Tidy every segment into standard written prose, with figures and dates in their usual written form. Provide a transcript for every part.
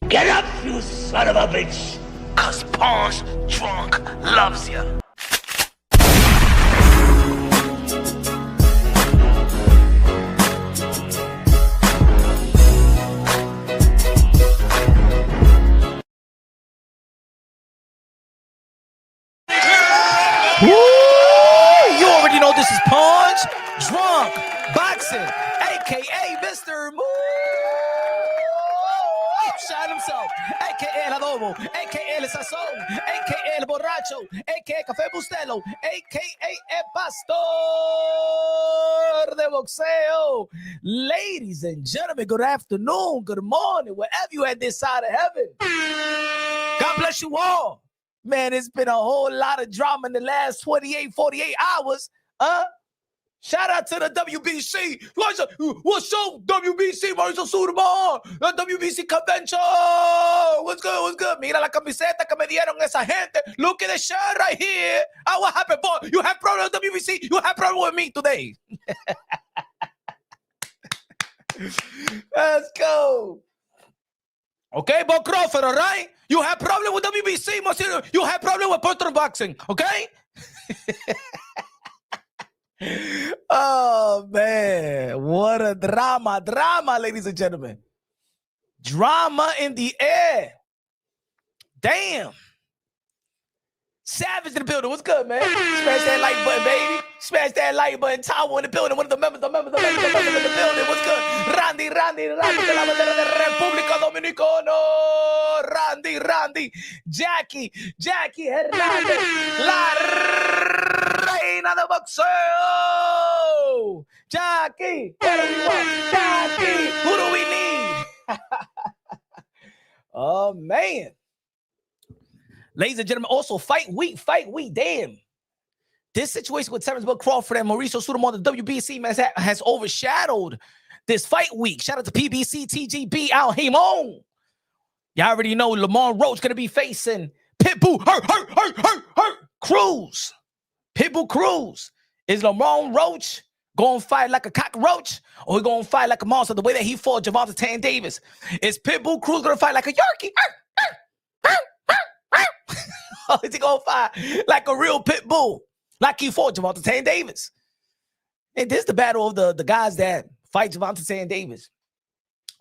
Get up, you son of a bitch! Cause Punch Drunk loves you. You already know this is Punch Drunk Boxing, aka Mr. Shine himself, aka El Adobo, aka El Sazón, aka El Borracho, aka Café Bustelo, aka El Pastor de Boxeo. Ladies and gentlemen, good afternoon, good morning, wherever you at this side of heaven. God bless you all. Man, it's been a whole lot of drama in the last 48 hours. Shout out to the WBC. What's up, WBC? The WBC convention. What's good? Mira la camiseta que me dieron esa gente. Look at the shirt right here. What happened, boy? You have problem with WBC? You have problem with me today. Let's go. Okay, Bob Crawford, all right? You have problem with WBC, Monsieur. You have problem with Punch Drunk Boxing, okay? Oh, man. What a drama, ladies and gentlemen. Drama in the air. Damn. Savage in the building. What's good, man? Smash that like button, baby. Smash that like button. Tower in the building. One of the members in the building. What's good? Randy, de la bandera de República Dominicana. Randy. Jackie Hernandez. La reina de boxeo. Jackie, what do we want? Jackie, who do we need? Oh, man. Ladies and gentlemen, also fight week. Damn. This situation with Terrence Bud Crawford and Mauricio Sudamon, the WBC, man, has overshadowed this fight week. Shout out to PBC, TGB, Al Hamon. Y'all already know Lamont Roach going to be facing Pitbull. Hurt. Cruz. Pitbull Cruz. Is Lamont Roach going to fight like a cockroach, or he going to fight like a monster the way that he fought Gervonta Tank Davis? Is Pitbull Cruz going to fight like a Yorkie? Or is he going to fight like a real pit bull, like he fought Gervonta Tank Davis? And this is the battle of the guys that fight Gervonta Tank Davis.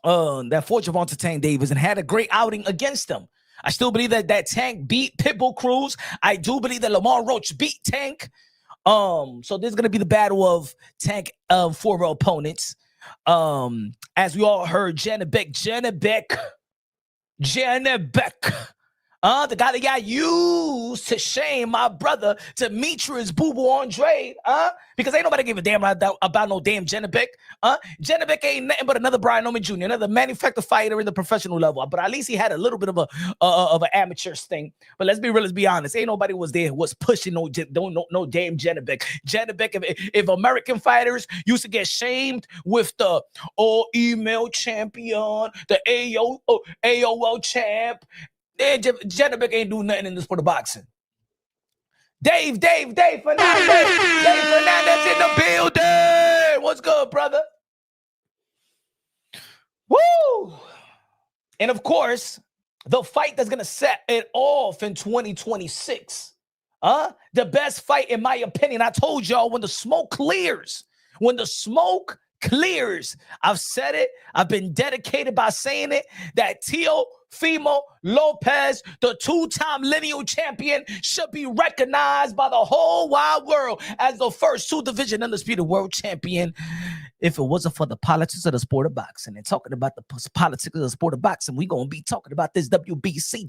That fought Gervonta Tank Davis and had a great outing against them. I still believe that Tank beat Pitbull Cruz. I do believe that Lamont Roach beat Tank. So this is going to be the battle of Tank for opponents. As we all heard, Janabek. The guy that got used to shame my brother Demetrius Boo Boo Andre, because ain't nobody give a damn about no damn Janabek. Janabek ain't nothing but another Brian Oman Jr., another manufactured fighter in the professional level. But at least he had a little bit of an amateur sting. But let's be real, let's be honest. Ain't nobody was pushing no damn Janabek. Janabek, if American fighters used to get shamed with the all-email champion, the AOL champ, Janabek ain't do nothing in the sport of boxing. Dave Fernandez. Dave Fernandez in the building. What's good, brother? Woo! And of course, the fight that's going to set it off in 2026. The best fight, in my opinion. I told y'all, when the smoke clears. I've said it. I've been dedicated by saying it, that Teofimo Lopez, the two-time lineal champion, should be recognized by the whole wide world as the first two-division undisputed world champion. If it wasn't for the politics of the sport of boxing, and talking about the politics of the sport of boxing, we're going to be talking about this WBC,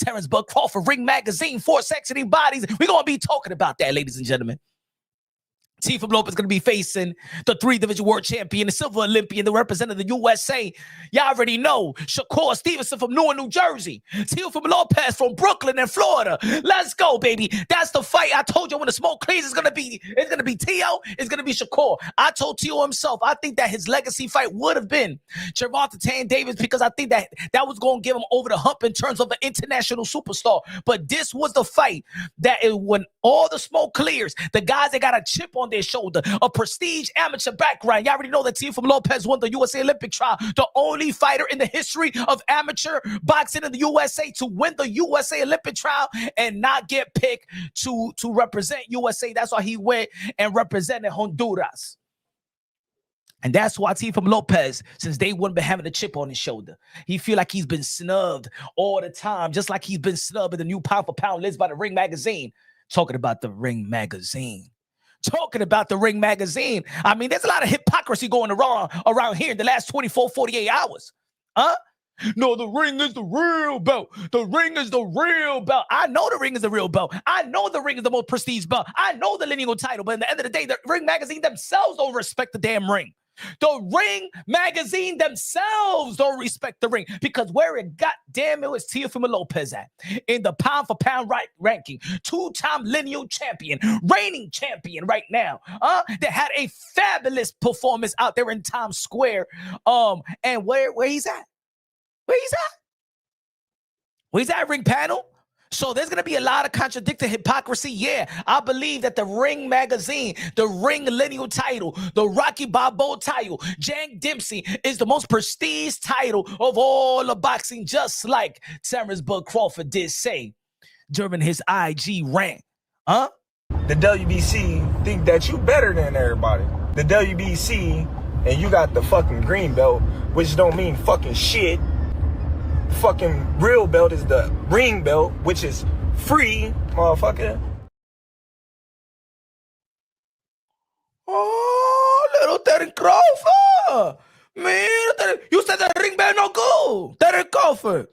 Terrence Bud Crawford, Ring Magazine, 4 Sanctioning bodies. We're going to be talking about that, ladies and gentlemen. Teofimo Lopez is going to be facing the 3-division world champion, the silver Olympian, the representative of the USA. Y'all already know. Shakur Stevenson from Newark, New Jersey. Teofimo Lopez from Brooklyn and Florida. Let's go, baby. That's the fight. I told you when the smoke clears, it's gonna be Teo, it's gonna be Shakur. I told Teo himself, I think that his legacy fight would have been Gervonta Tank Davis, because I think that was going to give him over the hump in terms of an international superstar. But this was the fight that when all the smoke clears, the guys that got a chip on their shoulder. A prestige amateur background. You already know that Teofimo Lopez won the USA Olympic trial. The only fighter in the history of amateur boxing in the USA to win the USA Olympic trial and not get picked to represent USA. That's why he went and represented Honduras. And that's why Teofimo Lopez, since day one, been having a chip on his shoulder. He feel like he's been snubbed all the time, just like he's been snubbed in the new pound for pound list by the Ring magazine. Talking about the Ring magazine. Talking about the Ring magazine. I mean, there's a lot of hypocrisy going around here in the last 24, 48 hours. Huh? No, the Ring is the real belt. The Ring is the real belt. I know the Ring is the real belt. I know the Ring is the most prestige belt. I know the lineal title. But at the end of the day, the Ring magazine themselves don't respect the damn Ring. The Ring magazine themselves don't respect the Ring, because where it goddamn it was Teofimo Lopez at in the pound for pound ranking, two-time lineal champion, reigning champion right now. That had a fabulous performance out there in Times Square. And where he's at? Where he's at, Ring panel? So there's going to be a lot of contradicting hypocrisy. Yeah, I believe that the Ring magazine, the Ring lineal title, the Rocky Balboa title, Jack Dempsey is the most prestige title of all of boxing, just like Terrence Bud Crawford did say during his IG rant. The WBC think that you better than everybody. The WBC, and you got the fucking green belt, which don't mean fucking shit. Fucking real belt is the Ring belt, which is free, motherfucker. Oh, little Terry Crawford. Man, you said that Ring belt no good. Terry Crawford.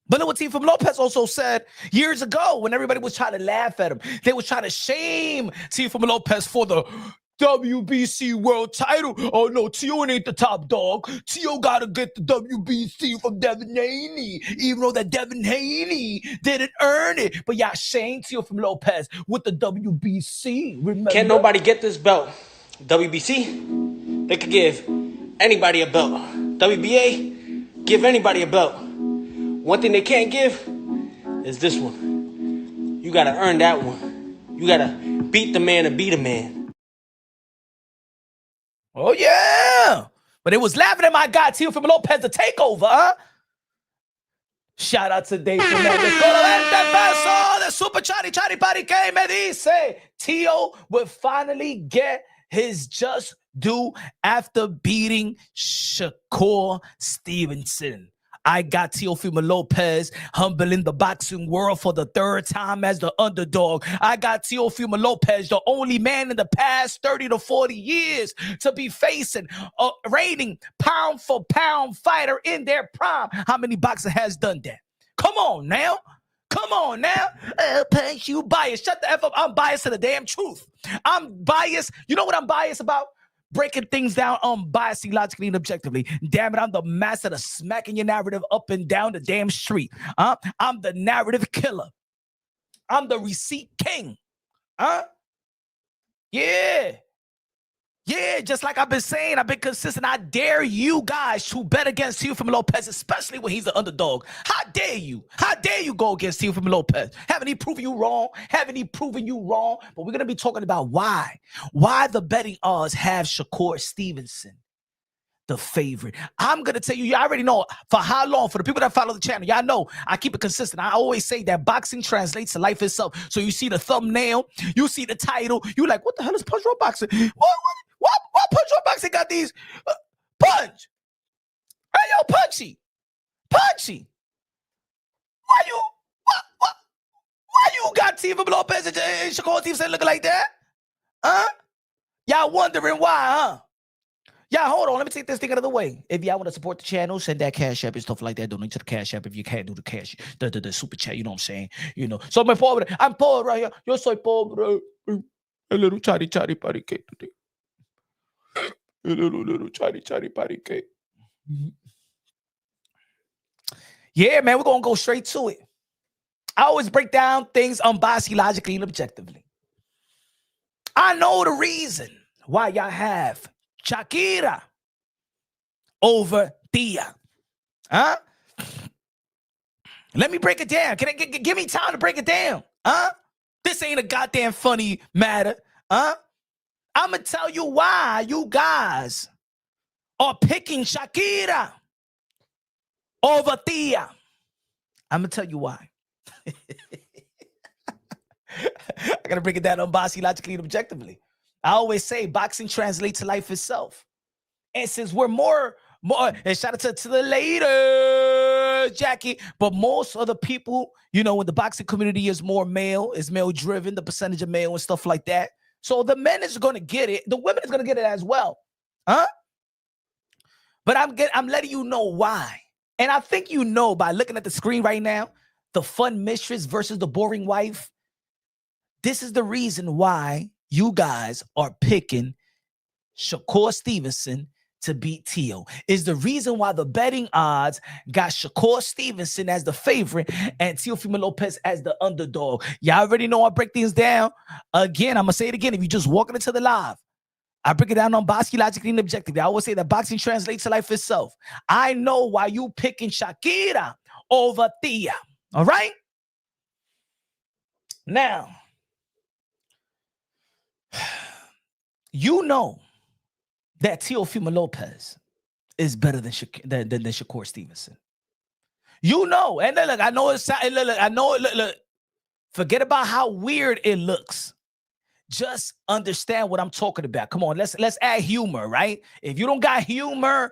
But look what Teofimo Lopez also said years ago when everybody was trying to laugh at him. They was trying to shame Teofimo Lopez for the WBC world title. Oh no, Teo ain't the top dog. Teo gotta get the WBC from Devin Haney, even though that Devin Haney didn't earn it. But y'all shame Teofimo Lopez with the WBC. Remember? Can't nobody get this belt. WBC, they could give anybody a belt. WBA, give anybody a belt. One thing they can't give is this one. You gotta earn that one. You gotta beat the man and beat a man. Oh, yeah. But it was laughing at my guy, Teofimo Lopez, the takeover, huh? Shout out to Dave Fernandez. The super chari party que me dice. Teo would finally get his just due after beating Shakur Stevenson. I got Teofimo Lopez humbling the boxing world for the third time as the underdog. I got Teofimo Lopez, the only man in the past 30 to 40 years to be facing a reigning pound for pound fighter in their prime. How many boxers has done that? Come on now. Come on now. Punch, you biased. Shut the F up. I'm biased to the damn truth. I'm biased. You know what I'm biased about? Breaking things down unbiasedly, logically, and objectively. Damn it, I'm the master of smacking your narrative up and down the damn street. I'm the narrative killer. I'm the receipt king. Yeah. Yeah, just like I've been saying, I've been consistent. I dare you guys to bet against Teofimo Lopez, especially when he's the underdog. How dare you? How dare you go against Teofimo Lopez? Haven't he proven you wrong? Haven't he proven you wrong? But we're going to be talking about why. Why the betting odds have Shakur Stevenson the favorite. I'm going to tell you, you already know for how long, for the people that follow the channel, y'all know I keep it consistent. I always say that boxing translates to life itself. So you see the thumbnail, you see the title, you like, what the hell is punch roll boxing? What punch roll boxing got these? Punch. Hey, yo, Punchy. Punchy. Why you got Teofimo Lopez and Shakur Stevenson looking like that? Y'all wondering why, huh? Yeah, hold on. Let me take this thing out of the way. If y'all want to support the channel, send that cash app and stuff like that. Donate to the cash app if you can't do the cash, the super chat. You know what I'm saying? You know. So my pobre, I'm poor right here. Yo soy pobre. A little chatty party cake today. A little chatty party cake. Yeah, man, we're gonna go straight to it. I always break down things unbiasedly, logically, and objectively. I know the reason why y'all have Shakira over Tia. Huh? Let me break it down. Can I give me time to break it down? Huh? This ain't a goddamn funny matter. Huh? I'm going to tell you why you guys are picking Shakira over Tia. I'm going to tell you why. I got to break it down unbiasedly, logically, and objectively. I always say boxing translates to life itself. And since we're more, and shout out to the ladies, Jackie, but most of the people, you know, in the boxing community is more male, is male driven, the percentage of male and stuff like that. So the men is going to get it. The women is going to get it as well. Huh? But I'm letting you know why. And I think you know by looking at the screen right now, the fun mistress versus the boring wife. This is the reason why you guys are picking Shakur Stevenson to beat Teo. Is the reason why the betting odds got Shakur Stevenson as the favorite and Teofimo Lopez as the underdog. Y'all already know I break things down. Again, I'm going to say it again. If you're just walking into the live, I break it down on boxing, logically, and objectively. I always say that boxing translates to life itself. I know why you picking Shakira over Tia. All right? Now, you know that Teofimo Lopez is better than Shakur Stevenson. You know, and look, I know it's look. Forget about how weird it looks. Just understand what I'm talking about. Come on, let's add humor, right? If you don't got humor,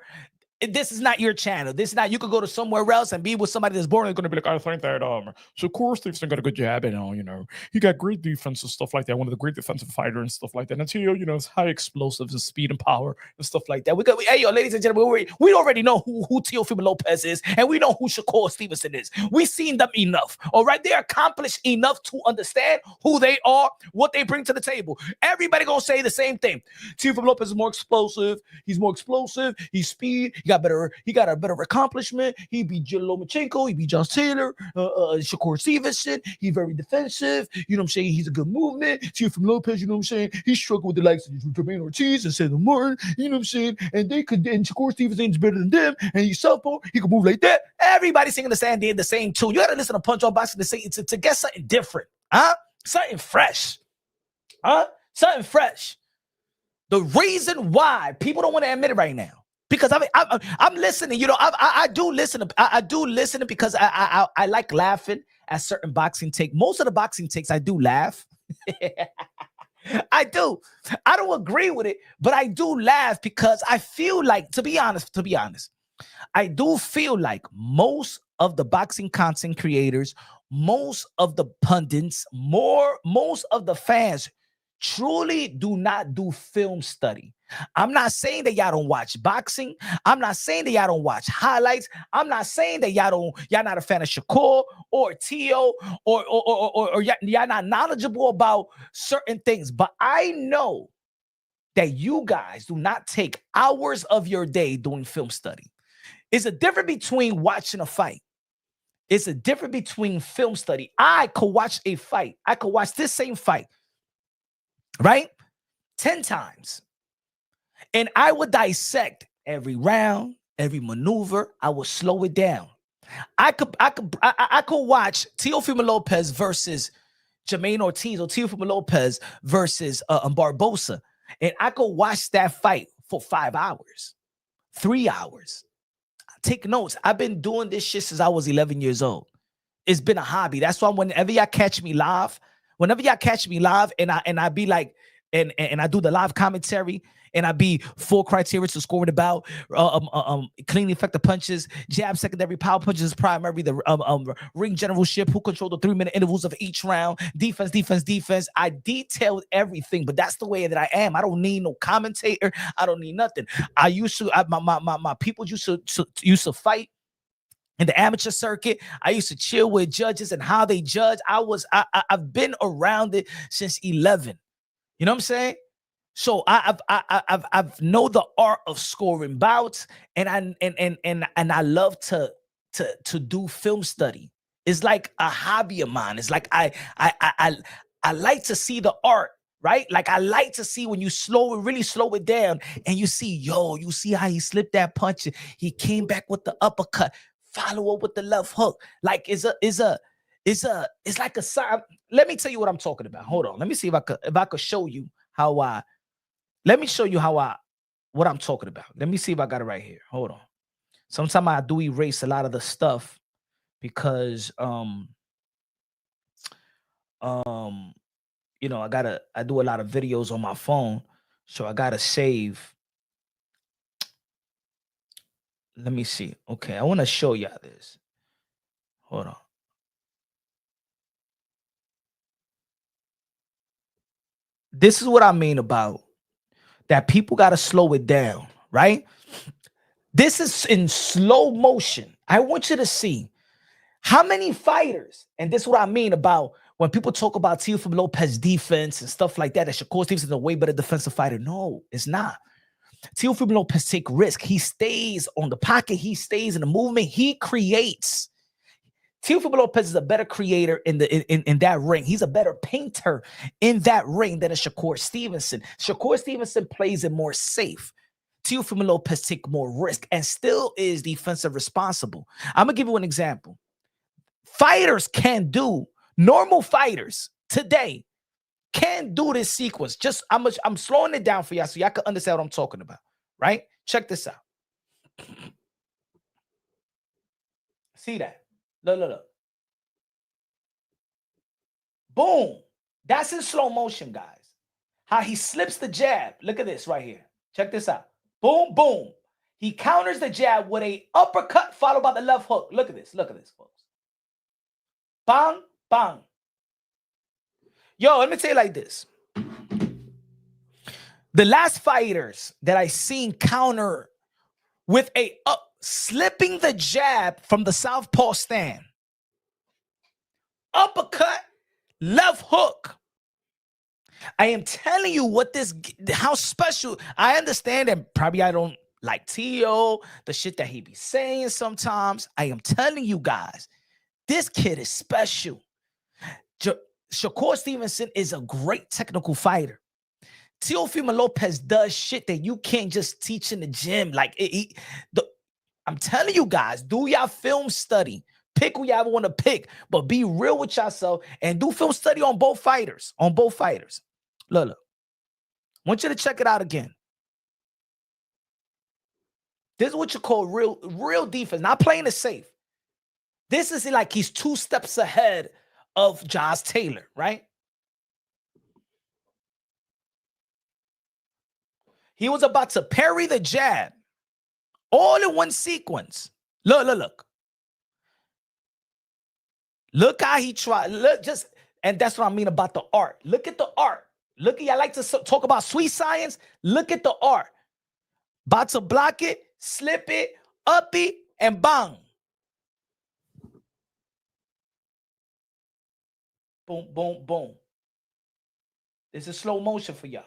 this is not your channel. This is not. You could go to somewhere else and be with somebody that's boring. They're going to be like, I think that Shakur Stevenson got a good jab, and you know, he got great defense and stuff like that. One of the great defensive fighters and stuff like that. And Teo, you know, it's high explosives and speed and power and stuff like that. Hey, yo, ladies and gentlemen, we already know who Teofimo Lopez is, and we know who Shakur Stevenson is. We've seen them enough. All right, they're accomplished enough to understand who they are, what they bring to the table. Everybody gonna say the same thing. Teofimo Lopez is more explosive. He's more explosive. He's speed. He got a better accomplishment. He beat Jill Lomachenko. He beat Josh Taylor. Shakur Stevenson. He's very defensive. You know what I'm saying? He's a good movement. Teofimo Lopez, you know what I'm saying? He struggled with the likes of Jermaine Ortiz and Sandor Martin. You know what I'm saying? And Shakur Stevenson's better than them. And he's southpaw. He can move like that. Everybody singing the same tune. You got to listen to Punch on Boxing to get something different. Huh? Something fresh. Huh? Something fresh. The reason why people don't want to admit it right now, because I'm listening, you know, I do listen. I do listen because I like laughing at certain boxing takes. Most of the boxing takes, I do laugh. I do. I don't agree with it, but I do laugh because I feel like, to be honest, I do feel like most of the boxing content creators, most of the pundits, most of the fans truly do not do film study. I'm not saying that y'all don't watch boxing. I'm not saying that y'all don't watch highlights. I'm not saying that y'all not a fan of Shakur or Teo or y'all not knowledgeable about certain things. But I know that you guys do not take hours of your day doing film study. It's a difference between watching a fight. It's a difference between film study. I could watch a fight. I could watch this same fight, right? 10 times. And I would dissect every round, every maneuver. I would slow it down. I could watch Teofimo Lopez versus Jermaine Ortiz or Teofimo Lopez versus Barbosa. And I could watch that fight for 5 hours, 3 hours. Take notes. I've been doing this shit since I was 11 years old. It's been a hobby. That's why whenever y'all catch me live and I be like, and I do the live commentary, and I be 4 criteria to score the bout, clean effective punches, jab, secondary, power punches, primary, the ring generalship, who control the 3-minute intervals of each round, defense. I detailed everything, but that's the way that I am. I don't need no commentator. I don't need nothing. My people used to fight in the amateur circuit. I used to chill with judges and how they judge. I've been around it since 11. You know what I'm saying? So I've know the art of scoring bouts, and I love to do film study. It's like a hobby of mine. It's like I like to see the art, right? Like I like to see when you really slow it down, and you see how he slipped that punch. He came back with the uppercut, follow up with the left hook. Like it's like a sign. Let me tell you what I'm talking about. Hold on. Let me see if I could show you how Let me show you what I'm talking about. Let me see if I got it right here. Hold on. Sometimes I do erase a lot of the stuff because you know, I do a lot of videos on my phone, so I gotta save. Let me see. Okay, I want to show y'all this. Hold on. This is what I mean about that people got to slow it down, right? This is in slow motion. I want you to see how many fighters, and this is what I mean about when people talk about Teofimo Lopez defense and stuff like that Shakur Stevenson is a way better defensive fighter. No, it's not. Teofimo Lopez take risk. He stays on the pocket. He stays in the movement. He creates. Teofimo Lopez is a better creator in that ring. He's a better painter in that ring than a Shakur Stevenson. Shakur Stevenson plays it more safe. Teofimo Lopez take more risk and still is defensive responsible. I'm gonna give you an example. Fighters can do, normal fighters today can do this sequence. Just I'm slowing it down for y'all so y'all can understand what I'm talking about, right? Check this out. See that? Look. Boom. That's in slow motion, guys. How he slips the jab. Look at this right here. Check this out. Boom, boom. He counters the jab with a uppercut followed by the left hook. Look at this, folks. Bang, bang. Yo, let me tell you like this. The last fighters that I seen counter with a slipping the jab from the southpaw stand. Uppercut, left hook. I am telling you how special. I understand that probably I don't like Tio, the shit that he be saying sometimes. I am telling you guys, this kid is special. Shakur Stevenson is a great technical fighter. Teofimo Lopez does shit that you can't just teach in the gym. I'm telling you guys, do y'all film study. Pick who y'all want to pick, but be real with yourself and do film study on both fighters. Look. I want you to check it out again. This is what you call real defense. Not playing it safe. This is like he's 2 steps ahead of Josh Taylor, right? He was about to parry the jab all in one sequence. Look. Look how he tried. And that's what I mean about the art. Look at the art. Look, I like to talk about sweet science. Look at the art. About to block it, slip it, uppy, and bang. Boom, boom, boom. This is slow motion for y'all.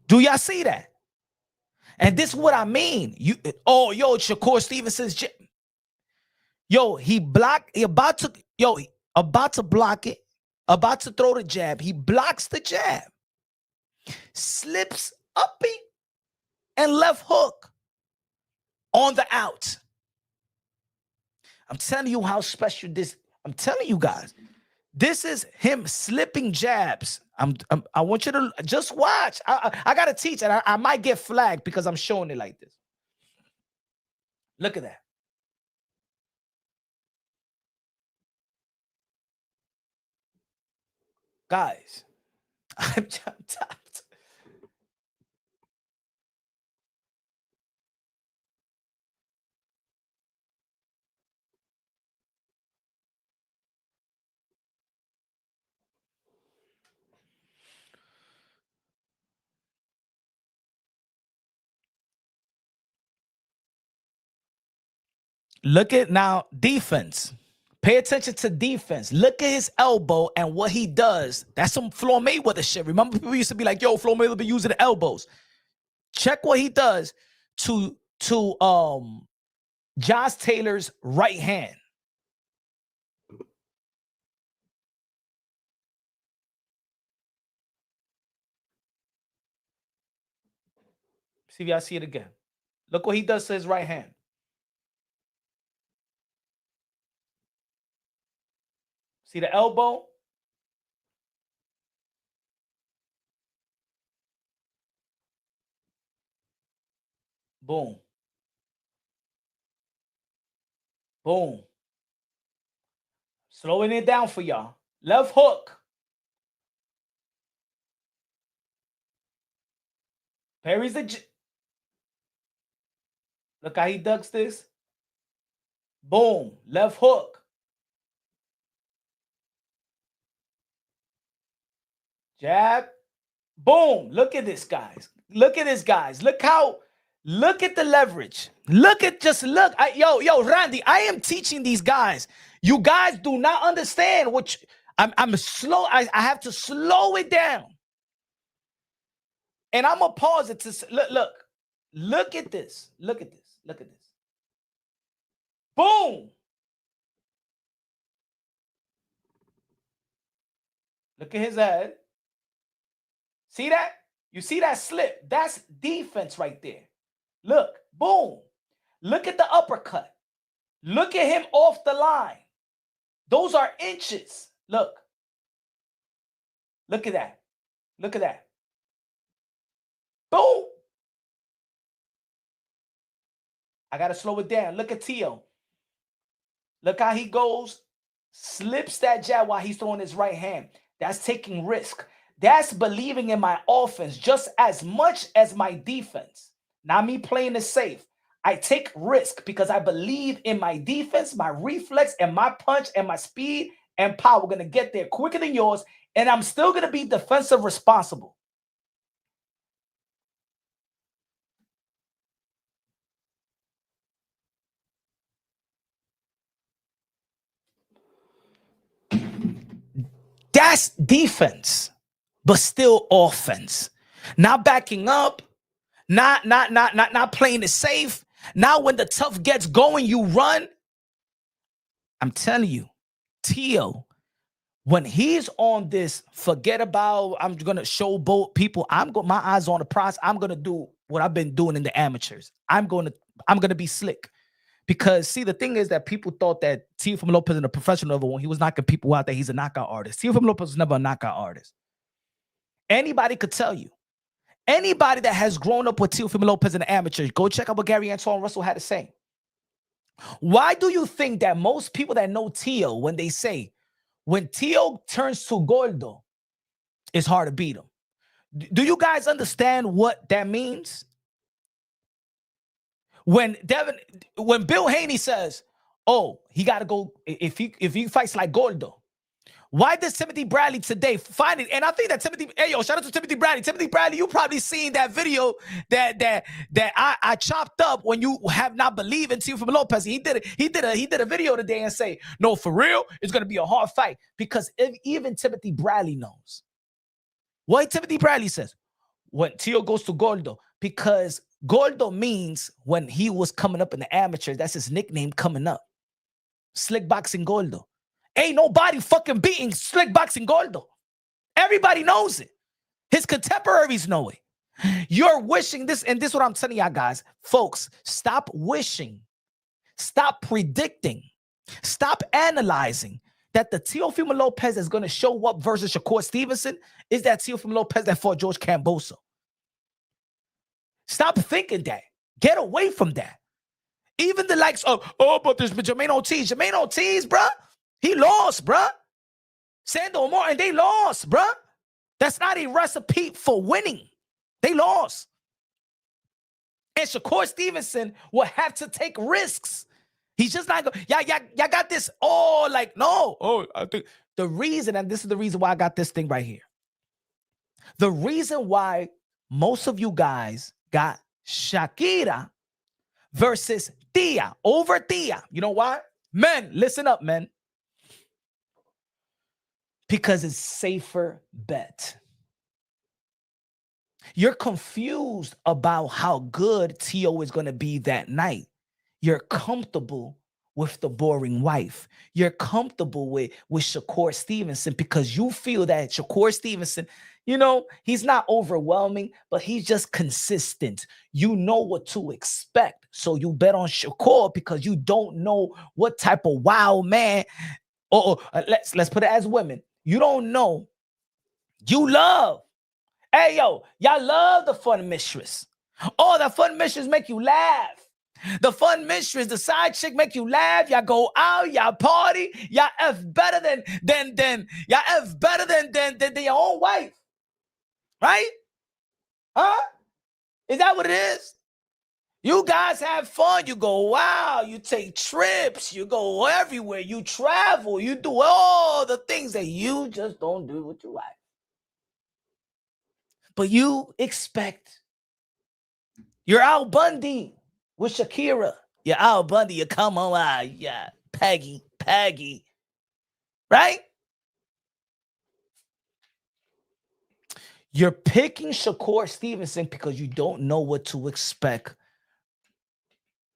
Do y'all see that? And this is what I mean. Shakur Stevenson's he blocked. About to block it. About to throw the jab. He blocks the jab. Slips uppy and left hook on the out. I'm telling you how special this. I'm telling you guys. This is him slipping jabs. I want you to just watch. I gotta teach, and I might get flagged because I'm showing it like this. Look at that. Guys, I'm tapped. Look at now defense. Pay attention to defense. Look at his elbow and what he does. That's some Floyd Mayweather shit. Remember, people used to be like, yo, Floyd Mayweather be using the elbows. Check what he does to Josh Taylor's right hand. See if y'all see it again. Look what he does to his right hand. See the elbow? Boom. Boom. Slowing it down for y'all. Left hook. Parries the... Look how he ducks this. Boom. Left hook. Jab. Boom. Look at this, guys. Look at this, guys. Look at the leverage. Look. Yo, Randy, I am teaching these guys. You guys do not understand what I'm slow. I have to slow it down. And I'm going to pause it to look at this. Look at this. Boom. Look at his head. See that? You see that slip? That's defense right there. Look, boom. Look at the uppercut. Look at him off the line. Those are inches. Look. Look at that. Look at that. Boom. I got to slow it down. Look at Teo. Look how he goes, slips that jab while he's throwing his right hand. That's taking risk. That's believing in my offense just as much as my defense. Not me playing it safe. I take risk because I believe in my defense, my reflex, and my punch and my speed and power. We're going to get there quicker than yours, and I'm still going to be defensive responsible. That's defense, but still offense. Not backing up, not playing it safe. Now when the tough gets going, you run. I'm telling you, Teo, when he's on this, forget about I'm gonna showboat people. My eyes on the prize. I'm gonna do what I've been doing in the amateurs. I'm gonna be slick. Because, see, the thing is that people thought that Teofimo Lopez in a professional level, when he was knocking people out, that he's a knockout artist. Teofimo Lopez was never a knockout artist. Anybody could tell you. Anybody that has grown up with Teofimo Lopez in the amateurs, go check out what Gary Antoine Russell had to say. Why do you think that most people that know Teo, when they say, when Teo turns to Gordo, it's hard to beat him? Do you guys understand what that means? When Bill Haney says, oh, he got to go, if he fights like Gordo, why does Timothy Bradley today find it? And I think that shout out to Timothy Bradley. Timothy Bradley, you probably seen that video that I chopped up when you have not believed in Teofimo Lopez. He did a video today and say, no, for real, it's going to be a hard fight. Because even Timothy Bradley knows. What Timothy Bradley says, when Teo goes to Gordo, because Gordo means when he was coming up in the amateurs, that's his nickname coming up. Slick Boxing Gordo. Ain't nobody fucking beating Slick Boxing Gordo. Everybody knows it. His contemporaries know it. You're wishing this, and this is what I'm telling y'all guys. Folks, stop wishing. Stop predicting. Stop analyzing that the Teofimo Lopez is going to show up versus Shakur Stevenson is that Teofimo Lopez that fought George Camboso. Stop thinking that. Get away from that. Even the likes of, but there's Jermaine Ortiz. Jermaine Ortiz, bruh, he lost, bruh. Sando Martin, they lost, bruh. That's not a recipe for winning. They lost. And Shakur Stevenson will have to take risks. He's just not going, y'all got this all like, no. Oh, I think the reason, and this is the reason why I got this thing right here. The reason why most of you guys got Shakira versus Tia over Tia. You know why? Men, listen up, men. Because it's safer bet. You're confused about how good Teo is going to be that night. You're comfortable with the boring wife. You're comfortable with Shakur Stevenson because you feel that Shakur Stevenson, you know, he's not overwhelming, but he's just consistent. You know what to expect. So you bet on Shakur because you don't know what type of wild man let's put it as women. You don't know. You love. Hey, yo, y'all love the fun mistress. Oh, the fun mistress make you laugh. The fun mistress, the side chick make you laugh. Y'all go out, y'all party, y'all F better than y'all F better than your own wife. Right? Huh? Is that what it is? You guys have fun. You go, wow, you take trips, you go everywhere, you travel, you do all the things that you just don't do with your wife. But you expect you're Al Bundy with Shakira. You're Al Bundy, you come on out, yeah, Peggy, right? You're picking Shakur Stevenson because you don't know what to expect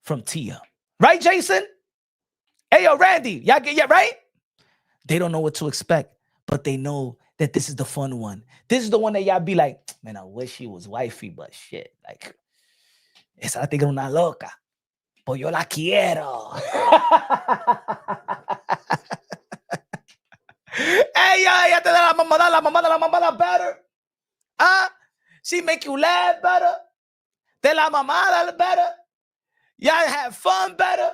from Tia. Right, Jason? Hey, yo, Randy, y'all get, yeah, right? They don't know what to expect, but they know that this is the fun one. This is the one that y'all be like, man, I wish he was wifey, but shit, like, esa tigre una loca, pues yo la quiero. Hey, yo, ya te da la mamada better. She make you laugh better. De la mamada better. Y'all have fun better.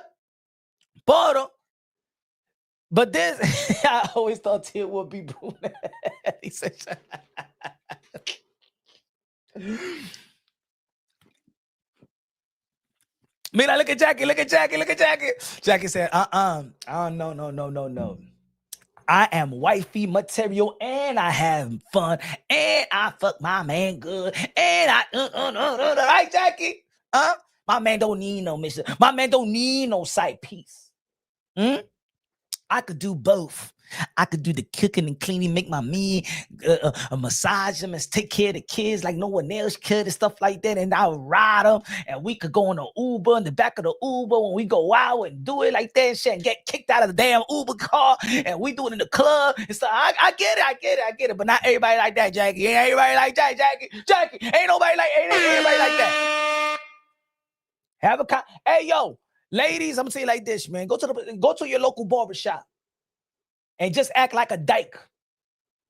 But this, I always thought Tia would be brunette. He said, Mira, look at Jackie. Jackie said, no. I am wifey material, and I have fun, and I fuck my man good, and I right, Jackie? My man don't need no mission. My man don't need no side piece. I could do both. I could do the cooking and cleaning, make my meal, massage them and take care of the kids like no one else could and stuff like that. And I would ride them, and we could go on the Uber in the back of the Uber when we go out and do it like that and shit and get kicked out of the damn Uber car, and we do it in the club and stuff. I get it, but not everybody like that, Jackie. Ain't everybody like that, Jackie. Ain't nobody like everybody like that. Have a hey, yo, ladies, I'm gonna say it like this, man. Go to your local barbershop and just act like a dyke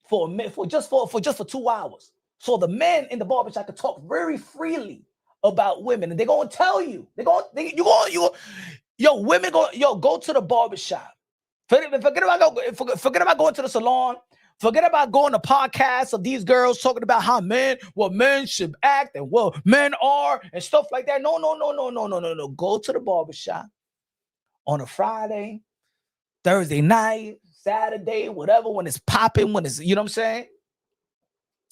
for just for 2 hours. So the men in the barbershop can talk very freely about women, and they're gonna tell you. Go to the barbershop. Forget about going to the salon. Forget about going to podcasts of these girls talking about how men should act and what men are and stuff like that. No. Go to the barbershop on a Friday, Thursday night, Saturday, whatever, when it's popping, when it's, you know what I'm saying?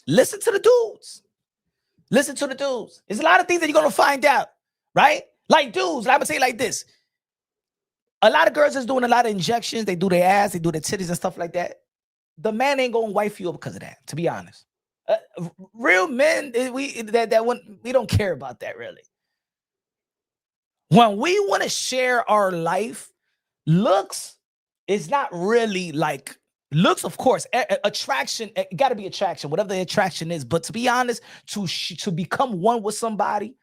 Listen to the dudes. There's a lot of things that you're going to find out, right? Like dudes, I'm going to say it like this. A lot of girls is doing a lot of injections. They do their ass, they do their titties and stuff like that. The man ain't going to wife you up because of that, to be honest. Real men, we don't care about that, really. When we want to share our life, looks is not really like looks, of course. Attraction, it got to be attraction, whatever the attraction is. But to be honest, to become one with somebody,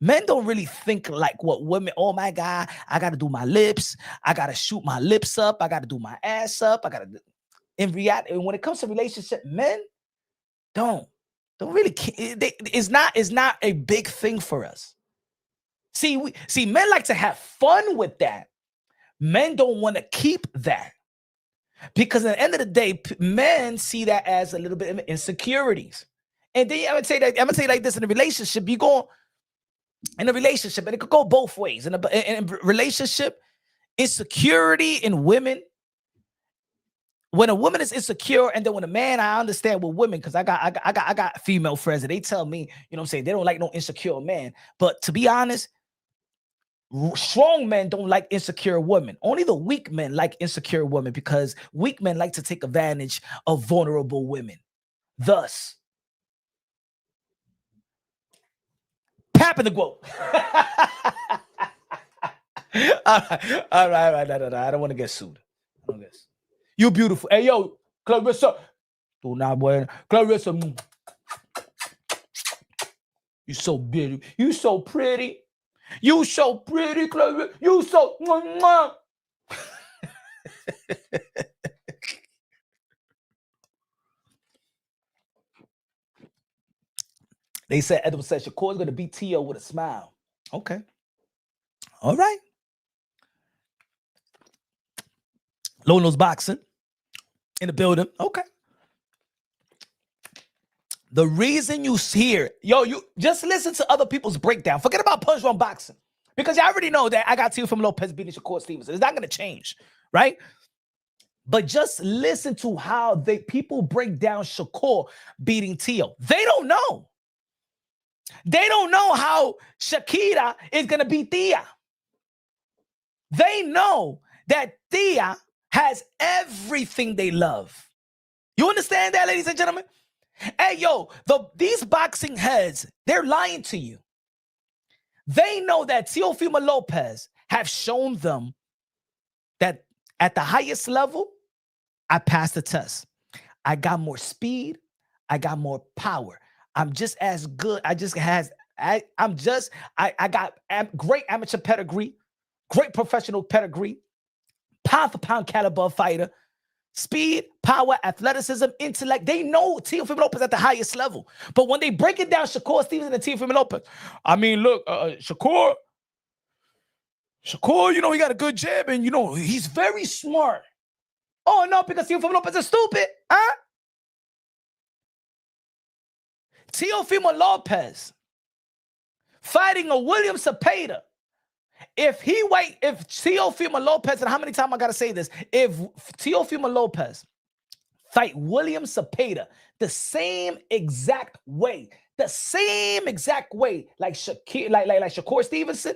men don't really think like what women. Oh my God, I got to do my lips. I got to shoot my lips up. I got to do my ass up. I got to. In reality, when it comes to relationship, men don't really care. It's not a big thing for us. See, men like to have fun with that. Men don't want to keep that because at the end of the day, men see that as a little bit of insecurities. And then I'm gonna say like this: in a relationship, you go in a relationship, and it could go both ways. In a relationship, insecurity in women. When a woman is insecure, and then when a man, I understand with women, because I got female friends and they tell me, you know what I'm saying, they don't like no insecure man. But to be honest, strong men don't like insecure women. Only the weak men like insecure women because weak men like to take advantage of vulnerable women. Thus, pap in the quote. All right. No. I don't want to get sued. You beautiful. Hey, yo, Clarissa. Do not wear Clarissa. You so beautiful. You so pretty. You so pretty, Clarissa. You so. They said Edward said Shakur's gonna beat Tio with a smile. Okay. All right. Low nose boxing in the building. Okay. The reason you hear, you just listen to other people's breakdown. Forget about Punch Drunk Boxing. Because you already know that I got Teofimo Lopez beating Shakur Stevenson. It's not going to change, right? But just listen to how people break down Shakur beating Tio. They don't know. They don't know how Shakira is going to beat Thea. They know that Thea has everything they love. You understand that, ladies and gentlemen? Hey, these boxing heads, they're lying to you. They know that Teofimo Lopez have shown them that at the highest level, I passed the test. I got more speed. I got more power. I'm just as good. I got great amateur pedigree, great professional pedigree, pound for pound caliber fighter, speed, power, athleticism, intellect. They know Teofimo Lopez at the highest level. But when they break it down, Shakur Stevenson and Teofimo Lopez, I mean, look, Shakur, he got a good jab and, he's very smart. Oh, no, because Teofimo Lopez is stupid, huh? Teofimo Lopez fighting a William Cepeda. If Teofimo Lopez, and how many times I got to say this, if Teofimo Lopez fight William Cepeda the same exact way, like Shakur Stevenson,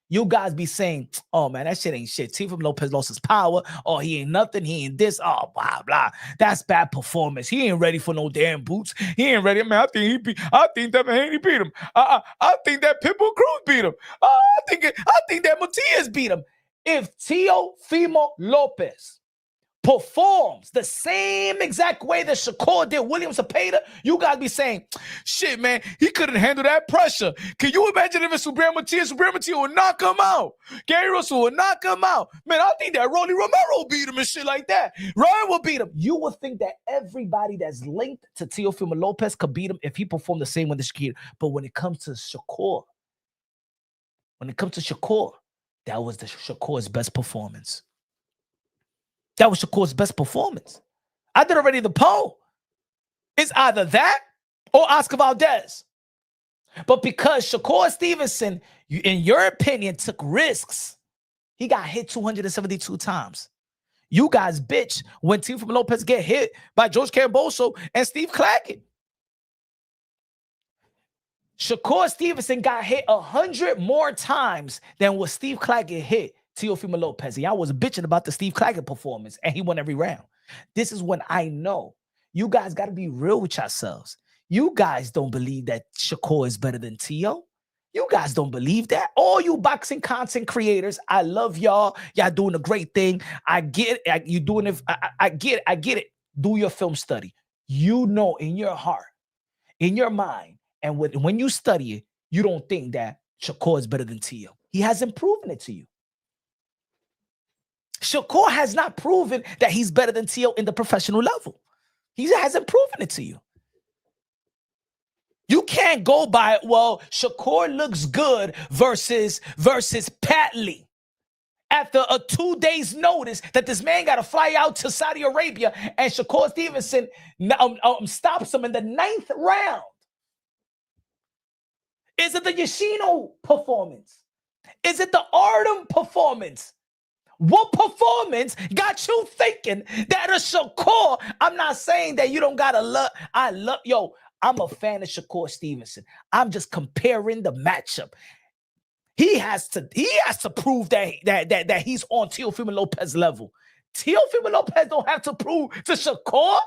you guys be saying, oh man, that shit ain't shit. Teofimo Lopez lost his power. Oh, he ain't nothing. He ain't this. Oh, blah, blah. That's bad performance. He ain't ready for no damn boots. He ain't ready. Man, I think that Haney beat him. I think that Pitbull Cruz beat him. I think that Matias beat him. If Teofimo Lopez performs the same exact way that Shakur did William Cepeda, you guys be saying, shit, man, he couldn't handle that pressure. Can you imagine if it's Subriel Matias would knock him out? Gary Russell would knock him out. Man, I think that Rolly Romero beat him and shit like that. Ryan will beat him. You would think that everybody that's linked to Teofimo Lopez could beat him if he performed the same way the Shakur. But when it comes to Shakur, that was Shakur's best performance. That was Shakur's best performance. I did already the poll. It's either that or Oscar Valdez. But because Shakur Stevenson, in your opinion, took risks, he got hit 272 times. You guys bitch when Teofimo Lopez get hit by George Camboso and Steve Clackett. Shakur Stevenson got hit 100 more times than what Steve Clackett hit Teofimo Lopez. And I was bitching about the Steve Claggett performance, and he won every round. This is when I know you guys got to be real with yourselves. You guys don't believe that Shakur is better than Teo. You guys don't believe that. All you boxing content creators, I love y'all. Y'all doing a great thing. I get it. You doing it. I get it. Do your film study. You know in your heart, in your mind, and when you study it, you don't think that Shakur is better than Teo. He hasn't proven it to you. Shakur has not proven that he's better than Teo in the professional level. He hasn't proven it to you. You can't go by, well, Shakur looks good versus Pat Lee. After a 2 days notice that this man got to fly out to Saudi Arabia and Shakur Stevenson stops him in the 9th round. Is it the Yoshino performance? Is it the Artem performance? What performance got you thinking that a Shakur? I'm not saying that you don't gotta love. I'm a fan of Shakur Stevenson. I'm just comparing the matchup. He has to prove that he's on Teofimo Lopez level. Teofimo Lopez don't have to prove to Shakur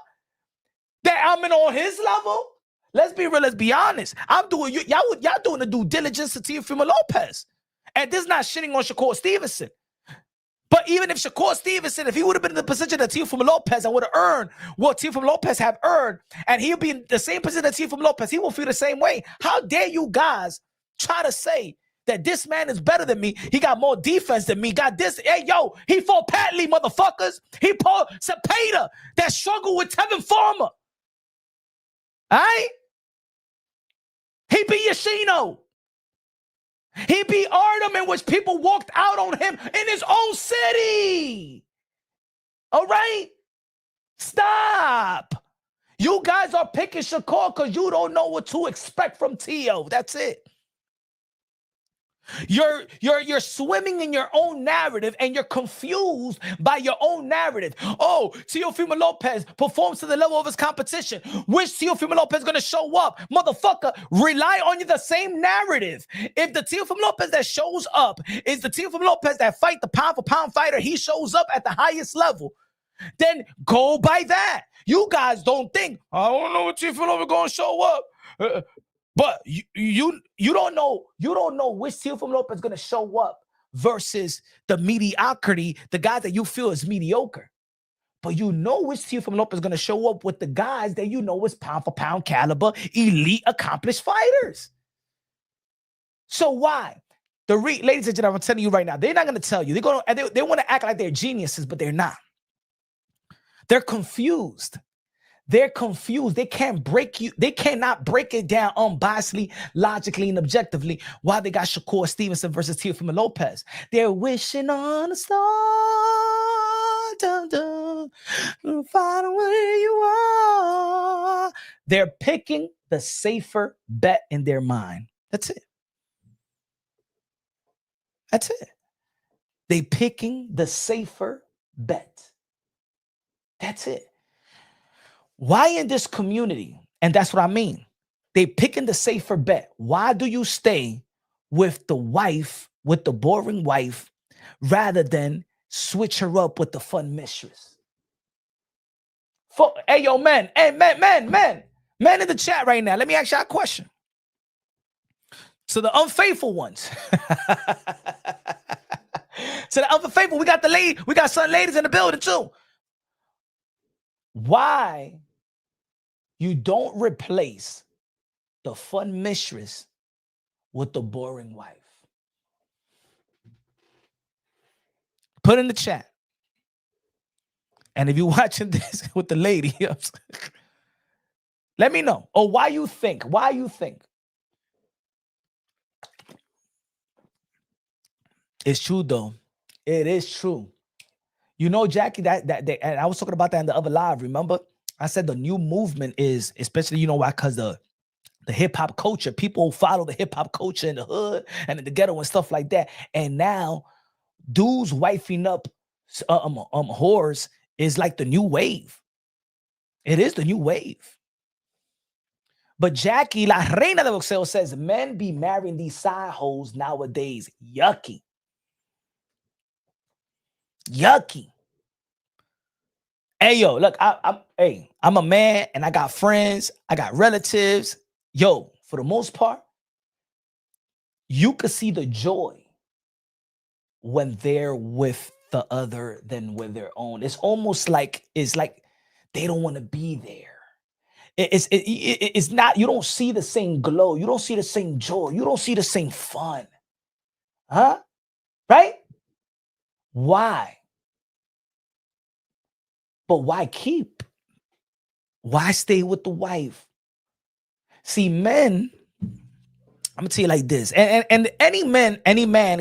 that I'm on his level. Let's be real. Let's be honest. Y'all doing the due diligence to Teofimo Lopez, and this is not shitting on Shakur Stevenson. But even if Shakur Stevenson, if he would have been in the position of Teofimo Lopez and would have earned what Teofimo Lopez have earned, and he'll be in the same position as Teofimo Lopez, he will feel the same way. How dare you guys try to say that this man is better than me. He got more defense than me. Got this. Hey, yo, he fought Patley, motherfuckers. He fought Cepeda that struggled with Tevin Farmer. All right? He beat Yoshino. He beat Artem, in which people walked out on him in his own city. All right? Stop. You guys are picking Shakur because you don't know what to expect from Teo. That's it. You're swimming in your own narrative and you're confused by your own narrative. Oh, Teofimo Lopez performs to the level of his competition. Which Teofimo Lopez is going to show up? Motherfucker, rely on the same narrative. If the Teofimo Lopez that shows up is the Teofimo Lopez that fight the pound for pound fighter, he shows up at the highest level, then go by that. You guys don't think, I don't know what Teofimo Lopez is going to show up. But you don't know which Teofimo Lopez is going to show up versus the mediocrity, the guy that you feel is mediocre. But you know which Teofimo Lopez is going to show up with the guys that you know is pound for pound caliber, elite, accomplished fighters. So why? Ladies and gentlemen, I'm telling you right now, they're not going to tell you. They want to act like they're geniuses, but they're not. They're confused. They're confused. They can't break you. They cannot break it down unbiasedly, logically, and objectively. Why they got Shakur Stevenson versus Teofimo Lopez? They're wishing on a star, dun, dun, find where you are. They're picking the safer bet in their mind. That's it. That's it. They picking the safer bet. That's it. Why in this community, and that's what I mean, they picking the safer bet. Why do you stay with the wife, with the boring wife, rather than switch her up with the fun mistress? Hey, yo, men, hey, men in the chat right now, let me ask y'all a question. So the unfaithful ones. So the unfaithful, we got some ladies in the building too. Why you don't replace the fun mistress with the boring wife? Put in the chat. And if you're watching this with the lady, let me know. Or why you think. It's true, though. It is true. You know, Jackie, that and I was talking about that in the other live, remember? I said the new movement is, especially, you know why? Because the hip-hop culture, people follow the hip-hop culture in the hood and in the ghetto and stuff like that. And now dudes wifing up whores is like the new wave. It is the new wave. But Jackie, La Reina de Boxeo, says men be marrying these side hoes nowadays. Yucky. Hey, yo, look, I'm a man and I got friends, I got relatives. Yo, for the most part, you could see the joy when they're with the other than with their own. It's almost like they don't want to be there. It's not, you don't see the same glow, you don't see the same joy, you don't see the same fun. Huh? Right? Why? But why keep? Why stay with the wife? See, men, I'm gonna tell you like this, and any man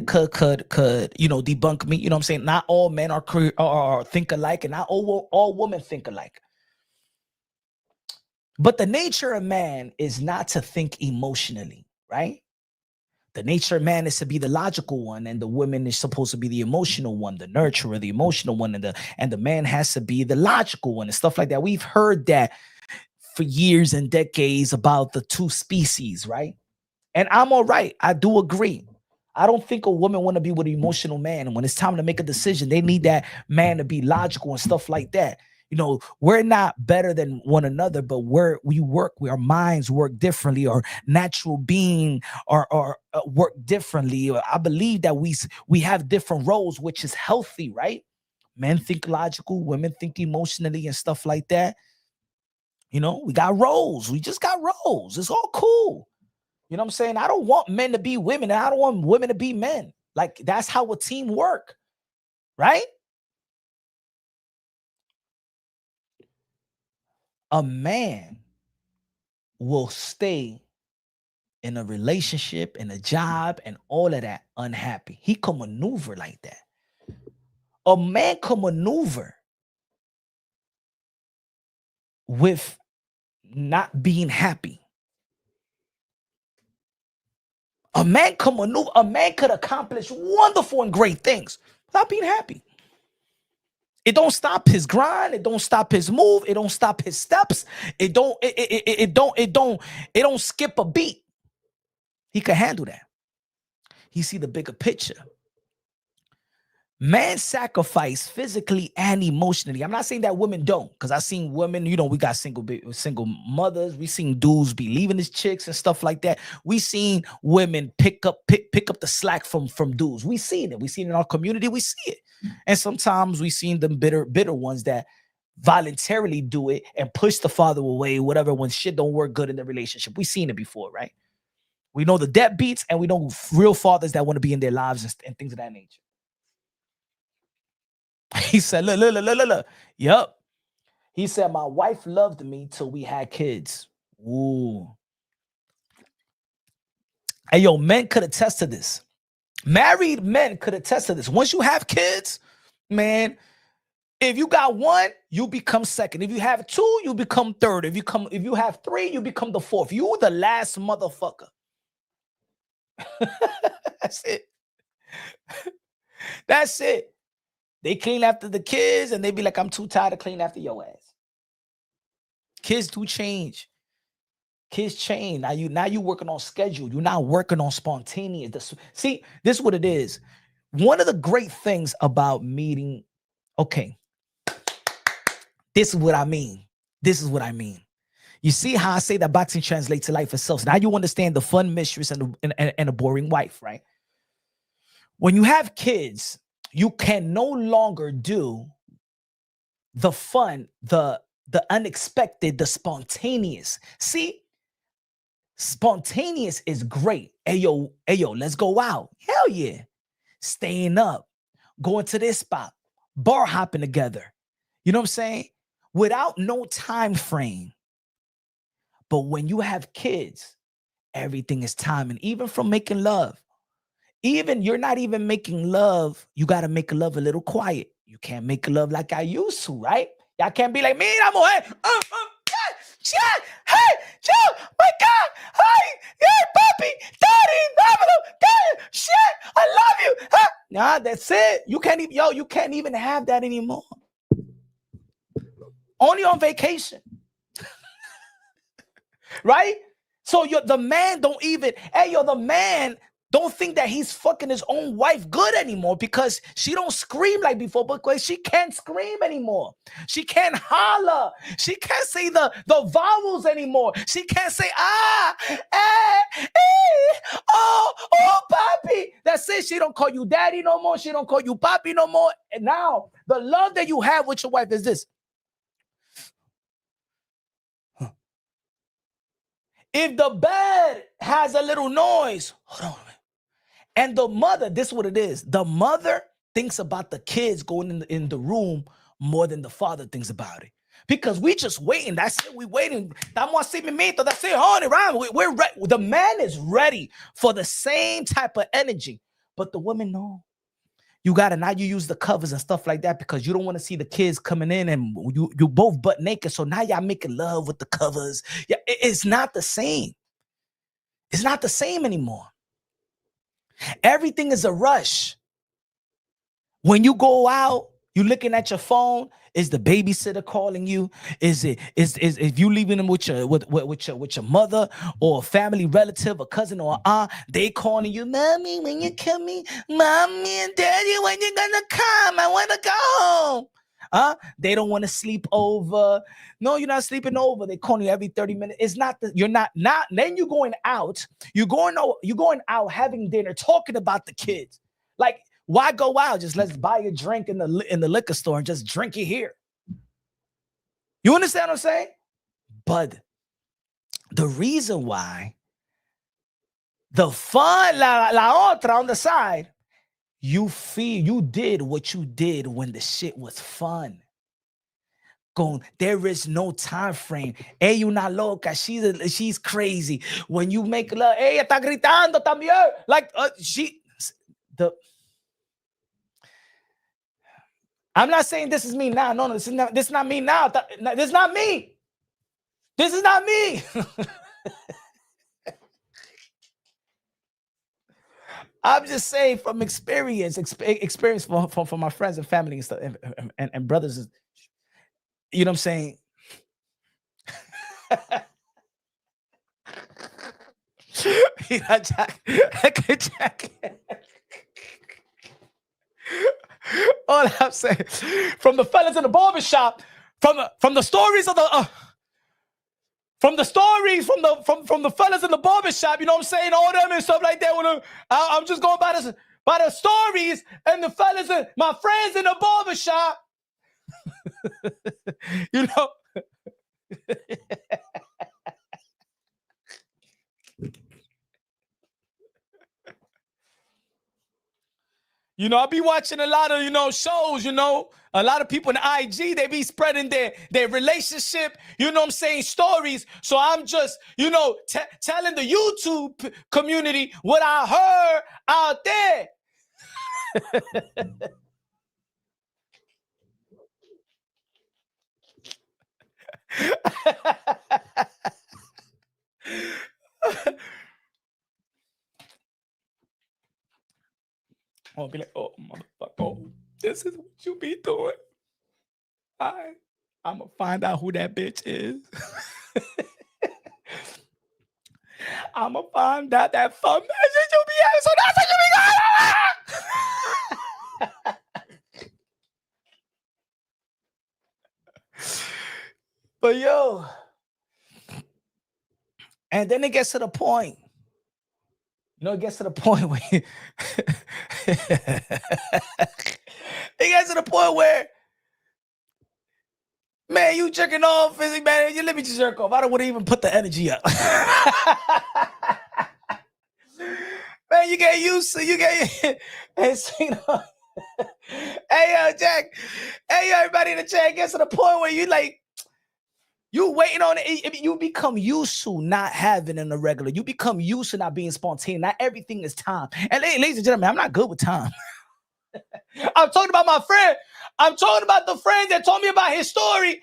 could debunk me. You know what I'm saying? Not all men are think alike, and not all women think alike. But the nature of man is not to think emotionally, right? The nature of man is to be the logical one, and the woman is supposed to be the emotional one, the nurturer, the emotional one, and the man has to be the logical one and stuff like that. We've heard that for years and decades about the two species, right? And I'm all right. I do agree. I don't think a woman want to be with an emotional man. And when it's time to make a decision, they need that man to be logical and stuff like that. You know, we're not better than one another, but our minds work differently, or natural being or work differently. I believe that we have different roles, which is healthy, right? Men think logical, women think emotionally and stuff like that. You know, we got roles. We just got roles. It's all cool. You know what I'm saying? I don't want men to be women, and I don't want women to be men. Like, that's how a team work, right? A man will stay in a relationship, in a job, and all of that unhappy. He can maneuver like that. A man can maneuver with not being happy. A man can maneuver, a man could accomplish wonderful and great things without being happy. It don't stop his grind. It don't stop his move. It don't stop his steps. It don't skip a beat. He can handle that. He see the bigger picture. Men sacrifice physically and emotionally. I'm not saying that women don't, because I've seen women, you know, we got single mothers. We seen dudes be leaving his chicks and stuff like that. We seen women pick up the slack from dudes. We seen it. We seen it in our community. We see it. And sometimes we seen them bitter ones that voluntarily do it and push the father away, whatever, when shit don't work good in the relationship. We seen it before, right? We know the deadbeats, and we know real fathers that want to be in their lives and things of that nature. He said, look. Yup. He said, my wife loved me till we had kids. Ooh. Hey, yo, men could attest to this. Married men could attest to this. Once you have kids, man, if you got one, you become second. If you have two, you become third. If you have three, you become the fourth. You the last motherfucker. That's it. That's it. They clean after the kids, and they be like, I'm too tired to clean after your ass. Kids do change. Kids change. Now you working on schedule. You're not working on spontaneous. See, this is what it is. One of the great things about meeting, okay, this is what I mean. This is what I mean. You see how I say that boxing translates to life itself. So now you understand the fun mistress and a boring wife, right? When you have kids, you can no longer do the fun, the unexpected, the spontaneous. See, spontaneous is great. Hey yo, let's go out. Hell yeah. Staying up, going to this spot, bar hopping together. You know what I'm saying? Without no time frame. But when you have kids, everything is time. And even from making love, even you're not even making love, you got to make love a little quiet. You can't make love like I used to, right? Y'all can't be like, mira, mujer, hey, Joe, my God, hey, papi, daddy, daddy, shit, I love you. Huh? Nah, that's it. You can't even have that anymore. Only on vacation. Right? So the man don't even, the man don't think that he's fucking his own wife good anymore because she don't scream like before, because she can't scream anymore. She can't holler. She can't say the vowels anymore. She can't say, oh, papi. That's it. She don't call you daddy no more. She don't call you papi no more. And now the love that you have with your wife is this. If the bed has a little noise, hold on a minute. And the mother, this is what it is. The mother thinks about the kids going in the room more than the father thinks about it. Because we just waiting. That's it. We waiting. That's it, honey, right? We're ready. The man is ready for the same type of energy. But the woman, no. You use the covers and stuff like that because you don't want to see the kids coming in and you both butt naked. So now y'all making love with the covers. Yeah, it's not the same. It's not the same anymore. Everything is a rush. When you go out, you looking at your phone. Is the babysitter calling you? Is if you leaving them with your mother or a family relative, a cousin or aunt, they calling you, mommy, when you coming? Mommy and daddy, when you gonna come? I want to go home. They don't want to sleep over. No, you're not sleeping over. They call you every 30 minutes. It's not that you're not. Then you're going out. You're going out having dinner, talking about the kids. Like, why go out? Just let's buy a drink in the liquor store and just drink it here. You understand what I'm saying? But the reason why The fun, la otra on the side, you did what you did when the shit was fun. There is no time frame. Hey, una loca, she's crazy. When you make love, hey, está gritando también. Like I'm not saying this is me now. No, this is not me now. This is not me. This is not me. I'm just saying from experience from my friends and family and stuff and brothers. You know what I'm saying? Jack. All I'm saying, from the fellas in the barbershop, from the stories of the from the fellas in the barbershop, you know what I'm saying, all them and stuff like that. I'm just going by the stories and the fellas and my friends in the barbershop. You know. You know, I'll be watching a lot of, shows, a lot of people in the IG, they be spreading their relationship, you know what I'm saying, stories. So I'm just, telling the YouTube community what I heard out there. I'll be like, oh, motherfucker, this is what you be doing. I'm going to find out who that bitch is. I'm going to find out that fun message you be having. So that's what you be going. But yo, and then it gets to the point. It gets to the point where it gets to the point where, man, you jerking off, man. You let me just jerk off. I don't want to even put the energy up. Man, you get used to hey, yo, Jack. Hey, yo, everybody in the chat, it gets to the point where you waiting on it. You become used to not having an irregular. You become used to not being spontaneous. Not everything is time. And ladies and gentlemen, I'm not good with time. I'm talking about my friend. I'm talking about the friend that told me about his story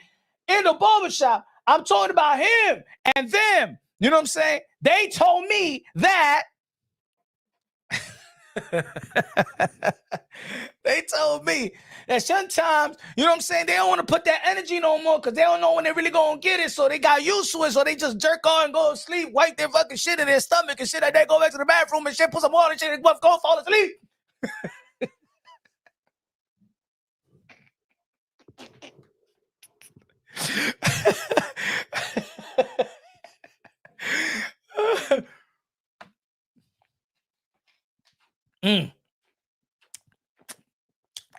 in the barbershop. I'm talking about him and them. You know what I'm saying? They told me that. They told me that sometimes, you know what I'm saying, they don't want to put that energy no more because they don't know when they're really going to get it. So they got used to it. So they just jerk on and go to sleep, wipe their fucking shit in their stomach and shit like that, go back to the bathroom and shit, put some water and shit, and go fall asleep.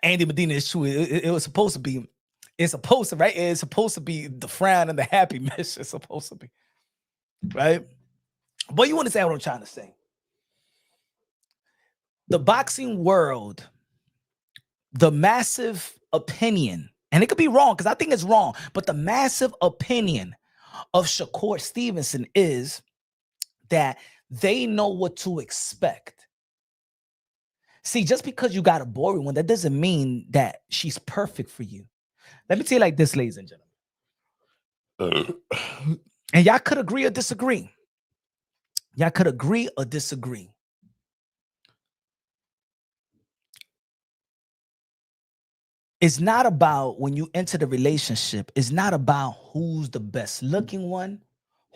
Andy Medina is true. It was supposed to be. It's supposed to, right? It's supposed to be the frown and the happiness. It's supposed to be, right? But you understand what I'm trying to say? The boxing world, the massive opinion, and it could be wrong because I think it's wrong, but the massive opinion of Shakur Stevenson is that they know what to expect. See, just because you got a boring one, that doesn't mean that she's perfect for you. Let me tell you like this, ladies and gentlemen. And y'all could agree or disagree. Y'all could agree or disagree. It's not about when you enter the relationship, it's not about who's the best looking one,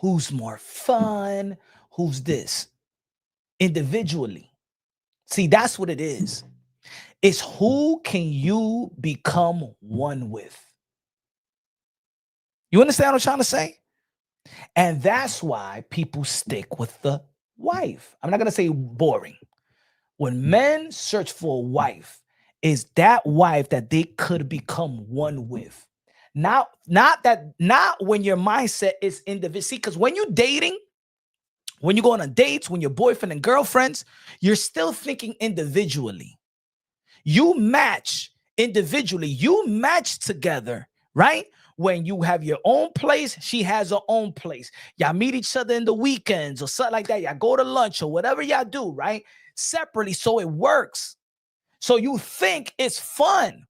who's more fun, who's this. Individually. See, that's what it is. It's who can you become one with. You understand what I'm trying to say? And that's why people stick with the wife. I'm not going to say boring. When men search for a wife, is that wife that they could become one with. Not when your mindset is individual. See, because when you're dating, When you go on dates, when you're boyfriend and girlfriends, you're still thinking individually. You match individually. You match together, right? When you have your own place, she has her own place. Y'all meet each other in the weekends or something like that. Y'all go to lunch or whatever y'all do, right? Separately, so it works. So you think it's fun.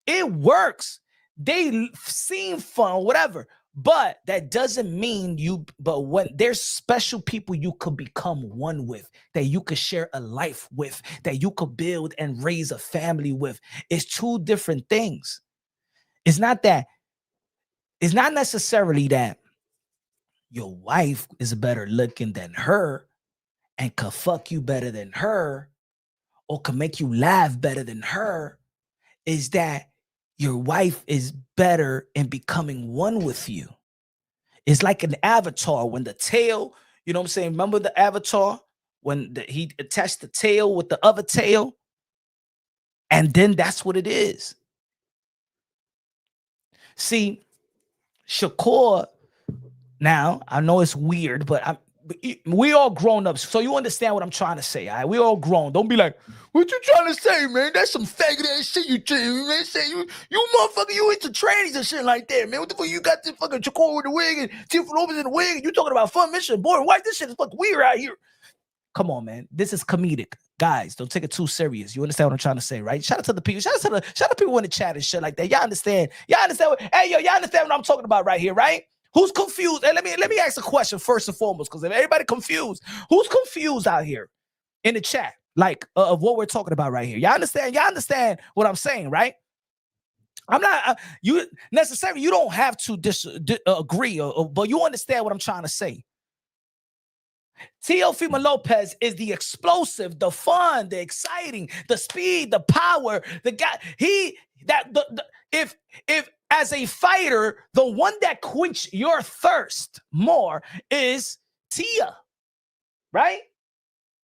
It works. They seem fun, whatever. But that doesn't mean but when there's special people you could become one with, that you could share a life with, that you could build and raise a family with. It's two different things. It's not necessarily that your wife is better looking than her and could fuck you better than her or can make you laugh better than her. Is that your wife is better in becoming one with you. It's like an avatar when the tail, you know what I'm saying? Remember the avatar when he attached the tail with the other tail? And then that's what it is. See, Shakur, now I know it's weird, but we all grown up, so you understand what I'm trying to say. All right? We all grown. Don't be like, what you trying to say, man? That's some faggot ass shit you man. Say you motherfucker, you into trannies and shit like that, man. What the fuck you got this fucking Shakur with the wig and Teofimo Lopez in the wig and you talking about fun mission, boring white? This shit is fucking weird out here. Come on, man. This is comedic. Guys, don't take it too serious. You understand what I'm trying to say, right? Shout out to the people. Shout out to people in the chat and shit like that. Y'all understand? Y'all understand y'all understand what I'm talking about right here, right? Who's confused? And let me ask a question first and foremost, because if everybody confused, who's confused out here in the chat, like of what we're talking about right here? Y'all understand? Y'all understand what I'm saying, right? I'm not you necessarily. You don't have to agree, but you understand what I'm trying to say. Teofimo Lopez is the explosive, the fun, the exciting, the speed, the power, the guy. If as a fighter, the one that quench your thirst more is Tia, right?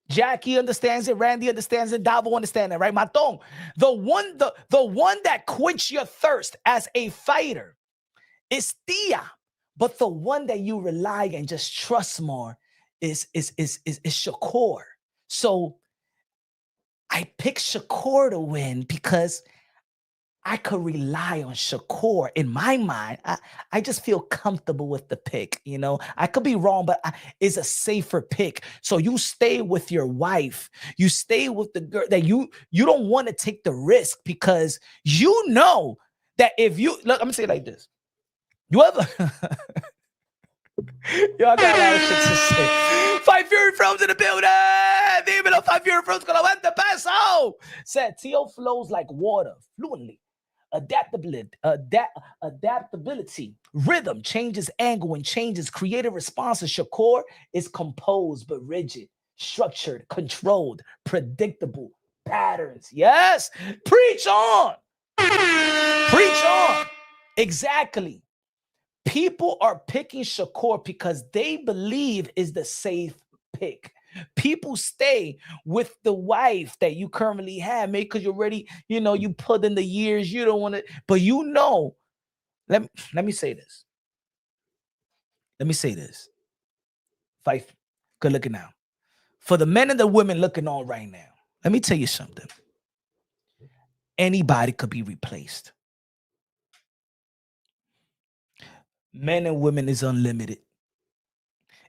Jackie understands it, Randy understands it, Davo understands it, right? Matong, the one that quench your thirst as a fighter is Tia, but the one that you rely and just trust more is Shakur. So I picked Shakur to win because I could rely on Shakur. In my mind, I just feel comfortable with the pick. You know, I could be wrong, but it's a safer pick. So you stay with your wife. You stay with the girl that you don't want to take the risk, because you know that if you look, I'm gonna say it like this. You ever yo, I got a lot of shit to say. Five Fury Films in the building. Dímelo, Five Fury Films, con la vente peso. Said Teo flows like water, fluently. Adaptability, rhythm, changes angle and changes creative responses. Shakur is composed but rigid, structured, controlled, predictable patterns. Yes, preach on. Preach on. Exactly. People are picking Shakur because they believe is the safe pick. People stay with the wife that you currently have, maybe because you're already, you put in the years, you don't want to, but let me say this. Let me say this. Fife, good looking now. For the men and the women looking on right now, let me tell you something. Anybody could be replaced. Men and women is unlimited.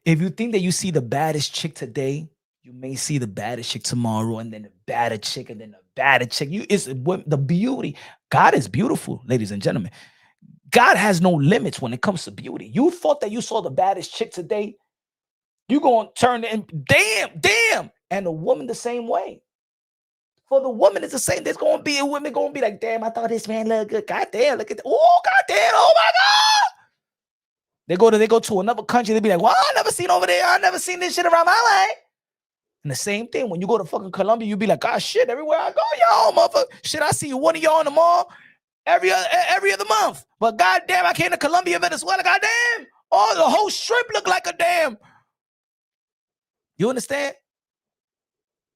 If you think that you see the baddest chick today, you may see the baddest chick tomorrow, and then the baddest chick, and then the baddest chick. It's the beauty. God is beautiful, ladies and gentlemen. God has no limits when it comes to beauty. You thought that you saw the baddest chick today, you're going to turn and damn. And the woman the same way. For the woman, it's the same. There's going to be a woman going to be like, damn, I thought this man looked good. God damn, look at that. Oh, God damn, oh my God. They go to another country. They be like, well, I never seen over there. I never seen this shit around my life. And the same thing, when you go to fucking Colombia, you be like, ah, shit, everywhere I go, y'all, motherfucker. Shit, I see one of y'all in the mall every other month. But goddamn, I came to Colombia, Venezuela, goddamn. Oh, the whole strip look like a damn. You understand?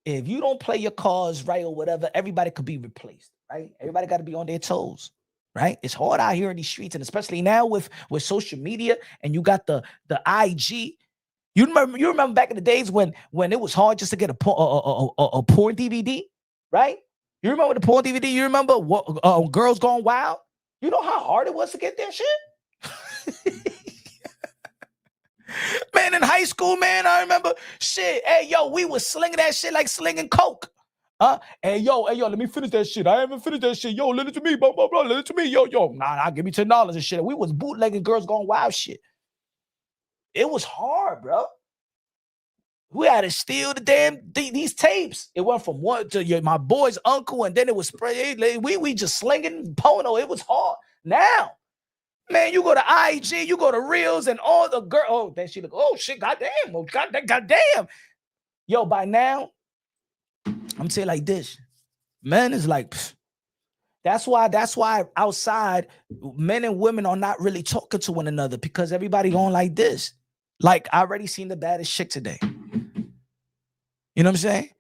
If you don't play your cards right or whatever, everybody could be replaced, right? Everybody got to be on their toes. Right? It's hard out here in these streets, and especially now with social media, and you got the IG, You remember back in the days when it was hard just to get a porn DVD, right? You remember the porn DVD? You remember what Girls Gone Wild? You know how hard it was to get that shit? Man, in high school, man, I remember shit. Hey, yo, we was slinging that shit like slinging coke. Hey, yo, let me finish that shit. I haven't finished that shit. Yo, lend it to me, blah, blah, blah. Lend it to me. Yo, nah, give me $10 and shit. We was bootlegging Girls Gone Wild shit. It was hard, bro. We had to steal the damn these tapes. It went from one to my boy's uncle, and then it was sprayed. We just slinging Pono. It was hard. Now, man, you go to IG, you go to Reels, and all the girl. Oh, then she look. Oh shit, goddamn, oh, goddamn. Yo, by now, I'm saying like this. Men is like. Pfft. That's why outside, men and women are not really talking to one another because everybody going like this. Like, I already seen the baddest chick today. You know what I'm saying?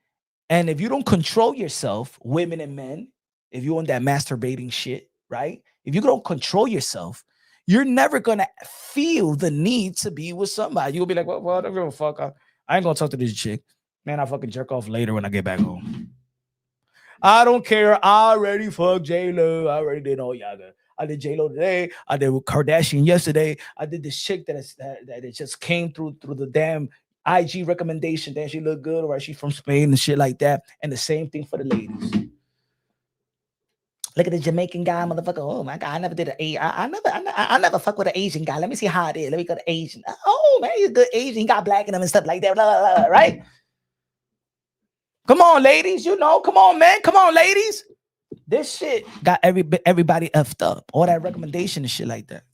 And if you don't control yourself, women and men, if you're on that masturbating shit, right? If you don't control yourself, you're never going to feel the need to be with somebody. You'll be like, well, I don't give a fuck. I ain't going to talk to this chick. Man, I'll fucking jerk off later when I get back home. I don't care. I already fucked J-Lo. I already did all y'all. I did J-Lo today. I did with Kardashian yesterday. I did this chick that it just came through the damn IG recommendation. That she look good, or she's from Spain and shit like that. And the same thing for the ladies. Look at the Jamaican guy, motherfucker. Oh my God, I never did I never fuck with an Asian guy. Let me see how it is. Let me go to Asian. Oh man, he's a good Asian. He got black in him and stuff like that. Blah, blah, blah, right? Come on, ladies. You know, come on, man. Come on, ladies. This shit got everybody effed up. All that recommendation and shit like that.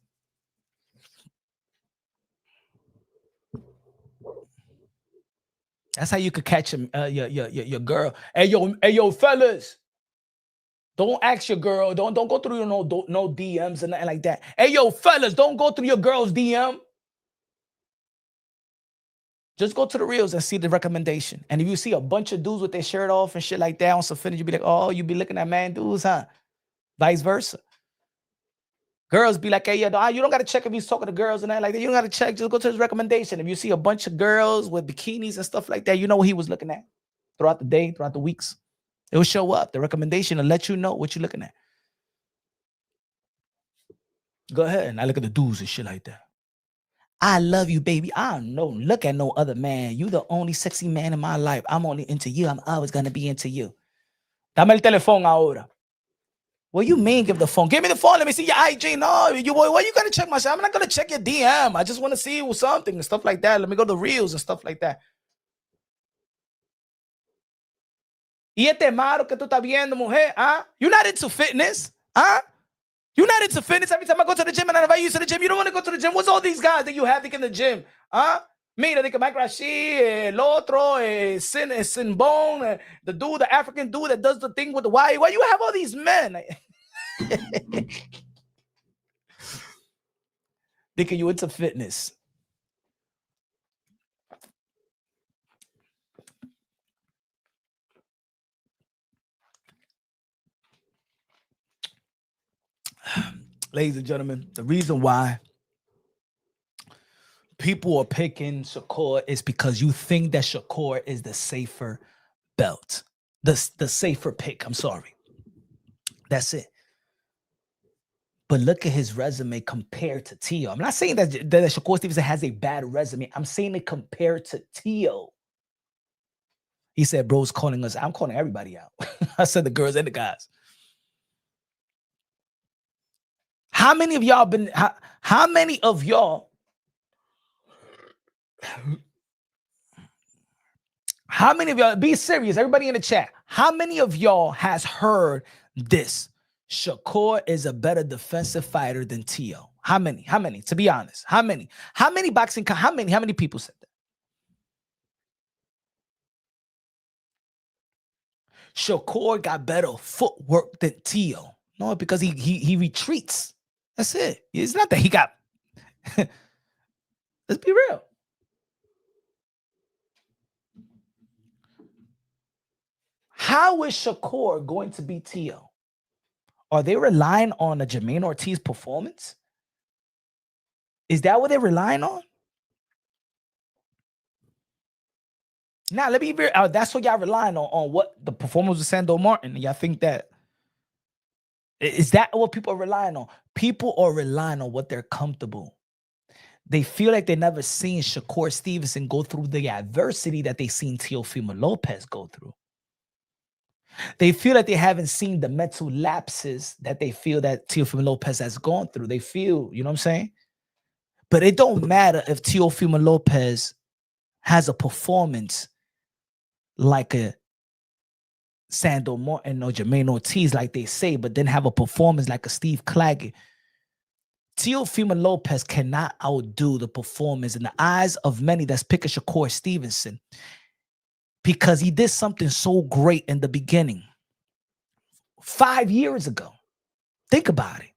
That's how you could catch your girl. Hey yo, fellas. Don't ask your girl. Don't go through your no DMs and nothing like that. Hey yo, fellas, don't go through your girl's DM. Just go to the Reels and see the recommendation. And if you see a bunch of dudes with their shirt off and shit like that on some finish, you be like, oh, you be looking at man dudes, huh? Vice versa. Girls be like, hey, yo, you don't got to check if he's talking to girls and that like that. You don't got to check. Just go to his recommendation. If you see a bunch of girls with bikinis and stuff like that, you know what he was looking at throughout the day, throughout the weeks. It will show up. The recommendation will let you know what you're looking at. Go ahead. And I look at the dudes and shit like that. I love you, baby. I don't look at no other man. You the only sexy man in my life. I'm only into you. I'm always going to be into you. Dame el teléfono ahora. What you mean give the phone? Give me the phone. Let me see your IG. No, why you got to check my shit? I'm not going to check your DM. I just want to see something and stuff like that. Let me go to Reels and stuff like that. Y este malo que tú estás viendo, mujer, huh? You're not into fitness, huh? You're not into fitness. Every time I go to the gym and I invite you to the gym, you don't want to go to the gym. What's all these guys that you have in the gym? Huh? Mira, de que Mike Rashi, el otro, Sinbone, the dude, the African dude that does the thing with the why you have all these men? Thinking you into fitness. Ladies and gentlemen, the reason why people are picking Shakur is because you think that Shakur is the safer belt. The safer pick. I'm sorry. That's it. But look at his resume compared to Tio. I'm not saying that Shakur Stevenson has a bad resume. I'm saying it compared to Tio. He said, bro's calling us. I'm calling everybody out. I said the girls and the guys. How many of y'all been, how many of y'all, be serious, everybody in the chat, how many of y'all has heard this? Shakur is a better defensive fighter than Tio. How many, to be honest, how many boxing, how many people said that? Shakur got better footwork than Tio. No, because he retreats. That's it. It's not that he got. Let's be real. How is Shakur going to beat Tio? Are they relying on a Jermaine Ortiz performance? Is that what they're relying on? Now, let me be real. That's what y'all relying on what the performance of Sando Martin. Y'all think that is that what people are relying on? People are relying on what they're comfortable. They feel like they never seen Shakur Stevenson go through the adversity that they seen Teofimo Lopez go through. They feel like they haven't seen the mental lapses that they feel that Teofimo Lopez has gone through. They feel, you know what I'm saying? But it don't matter if Teofimo Lopez has a performance like a Sando Martin or Jermaine Ortiz, like they say, but then have a performance like a Steve Claggett. Teofimo Lopez cannot outdo the performance in the eyes of many that's picking Shakur Stevenson because he did something so great in the beginning. 5 years ago. Think about it.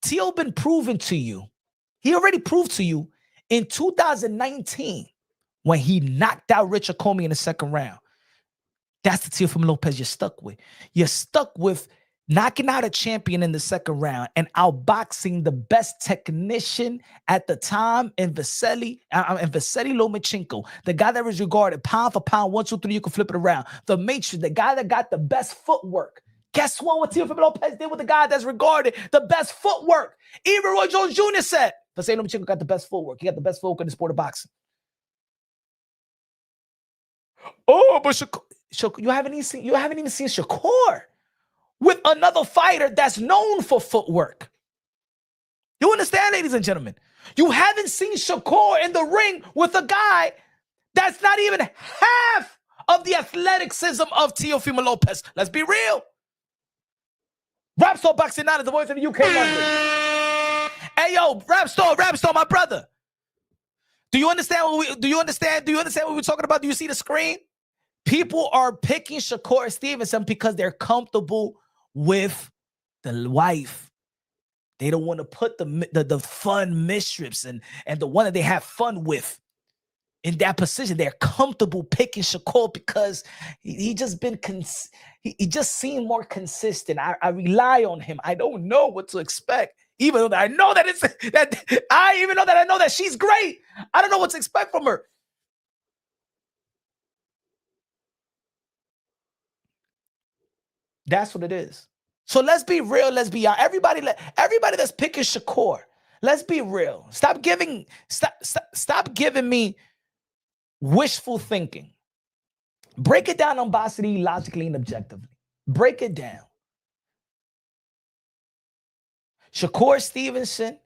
Teo been proven to you. He already proved to you in 2019 when he knocked out Richard Comey in the second round. That's the Teofimo Lopez you're stuck with. You're stuck with knocking out a champion in the second round and outboxing the best technician at the time in Vasily Lomachenko, the guy that was regarded pound for pound, 1, 2, 3, you can flip it around. The Matrix, the guy that got the best footwork. Guess what Teofimo Lopez did with the guy that's regarded the best footwork? Even Roy Jones Jr. said, Vasily Lomachenko got the best footwork. He got the best footwork in the sport of boxing. Oh, but Shakur, you haven't even seen Shakur with another fighter that's known for footwork. You understand, ladies and gentlemen? You haven't seen Shakur in the ring with a guy that's not even half of the athleticism of Teofimo Lopez. Let's be real. Rapstar Boxing Night is the voice of the UK London. Hey yo, Rapstar, my brother. Do you understand what we're talking about? Do you see the screen? People are picking Shakur Stevenson because they're comfortable with the wife. They don't want to put the fun mistress and the one that they have fun with in that position. They're comfortable picking Shakur because he just seemed more consistent. I rely on him. I don't know what to expect. Even though I know that I know that she's great. I don't know what to expect from her. That's what it is. So let's be real. Let's be honest. Everybody that's picking Shakur, let's be real. Stop giving me wishful thinking. Break it down on boxing logically and objectively. Break it down. Shakur Stevenson,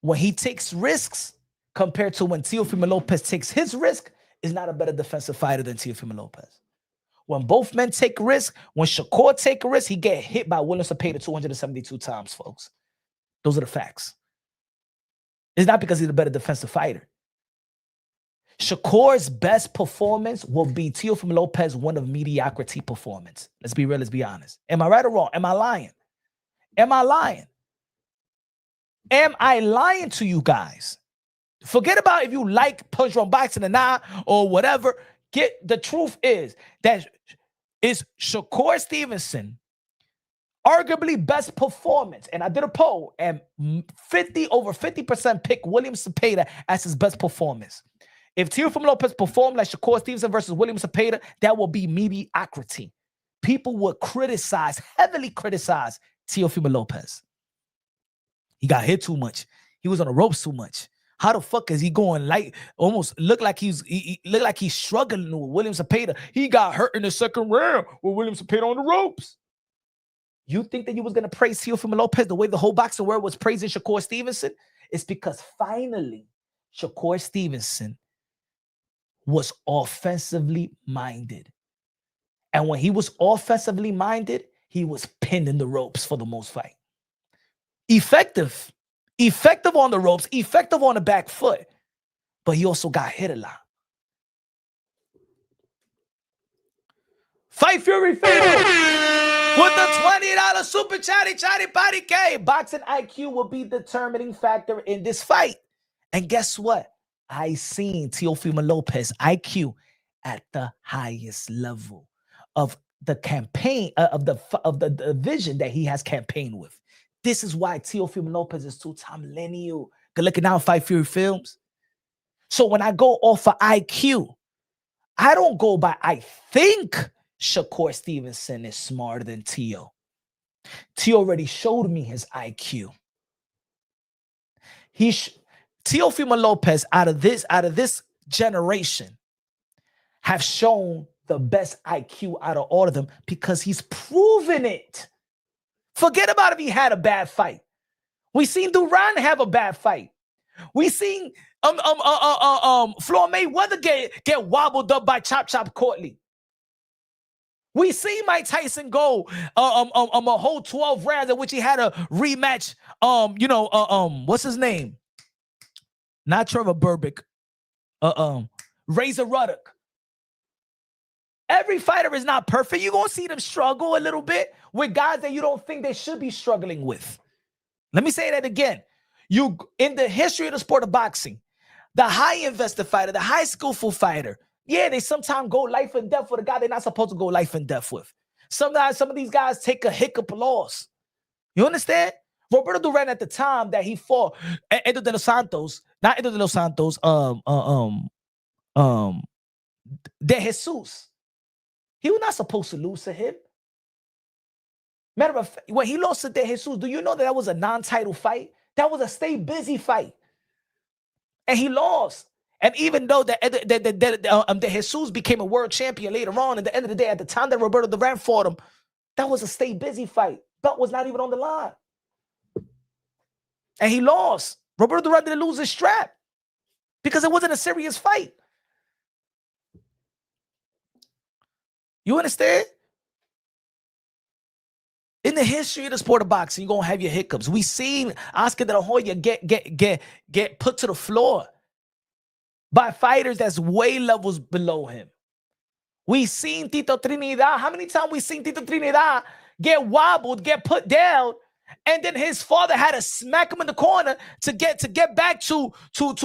when he takes risks compared to when Teofimo Lopez takes his risk, is not a better defensive fighter than Teofimo Lopez. When both men take risk, when Shakur take a risk, he get hit by William Cepeda 272 times, folks. Those are the facts. It's not because he's a better defensive fighter. Shakur's best performance will be Teofimo Lopez one of mediocrity performance. Let's be real, let's be honest. Am I right or wrong? Am I lying? Am I lying? Am I lying to you guys? Forget about if you like punch on boxing or not or whatever. The truth is that is Shakur Stevenson arguably best performance. And I did a poll and over 50% pick William Cepeda as his best performance. If Teofimo Lopez performed like Shakur Stevenson versus William Cepeda, that will be mediocrity. People would heavily criticize Teofimo Lopez. He got hit too much. He was on the ropes too much. How the fuck is he going almost look like he's struggling with William Cepeda? He got hurt in the second round with William Cepeda on the ropes. You think that you was going to praise Teofimo Lopez the way the whole boxing world was praising Shakur Stevenson? It's because finally Shakur Stevenson was offensively minded. And when he was offensively minded, he was pinned in the ropes for the most fight. Effective on the ropes, effective on the back foot, but he also got hit a lot. Fight Fury with the $20 super chatty body K. Boxing IQ will be the determining factor in this fight. And guess what? I seen Teofimo Lopez IQ at the highest level of the campaign of the division that he has campaigned with. This is why Teofimo Lopez is two-time lineal. Good looking out, Fight Fury Films. So when I go off of IQ, I don't go by, I think Shakur Stevenson is smarter than Teo. Teo already showed me his IQ. Teofimo Lopez out of this generation have shown the best IQ out of all of them because he's proven it. Forget about if he had a bad fight. We seen Duran have a bad fight. We seen Floyd Mayweather get wobbled up by Chop Courtney. We see Mike Tyson go a whole 12 rounds in which he had a rematch. What's his name? Not Trevor Burbick. Razor Ruddock. Every fighter is not perfect. You're gonna see them struggle a little bit with guys that you don't think they should be struggling with. Let me say that again. In the history of the sport of boxing, the high invested fighter, the high skillful fighter, yeah, they sometimes go life and death with a guy they're not supposed to go life and death with. Sometimes some of these guys take a hiccup loss. You understand? Roberto Duran at the time that he fought Edo de los Santos, not Edo de los Santos, De Jesus. He was not supposed to lose to him. Matter of fact, when he lost to De Jesus, do you know that was a non-title fight? That was a stay busy fight. And he lost. And even though De Jesus became a world champion later on, at the end of the day, at the time that Roberto Duran fought him, that was a stay busy fight. Belt was not even on the line. And he lost. Roberto Duran didn't lose his strap because it wasn't a serious fight. You understand? In the history of the sport of boxing, you're going to have your hiccups. We seen Oscar De La Hoya get put to the floor by fighters that's way levels below him. We seen Tito Trinidad. How many times we seen Tito Trinidad get wobbled, get put down, and then his father had to smack him in the corner to get back to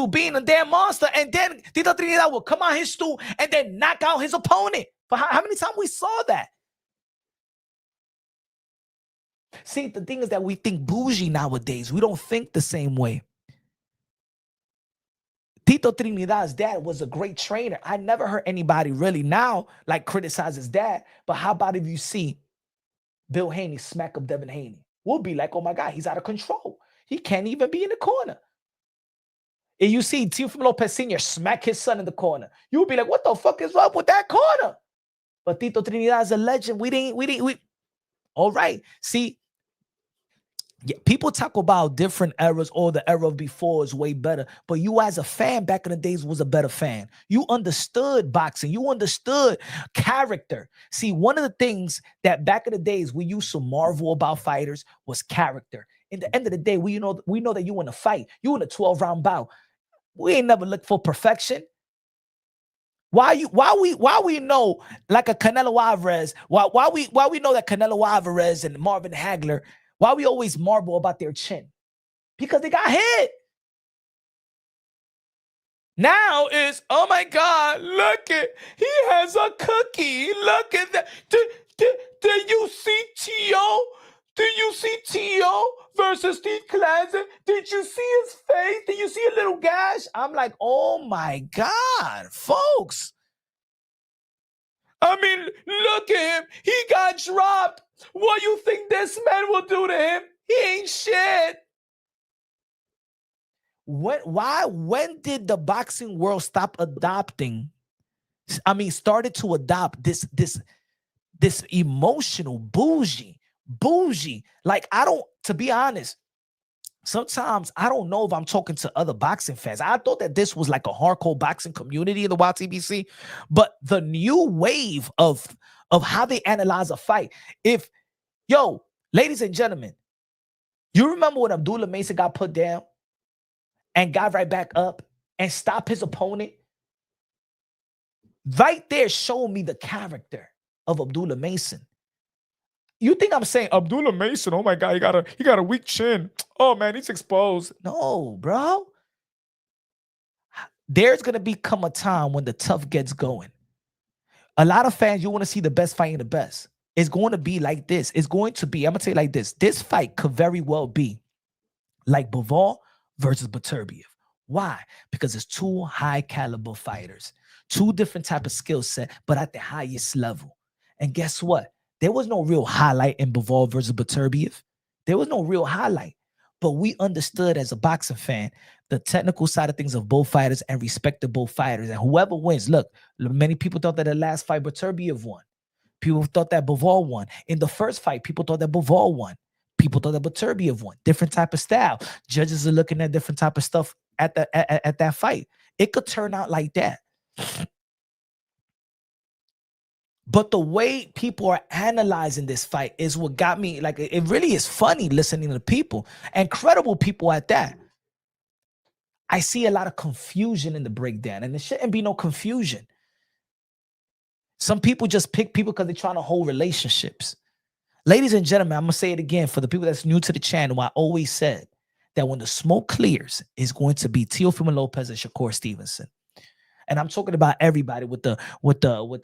being a damn monster. And then Tito Trinidad will come on his stool and then knock out his opponent. But how many times we saw that? See, the thing is that we think bougie nowadays. We don't think the same way. Tito Trinidad's dad was a great trainer. I never heard anybody really now like criticize his dad. But how about if you see Bill Haney smack up Devin Haney? We'll be like, oh my God, he's out of control. He can't even be in the corner. And you see Teofimo Lopez Sr. smack his son in the corner. You'll be like, what the fuck is up with that corner? But Tito Trinidad is a legend. We all right. See, yeah, people talk about different eras or the era of before is way better. But you as a fan back in the days was a better fan. You understood boxing. You understood character. See, one of the things that back in the days we used to marvel about fighters was character. In the end of the day, we know that you in a fight. You in a 12-round bout. We ain't never looked for perfection. Why we know like a Canelo Alvarez, why we know that Canelo Alvarez and Marvin Hagler, why we always marvel about their chin? Because they got hit. Now is, oh my God, look at, he has a cookie. Look at that. Did you see Teo? Did you see Teo versus Steve Clausen? Did you see his face? Did you see a little gash? I'm like, oh my God, folks. I mean, look at him. He got dropped. What you think this man will do to him? He ain't shit. When did the boxing world stop adopting? Started to adopt this emotional bougie. Like, to be honest, sometimes I don't know if I'm talking to other boxing fans. I thought that this was like a hardcore boxing community in the YTBC, but the new wave of how they analyze a fight. Ladies and gentlemen, you remember when Abdullah Mason got put down and got right back up and stopped his opponent? Right there showed me the character of Abdullah Mason. You think I'm saying Abdullah Mason, oh my God, he got a weak chin. Oh man, he's exposed. No, bro. There's going to become a time when the tough gets going. A lot of fans, you want to see the best fighting the best. It's going to be like this. It's going to be, I'm going to tell you like this. This fight could very well be like Bivol versus Beterbiev. Why? Because it's two high caliber fighters. Two different type of skill set, but at the highest level. And guess what? There was no real highlight in Bivol versus Beterbiev. There was no real highlight. But we understood as a boxing fan the technical side of things of both fighters and respected both fighters. And whoever wins, look, many people thought that the last fight Beterbiev won. People thought that Bivol won. In the first fight, people thought that Bivol won. People thought that Beterbiev won. Different type of style. Judges are looking at different type of stuff at that fight. It could turn out like that. But the way people are analyzing this fight is what got me, like, it really is funny listening to people, and credible people at that. I see a lot of confusion in the breakdown, and there shouldn't be no confusion. Some people just pick people because they're trying to hold relationships. Ladies and gentlemen, I'm going to say it again for the people that's new to the channel. I always said that when the smoke clears, it's going to be Teofimo Lopez and Shakur Stevenson. And I'm talking about everybody with the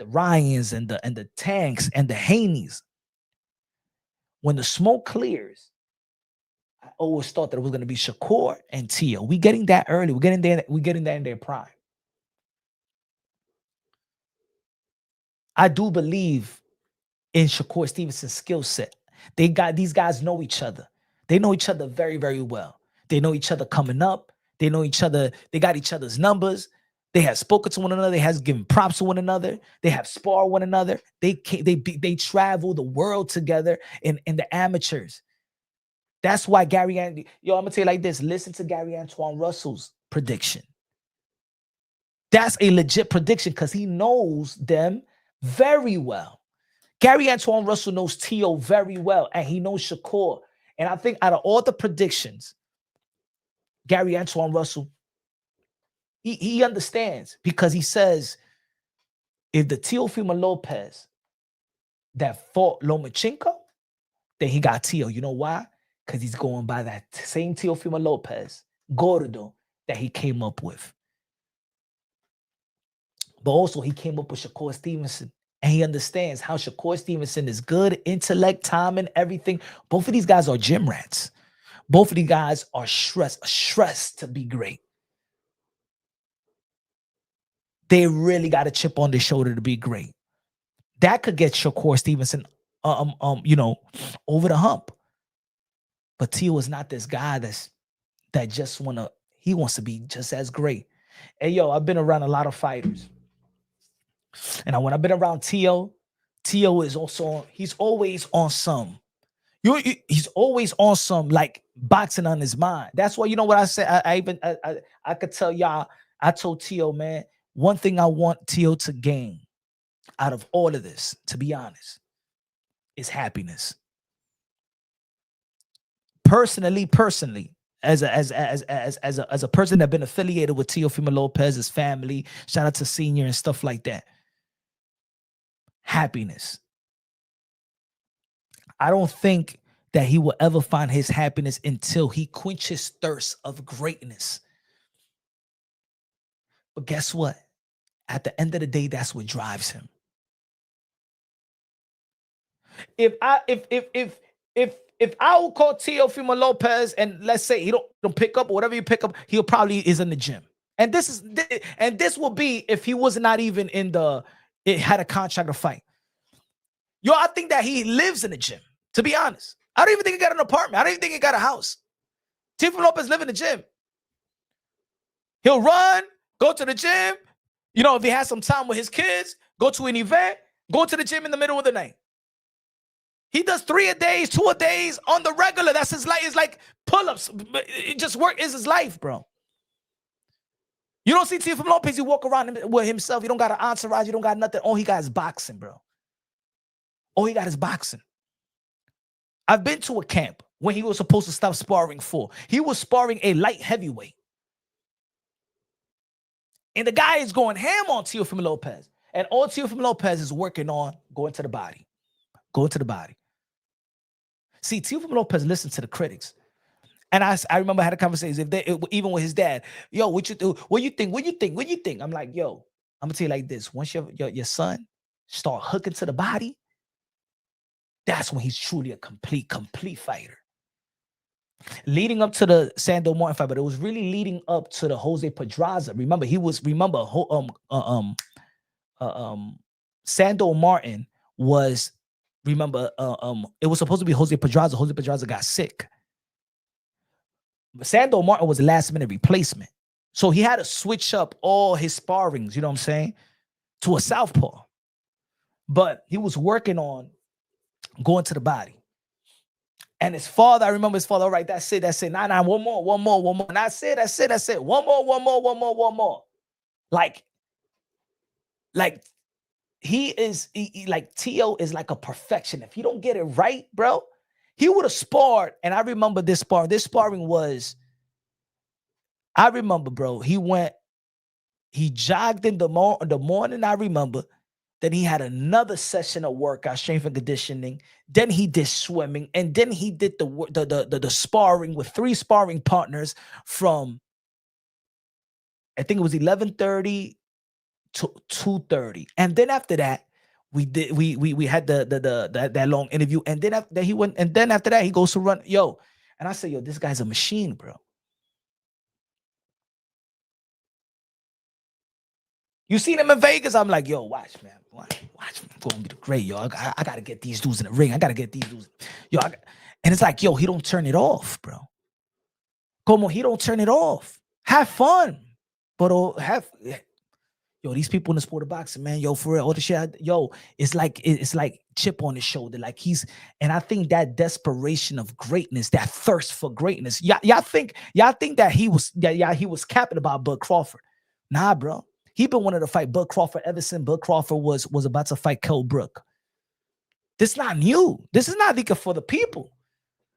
Ryans and the Tanks and the Haneys. When the smoke clears, I always thought that it was going to be Shakur and Teo. We getting that early. We're getting there. We're getting that in their prime. I do believe in Shakur Stevenson's skill set. These guys know each other. They know each other very, very well. They know each other coming up. They know each other. They got each other's numbers. They have spoken to one another. They have given props to one another. They have sparred one another. They travel the world together in the amateurs. That's why I'm gonna tell you like this. Listen to Gary Antoine Russell's prediction. That's a legit prediction because he knows them very well. Gary Antoine Russell knows Teo very well, and he knows Shakur. And I think out of all the predictions, Gary Antoine Russell, he understands, because he says if the Teofimo Lopez that fought Lomachenko, then he got Teo. You know why? Because he's going by that same Teofimo Lopez, Gordo, that he came up with. But also he came up with Shakur Stevenson. And he understands how Shakur Stevenson is good, intellect, timing, everything. Both of these guys are gym rats. Both of these guys are stressed to be great. They really got a chip on their shoulder to be great. That could get Shakur Stevenson, over the hump. But Teo is not this guy that just he wants to be just as great. Hey, yo, I've been around a lot of fighters. And when I've been around Teo is also, he's always on some. He's always on some, like, boxing on his mind. That's why, you know what I said? I could tell y'all, I told Teo, man, one thing I want Teo to gain out of all of this, to be honest, is happiness. Personally, as a person that been affiliated with Teofimo Lopez's family, shout out to Senior and stuff like that. Happiness. I don't think that he will ever find his happiness until he quenches thirst of greatness. But guess what? At the end of the day, that's what drives him. If I would call Teofimo Lopez and let's say he don't pick up, or whatever you pick up, he'll probably is in the gym. And this will be if he was not even had a contract to fight. Yo, I think that he lives in the gym, to be honest. I don't even think he got an apartment. I don't even think he got a house. Teofimo Lopez live in the gym. He'll run, go to the gym. You know, if he has some time with his kids, go to an event, go to the gym in the middle of the night. He does 3 a day, 2 a days on the regular. That's his life. It's like pull-ups. It just work is his life, bro. You don't see Teofimo Lopez, he walk around with himself. He don't got an entourage. You don't got nothing. All he got is boxing, bro. All he got is boxing. I've been to a camp when he was supposed to stop sparring for. He was sparring a light heavyweight. And the guy is going ham on Teofimo Lopez. And all Teofimo Lopez is working on going to the body. Going to the body. See, Teofimo Lopez listened to the critics. And I remember I had a conversation, even with his dad. Yo, what you do? What you think? What you think? What you think? I'm like, yo, I'm going to tell you like this. Once your son start hooking to the body, that's when he's truly a complete fighter. Leading up to the Sando Martin fight, but it was really leading up to the Jose Pedraza. Remember, Sando Martin was, remember, it was supposed to be Jose Pedraza. Jose Pedraza got sick. Sando Martin was a last minute replacement. So he had to switch up all his sparrings, you know what I'm saying, to a southpaw. But he was working on going to the body. And his father, I remember his father, all right, that's it. Nah, one more. And that's it. One more. Like like Tio is like a perfection. If he don't get it right, bro, he would have sparred. And I remember this sparring. This sparring was, I remember, bro, he jogged in the morning, I remember. Then he had another session of workout, strength and conditioning. Then he did swimming. And then he did the sparring with 3 sparring partners from, I think it was 11:30 to 2:30. And then after that, we had that long interview. And then after that, he went, and then after that, he goes to run. And I said, this guy's a machine, bro. You seen him in Vegas? I'm like, watch, man. Watch. I'm going to be great, yo. I got to get these dudes in the ring. I got to get these dudes. And it's like, he don't turn it off, bro. Como, he don't turn it off. Have fun. But these people in the sport of boxing, man, for real, all the shit, it's like chip on his shoulder. Like and I think that desperation of greatness, that thirst for greatness. Y'all think that he was capping about Bud Crawford. Nah, bro. He been wanting to fight Bud Crawford ever since Bud Crawford was about to fight Kell Brook. This is not new. This is not leaking for the people.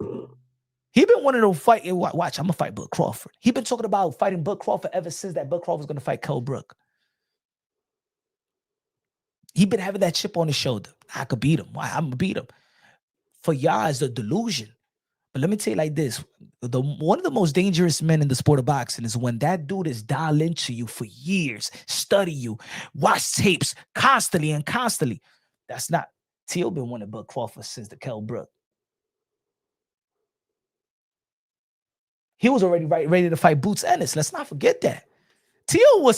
He been wanting to fight. Watch, I'm gonna fight Bud Crawford. He been talking about fighting Bud Crawford ever since that Bud Crawford was gonna fight Kell Brook. He been having that chip on his shoulder. I could beat him. Why? I'm gonna beat him. For y'all, it's a delusion. But let me tell you like this. One of the most dangerous men in the sport of boxing is when that dude is dialed into you for years, study you, watch tapes constantly. That's not. Teal been winning Bud Crawford since the Kell Brook. He was already ready to fight Boots Ennis. Let's not forget that. Teal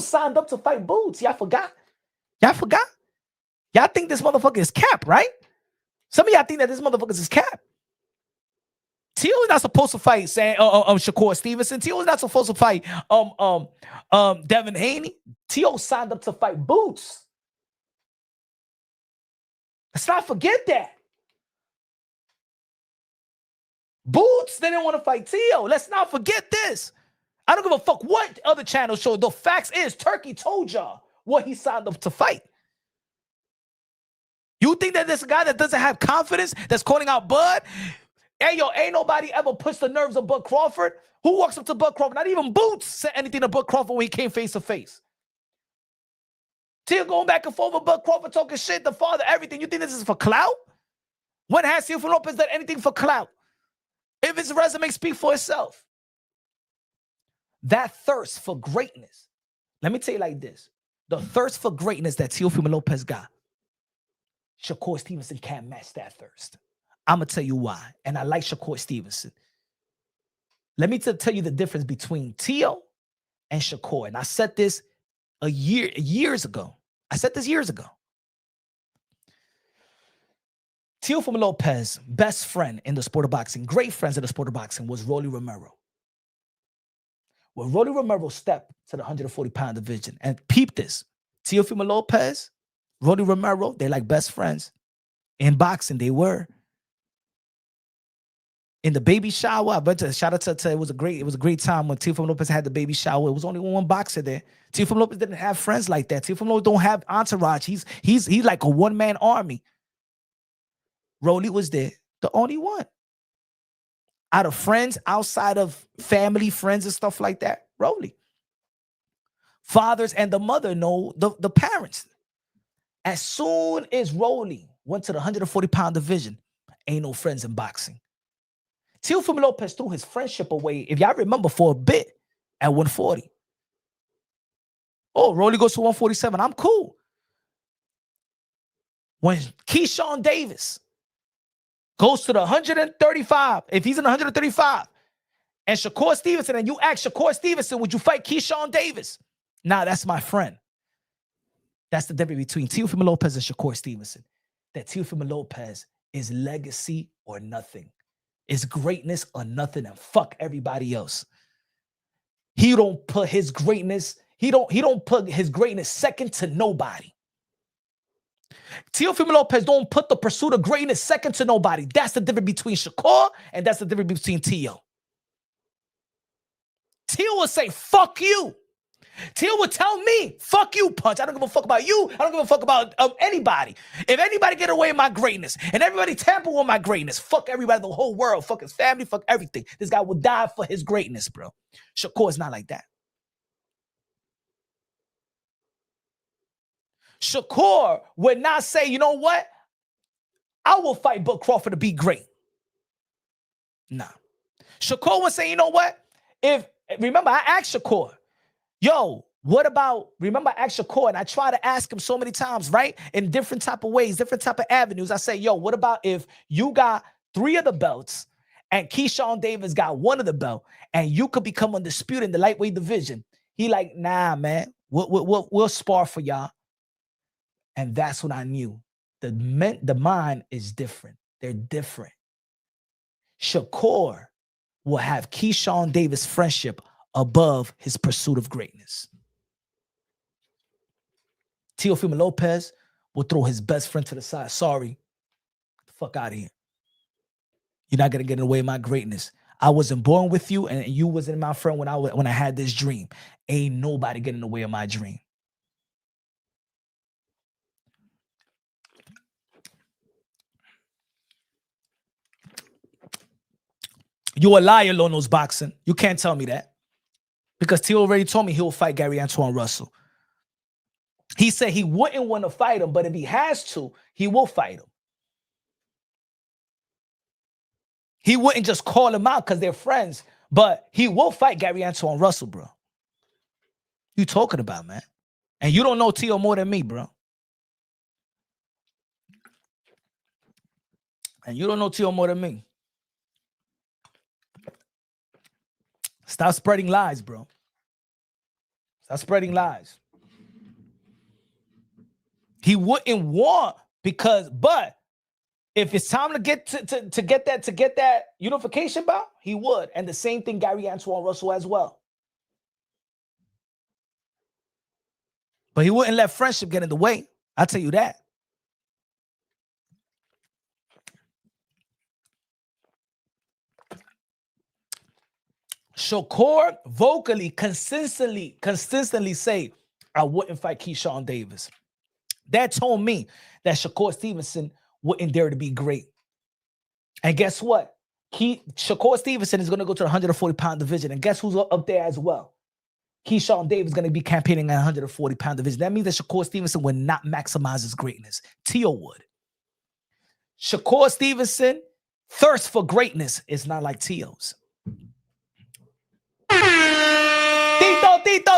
signed up to fight Boots. Y'all forgot? Y'all think this motherfucker is cap, right? Some of y'all think that this motherfucker is cap. Teal is not supposed to fight Shakur Stevenson. Teal is not supposed to fight Devin Haney. Teal signed up to fight Boots. Let's not forget that. Boots didn't want to fight Teal. Let's not forget this. I don't give a fuck what other channel showed. The facts is Turkey told y'all what he signed up to fight. You think that this guy that doesn't have confidence, that's calling out Bud? Hey, ain't nobody ever pushed the nerves of Bud Crawford. Who walks up to Bud Crawford? Not even Boots said anything to Bud Crawford when he came face to face. Teal going back and forth with Bud Crawford talking shit, the father, everything. You think this is for clout? When has Teofimo Lopez done anything for clout? If his resume speaks for itself. That thirst for greatness. Let me tell you like this. The thirst for greatness that Teofimo Lopez got, Shakur Stevenson can't match that thirst. I'm going to tell you why. And I like Shakur Stevenson. Let me tell you the difference between Teo and Shakur. And I said this years ago. Teofimo Lopez, best friend in the sport of boxing, great friends in the sport of boxing, was Rolly Romero. When Rolly Romero stepped to the 140-pound division, and peep this, Teofimo Lopez, Rolly Romero, they're like best friends. In boxing, they were. In the baby shower, I went to shout out to it was a great time when Teofimo Lopez had the baby shower. It was only one boxer there. Teofimo Lopez didn't have friends like that. Teofimo Lopez don't have entourage. He's like a one-man army. Rolly was there, the only one. Out of friends, outside of family, friends, and stuff like that, Rolly. Fathers and the mother know the parents. As soon as Rolly went to the 140-pound division, ain't no friends in boxing. Teofimo Lopez threw his friendship away, if y'all remember, for a bit at 140. Oh, Rolly goes to 147. I'm cool. When Keyshawn Davis goes to the 135, if he's in the 135, and Shakur Stevenson, and you ask Shakur Stevenson, would you fight Keyshawn Davis? Nah, that's my friend. That's the difference between Teofimo Lopez and Shakur Stevenson. That Teofimo Lopez is legacy or nothing. Is greatness or nothing, and fuck everybody else. He don't put his greatness, he don't put his greatness second to nobody. Teofimo Lopez don't put the pursuit of greatness second to nobody. That's the difference between Shakur and that's the difference between Teo. Teo will say, fuck you. Teo would tell me, fuck you, Punch. I don't give a fuck about you. I don't give a fuck about anybody. If anybody get away with my greatness and everybody tamper with my greatness, fuck everybody, the whole world, fuck his family, fuck everything. This guy will die for his greatness, bro. Shakur is not like that. Shakur would not say, you know what? I will fight Bud Crawford to be great. Nah. Shakur would say, you know what? Remember, I asked Shakur, yo, what about, remember I asked Shakur, and I try to ask him so many times, right? In different type of ways, different type of avenues. I say, yo, what about if you got 3 of the belts and Keyshawn Davis got 1 of the belt and you could become undisputed in the lightweight division? He like, nah, man, we'll spar for y'all. And that's when I knew the mind is different. They're different. Shakur will have Keyshawn Davis friendship above his pursuit of greatness. Teofimo Lopez will throw his best friend to the side. Sorry, get the fuck out of here. You're not gonna get in the way of my greatness. I wasn't born with you, and you wasn't my friend when I had this dream. Ain't nobody getting in the way of my dream. You a liar, Lono's boxing. You can't tell me that. Because T already told me he'll fight Gary Antoine Russell. He said he wouldn't want to fight him, but if he has to, he will fight him. He wouldn't just call him out because they're friends, but he will fight Gary Antoine Russell, bro. You talking about, man? And you don't know T.O. more than me, bro. And you don't know T.O. more than me. Stop spreading lies, bro. Stop spreading lies. He wouldn't want but if it's time to get to get that unification bout, he would. And the same thing Gary Antoine Russell as well. But he wouldn't let friendship get in the way. I'll tell you that. Shakur vocally, consistently say, I wouldn't fight Keyshawn Davis. That told me that Shakur Stevenson wouldn't dare to be great. And guess what? Shakur Stevenson is going to go to the 140-pound division. And guess who's up there as well? Keyshawn Davis is going to be campaigning at 140-pound division. That means that Shakur Stevenson would not maximize his greatness. Teo would. Shakur Stevenson thirst for greatness is not like Teo's.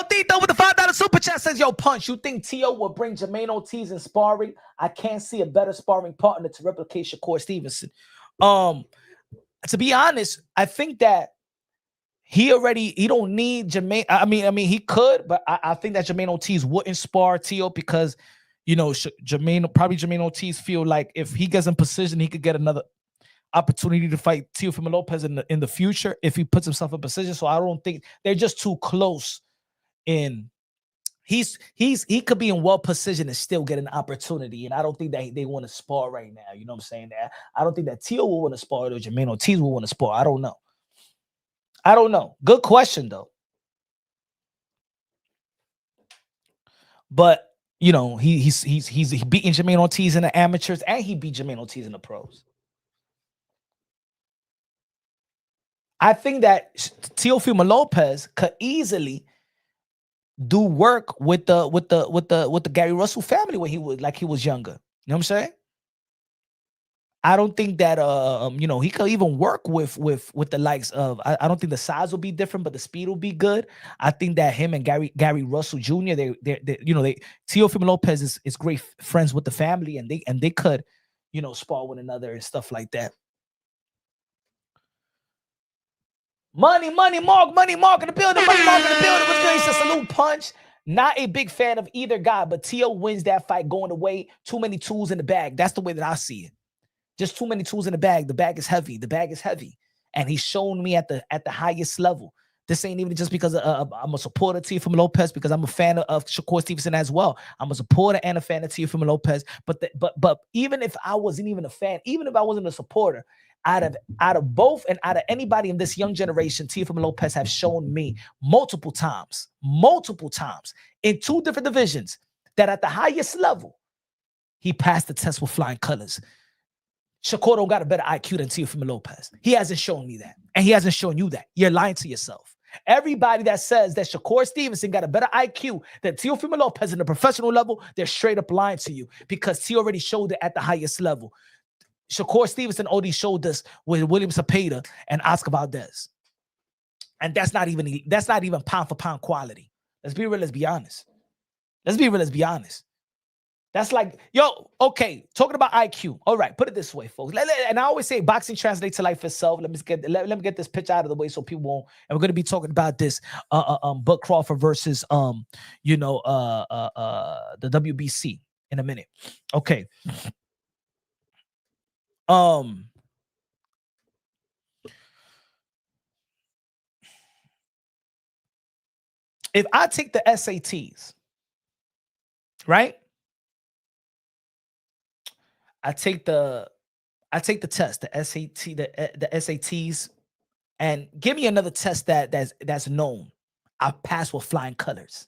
Tito with the $5 super chat says, yo, Punch, you think Teo will bring Jermaine Ortiz in sparring? I can't see a better sparring partner to replicate Shakur Stevenson. To be honest, I think that he don't need Jermaine. I mean, he could, but I think that Jermaine Ortiz wouldn't spar Teo because, you know, Jermaine Ortiz feel like if he gets in position, he could get another opportunity to fight Teofimo Lopez in the future if he puts himself in position. So I don't think they're just too close. In he could be in well position and still get an opportunity, and I don't think that they want to spar right now. You know what I'm saying? That I don't think that Teo will want to spar or Jermaine Ortiz will want to spar. I don't know. Good question though. But you know, he's beating Jermaine Ortiz in the amateurs, and he beat Jermaine Ortiz in the pros. I think that Teofimo Lopez could easily do work with the Gary Russell family when he was younger. You know what I'm saying? I don't think that you know, he could even work with the likes of I don't think the size will be different, but the speed will be good. I think that him and Gary Russell Jr. they you know, Teofimo Lopez is great friends with the family, and they could, you know, spar one another and stuff like that. Money, Mark in the building. Money, Mark in the building. What's good? He said, salute, Punch. Not a big fan of either guy, but Tio wins that fight going away. Too many tools in the bag. That's the way that I see it. Just too many tools in the bag. The bag is heavy. The bag is heavy. And he's shown me at the highest level. This ain't even just because I'm a supporter of Teofimo Lopez, because I'm a fan of Shakur Stevenson as well. I'm a supporter and a fan of Teofimo Lopez. But even if I wasn't even a fan, even if I wasn't a supporter, out of both and out of anybody in this young generation, Teofimo Lopez have shown me multiple times in 2 different divisions that at the highest level, he passed the test with flying colors. Shakur don't got a better IQ than Teofimo Lopez. He hasn't shown me that. And he hasn't shown you that. You're lying to yourself. Everybody that says that Shakur Stevenson got a better IQ than Teofimo Lopez in the professional level, they're straight up lying to you, because he already showed it at the highest level. Shakur Stevenson already showed this with William Zepeda and Oscar Valdez. And that's not even pound for pound quality. Let's be real, let's be honest. That's like, yo, okay, talking about IQ. All right, put it this way, folks. And I always say boxing translates to life itself. Let me get this pitch out of the way so people won't. And we're going to be talking about this Buck Crawford versus the WBC in a minute. Okay. If I take the SATs, right? I take the test, the SAT, the SATs, and give me another test that's known. I pass with flying colors.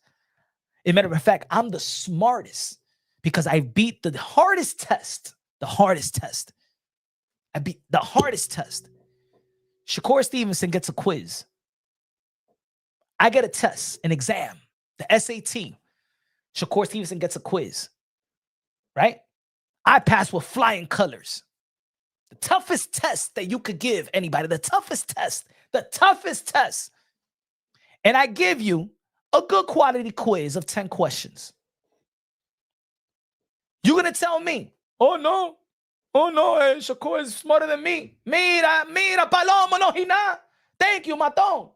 As a matter of fact, I'm the smartest because I beat the hardest test. I beat the hardest test. Shakur Stevenson gets a quiz. I get a test, an exam, the SAT. Shakur Stevenson gets a quiz, right? I pass with flying colors. The toughest test that you could give anybody, the toughest test. And I give you a good quality quiz of 10 questions. You're going to tell me, oh no, Shakur is smarter than me. Mira, Paloma, no, he not. Thank you, Matón.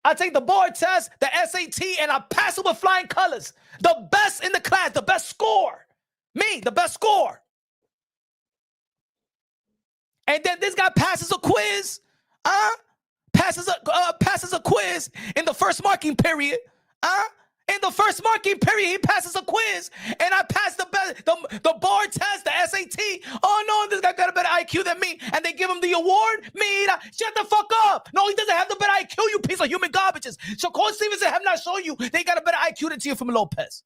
I take the board test, the SAT, and I pass it with flying colors. The best in the class, the best score. Me, the best score. And then this guy passes a quiz. Passes a quiz in the first marking period. In the first marking period, he passes a quiz. And I pass the board test, the SAT. Oh, no, this guy got a better IQ than me. And they give him the award? Mira, shut the fuck up. No, he doesn't have the better IQ, you piece of human garbages. Shakur Stevenson have not shown you they got a better IQ than Teofimo Lopez.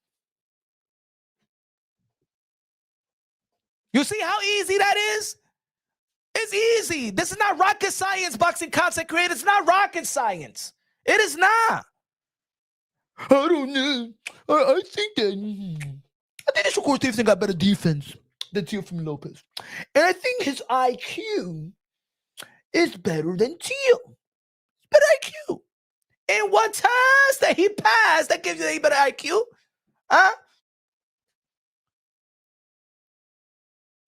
You see how easy that is? It's easy. This is not rocket science, boxing content creators. It's not rocket science. It is not. I don't know. I think that Shakur Stevenson got better defense than Teofimo Lopez. And I think his IQ is better than Teo. Better IQ. And what test that he passed that gives you a better IQ?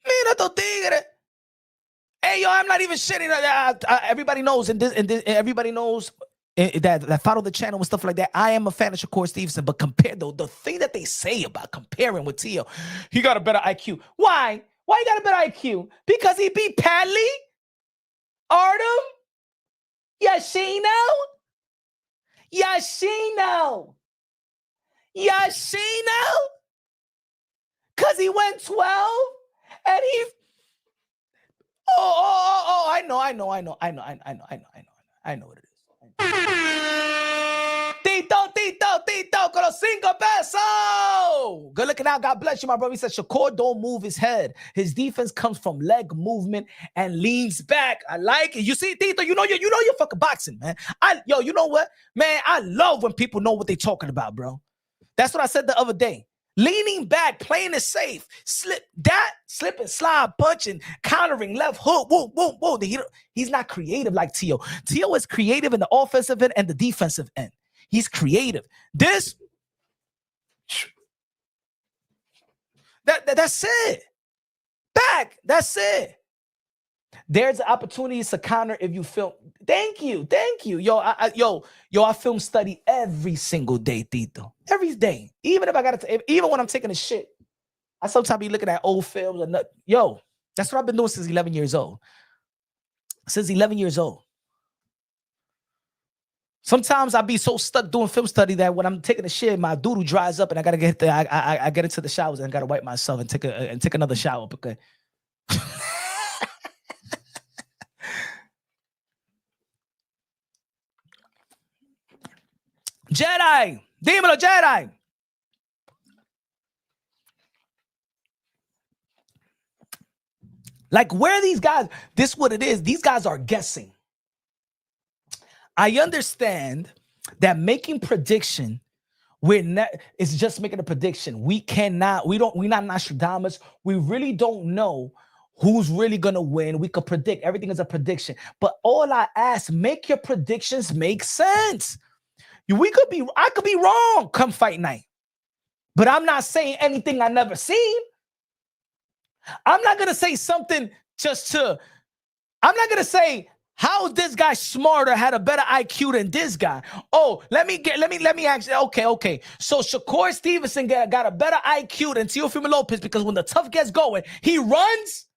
Mira tu tigre. Hey, yo, I'm not even shitting. Everybody knows, everybody knows that follow the channel and stuff like that. I am a fan of Shakur Stevenson, but compare the thing that they say about comparing with Teo, he got a better IQ. Why? Why he got a better IQ? Because he beat Padley, Artem, Yashino, because he went 12 and he. Oh, I know what it is. Tito, con los 5 pesos. Good looking out. God bless you, my brother. He said Shakur don't move his head. His defense comes from leg movement and leans back. I like it. You see, Tito, you know you're fucking boxing, man. You know what? Man, I love when people know what they're talking about, bro. That's what I said the other day. Leaning back, playing it safe, slip and slide, punching, countering, left hook, whoa. He's not creative like Teo. Teo is creative in the offensive end and the defensive end. He's creative. That's it. Back, that's it. There's opportunities to counter if you film. Thank you. Yo, I film study every single day, Tito. Every day. Even if I got to, even when I'm taking a shit, I sometimes be looking at old films. And yo, that's what I've been doing since 11 years old. Since 11 years old. Sometimes I be so stuck doing film study that when I'm taking a shit, my doodle dries up and I gotta get there. I get into the showers and gotta wipe myself and take another shower because. Jedi, dímelo, Jedi. Like, where these guys, this is what it is. These guys are guessing. I understand that making prediction, it's just making a prediction. We're not Nostradamus. We really don't know who's really gonna win. We could predict. Everything is a prediction. But all I ask, make your predictions make sense. I could be wrong come fight night. But I'm not saying anything I never seen. I'm not gonna say something I'm not gonna say how is this guy smarter, had a better IQ than this guy. Oh, let me ask you. Okay. So Shakur Stevenson got a better IQ than Teofimo Lopez because when the tough gets going, he runs.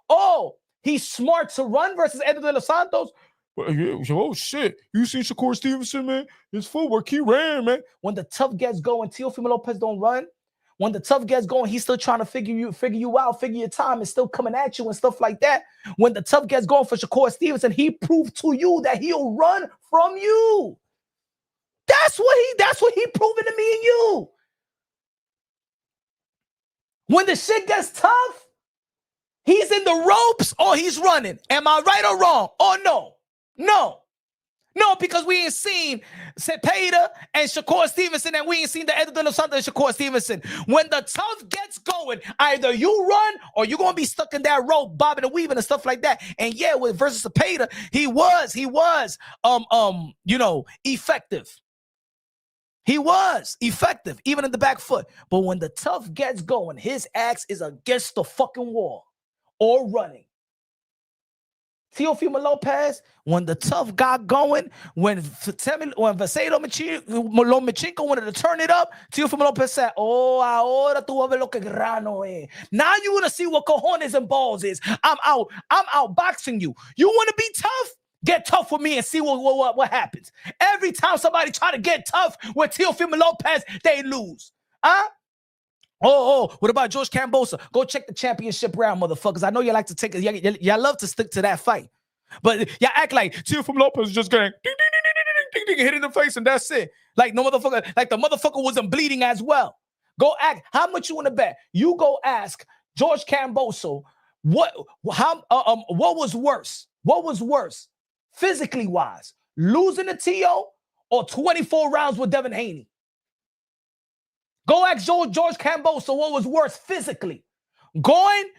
Oh, he's smart to run versus Edwin de los Santos. Oh shit! You see Shakur Stevenson, man? His footwork, he ran, man. When the tough gets going, Teofimo Lopez don't run. When the tough gets going, he's still trying to figure you out, figure your time, and still coming at you and stuff like that. When the tough gets going for Shakur Stevenson, he proved to you that he'll run from you. That's what he proven to me and you. When the shit gets tough, he's in the ropes or he's running. Am I right or wrong? Or no? No, because we ain't seen Cepeda and Shakur Stevenson, and we ain't seen the Edwin de los Santos and Shakur Stevenson. When the tough gets going, either you run or you're gonna be stuck in that rope, bobbing and weaving and stuff like that. And yeah, with versus Cepeda, he was effective. He was effective, even in the back foot. But when the tough gets going, his axe is against the fucking wall or running. Teofimo Lopez, when the tough got going, when Vasedo Lomachenko wanted to turn it up, Teofimo Lopez said, oh, ahora tú vas a ver lo que grano es. Now you want to see what cojones and balls is. I'm outboxing you. You want to be tough? Get tough with me and see what happens. Every time somebody try to get tough with Teofimo Lopez, they lose. Huh? Oh, what about George Kambosos? Go check the championship round, motherfuckers. I know you like to take it. Y'all love to stick to that fight. But y'all act like Teofimo Lopez is just going hit in the face and that's it. Like no motherfucker, like the motherfucker wasn't bleeding as well. Go act. How much you want to bet? You go ask George Kambosos what was worse? What was worse? Physically wise, losing to Teo or 24 rounds with Devin Haney? Go ask George Kambosos what was worse physically. Going,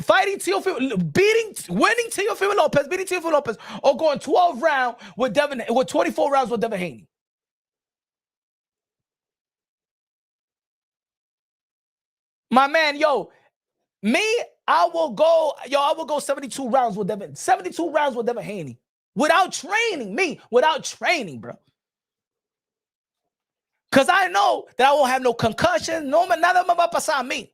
fighting Teofimo, winning Teofimo Lopez, beating Teofimo Lopez, or going 12 rounds with 24 rounds with Devin Haney. My man, I will go 72 rounds with Devin. 72 rounds with Devin Haney. Without training, bro. Because I know that I won't have no concussion. No, nada me va a pasar a mí.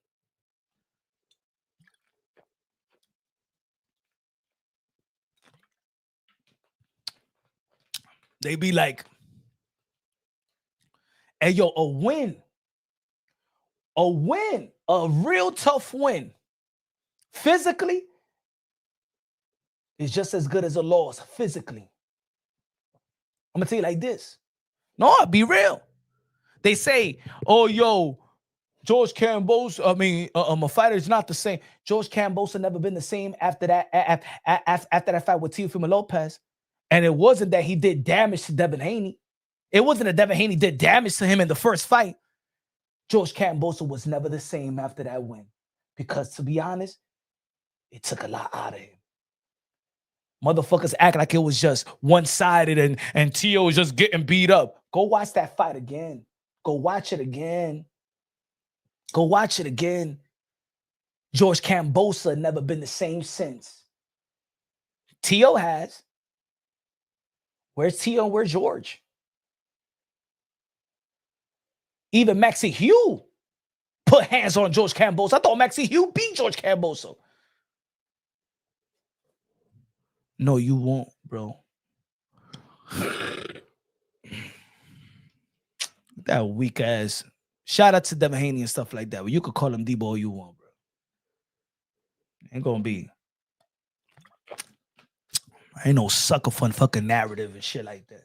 They be like, hey, a win, a real tough win, physically, is just as good as a loss physically. I'm going to tell you like this. No, I'll be real. They say, oh, George Kambosos, a fighter is not the same. George Kambosos never been the same after that fight with Teofimo Lopez. And it wasn't that he did damage to Devin Haney. It wasn't that Devin Haney did damage to him in the first fight. George Kambosos was never the same after that win. Because to be honest, it took a lot out of him. Motherfuckers act like it was just one-sided and Teo was just getting beat up. Go watch that fight again. Go watch it again. George Kambosos never been the same since. Teo has. Where's Teo and where's George? Even Maxie Hugh put hands on George Kambosos. I thought Maxie Hugh beat George Kambosos. No, you won't, bro. That weak ass. Shout out to Devin Haney and stuff like that. But you could call him Debo all you want, bro. Ain't gonna be. Ain't no sucker fun fucking narrative and shit like that.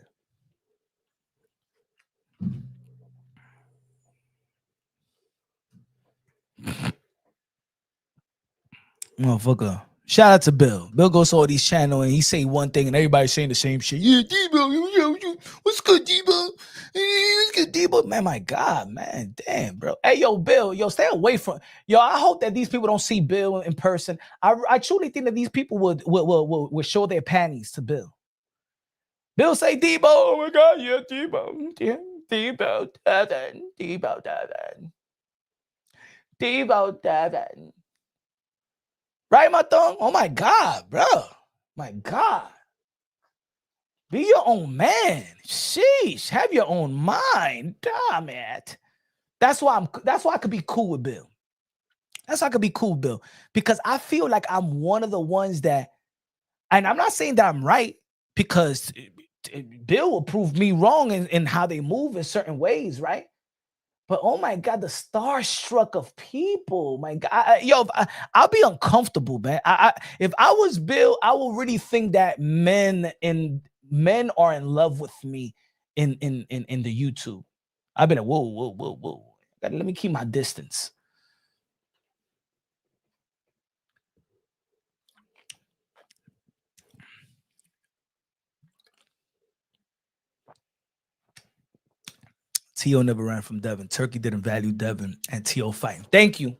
Motherfucker. Shout out to Bill. Bill goes to all these channels and he say one thing and everybody's saying the same shit. Yeah, Debo, what's good, Debo? What's good, Debo? Man, my God, man. Damn, bro. Hey, yo, Bill, yo, stay away from. Yo, I hope that these people don't see Bill in person. I truly think that these people would show their panties to Bill. Bill say, Debo, oh my God, yeah, Debo. Yeah, Debo, Devin. Right, my thumb? Oh my God, bro. My God. Be your own man. Sheesh. Have your own mind. Damn it. That's why I could be cool with Bill. That's why I could be cool with Bill. Because I feel like I'm one of the ones that, and I'm not saying that I'm right, because Bill will prove me wrong in how they move in certain ways, right? But oh my God, the starstruck of people, my God, I'll be uncomfortable, man. If I was Bill, I would really think that men are in love with me in the YouTube. I've been like, whoa. Let me keep my distance. Teo never ran from Devin. Turkey didn't value Devin and Teo fighting. Thank you.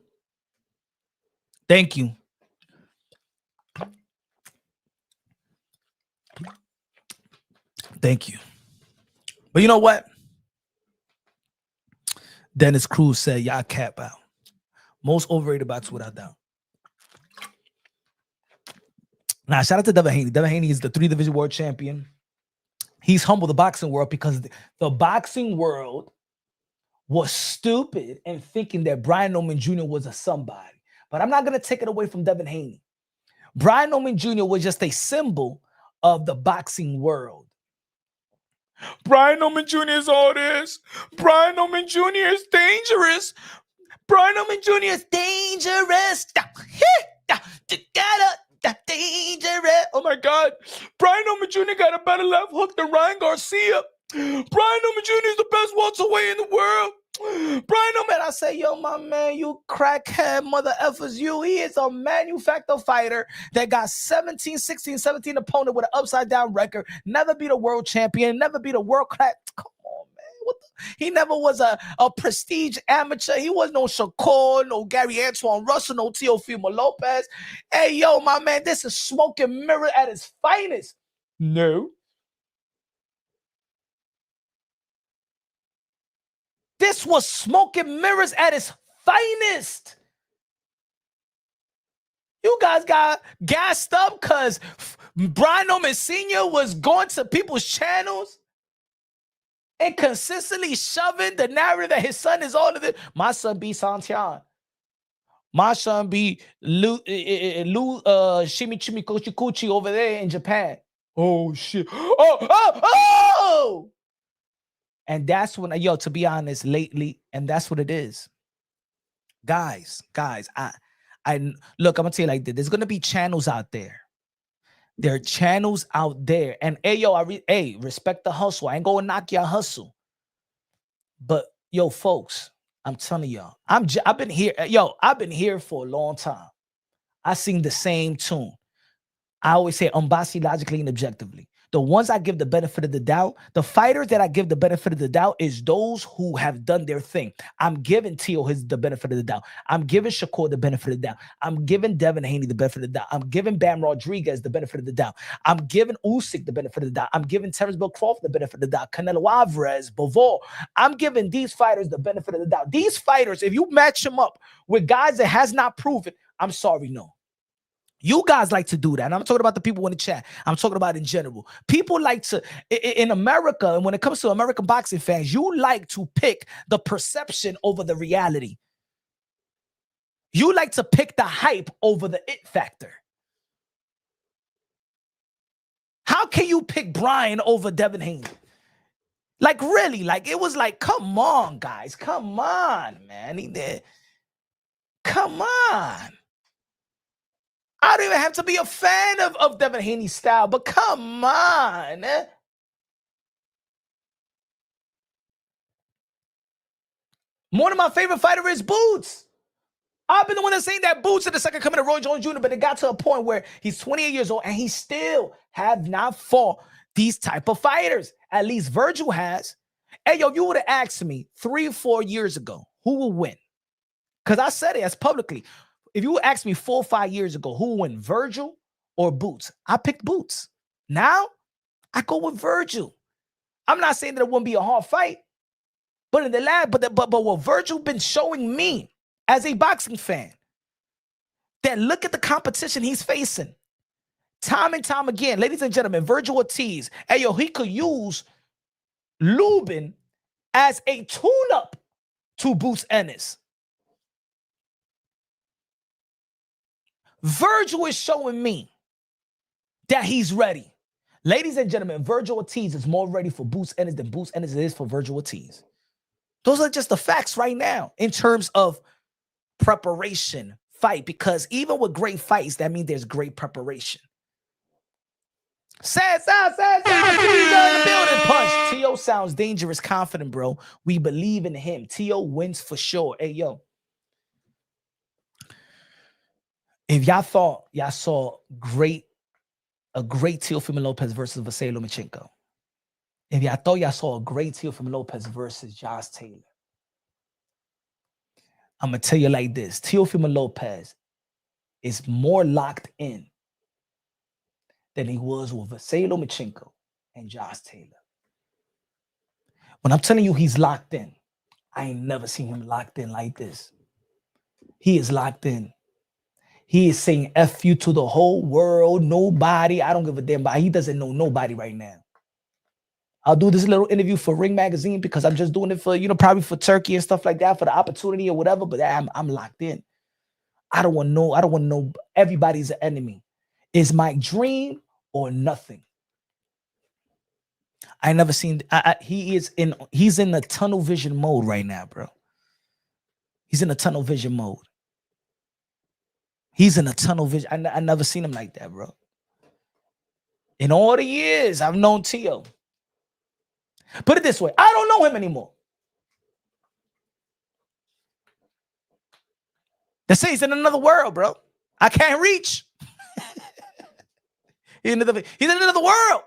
But you know what? Dennis Cruz said, y'all cap out. Most overrated boxer without doubt. Now, shout out to Devin Haney. Devin Haney is the 3-division world champion. He's humbled the boxing world because the boxing world was stupid in thinking that Brian Norman Jr. was a somebody. But I'm not going to take it away from Devin Haney. Brian Norman Jr. was just a symbol of the boxing world. Brian Norman Jr. is all this. Brian Norman Jr. is dangerous. Brian Norman Jr. is dangerous. Dangerous. Oh my God. Brian Norman Jr. got a better left hook than Ryan Garcia. Brian Norman Jr. is the best welterweight in the world. Brian Norman, I say, yo, my man, you crackhead mother effers, you. He is a manufactured fighter that got 17 opponent with an upside down record, never beat a world champion, never beat a world class. Come on, man. He never was a prestige amateur. He was no Shakur, no Gary Antoine Russell, no Teofimo Lopez. Hey, yo, my man, this is smoke and mirror at its finest. No. This was smoke and mirrors at its finest. You guys got gassed up because Brian Norman Sr. was going to people's channels and consistently shoving the narrative that his son is all of it. My son be Santian. My son be Shimichimikuchi over there in Japan. Oh, shit. Oh! And that's when, to be honest, lately, and that's what it is. Guys, I look, I'm gonna tell you like this. There's gonna be channels out there. There are channels out there. And respect the hustle. I ain't gonna knock your hustle. But yo, folks, I'm telling y'all, I've been here. I've been here for a long time. I sing the same tune. I always say unbiased, logically and objectively. The ones I give the benefit of the doubt, the fighters that I give the benefit of the doubt is those who have done their thing. I'm giving Teo the benefit of the doubt. I'm giving Shakur the benefit of the doubt. I'm giving Devin Haney the benefit of the doubt. I'm giving Bam Rodriguez the benefit of the doubt. I'm giving Usyk the benefit of the doubt. I'm giving Terence Bill Crawford the benefit of the doubt. Canelo Alvarez, Bivol. I'm giving these fighters the benefit of the doubt. These fighters, if you match them up with guys that has not proven, I'm sorry, no. You guys like to do that. And I'm talking about the people in the chat. I'm talking about in general. People like to, in America, and when it comes to American boxing fans, you like to pick the perception over the reality. You like to pick the hype over the it factor. How can you pick Brian over Devin Haney? Like, really? Like, it was like, come on, guys. Come on, man. He did. Come on. I don't even have to be a fan of Devin Haney's style, but come on. One of my favorite fighters is Boots. I've been the one that's saying that Boots is the second coming of Roy Jones Jr., but it got to a point where he's 28 years old and he still have not fought these type of fighters. At least Virgil has. Hey, yo, you would have asked me 3 or 4 years ago, who will win? Because I said it as publicly. If you asked me 4 or 5 years ago, who will win, Virgil or Boots? I picked Boots. Now, I go with Virgil. I'm not saying that it wouldn't be a hard fight, but in the lab, but what Virgil been showing me as a boxing fan, that look at the competition he's facing. Time and time again, ladies and gentlemen, Virgil Ortiz, hey, yo, he could use Lubin as a tune-up to Boots Ennis. Virgil is showing me that he's ready. Ladies and gentlemen, Virgil Ortiz is more ready for Boots Ennis than Boots Ennis is for Virgil Ortiz. Those are just the facts right now in terms of preparation, fight, because even with great fights, that means there's great preparation. Says, in the building. Punch. T.O. sounds dangerous, confident, bro. We believe in him. T.O. wins for sure. Hey, yo. If y'all thought y'all saw a great Teofimo Lopez versus Vasily Lomachenko, if y'all thought y'all saw a great Teofimo Lopez versus Josh Taylor, I'm going to tell you like this. Teofimo Lopez is more locked in than he was with Vasily Lomachenko and Josh Taylor. When I'm telling you he's locked in, I ain't never seen him locked in like this. He is locked in. He is saying F you to the whole world, nobody. I don't give a damn about. He doesn't know nobody right now. I'll do this little interview for Ring Magazine because I'm just doing it for, probably for Turkey and stuff like that, for the opportunity or whatever, but I'm locked in. I don't want to know everybody's an enemy. Is my dream or nothing. I never seen, he's in the tunnel vision mode right now, bro. He's in a tunnel vision mode. He's in a tunnel vision. I never seen him like that, bro. In all the years I've known Tio. Put it this way. I don't know him anymore. They say he's in another world, bro. I can't reach. He's in another world.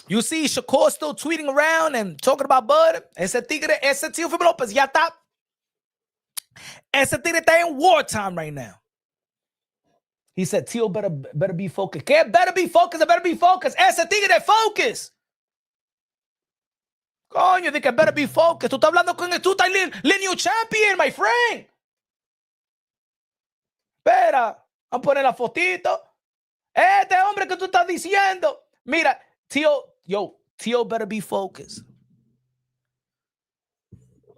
You see Shakur still tweeting around and talking about Bud. Ese Teofimo Lopez ya está. Ese tigre está in wartime right now. He said, Tio better be focused. ¿Qué? Better be focused. Better be focused. Ese tigre de focus. Coño, de que better be focused. Tú estás hablando con el lineal champion, my friend. Espera, vamos a poner la fotito. Este hombre que tú estás diciendo. Mira, Tio better be focused.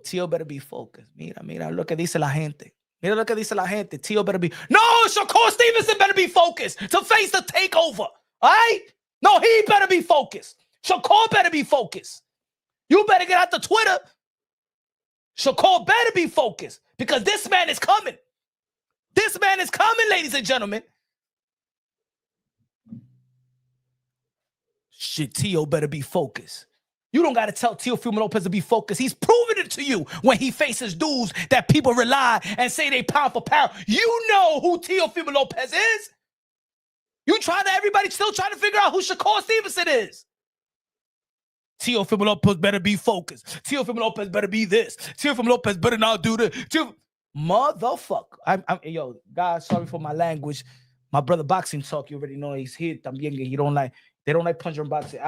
Tio better be focused. Mira lo que dice la gente. Mira lo que dice la gente. Tio better be. No, Shakur Stevenson better be focused to face the takeover. All right? No, he better be focused. Shakur better be focused. You better get out the Twitter. Shakur better be focused because this man is coming. This man is coming, ladies and gentlemen. Shit, Tio better be focused. You don't got to tell Teofimo Lopez to be focused. He's proven it to you when he faces dudes that people rely and say they pound for pound. You know who Teofimo Lopez is. Everybody's still trying to figure out who Shakur Stevenson is. Teofimo Lopez better be focused. Teofimo Lopez better be this. Teofimo Lopez better not do this. Motherfucker. Yo, guys, sorry for my language. My brother Boxing Talk, you already know he's here. También, they don't like punching boxing.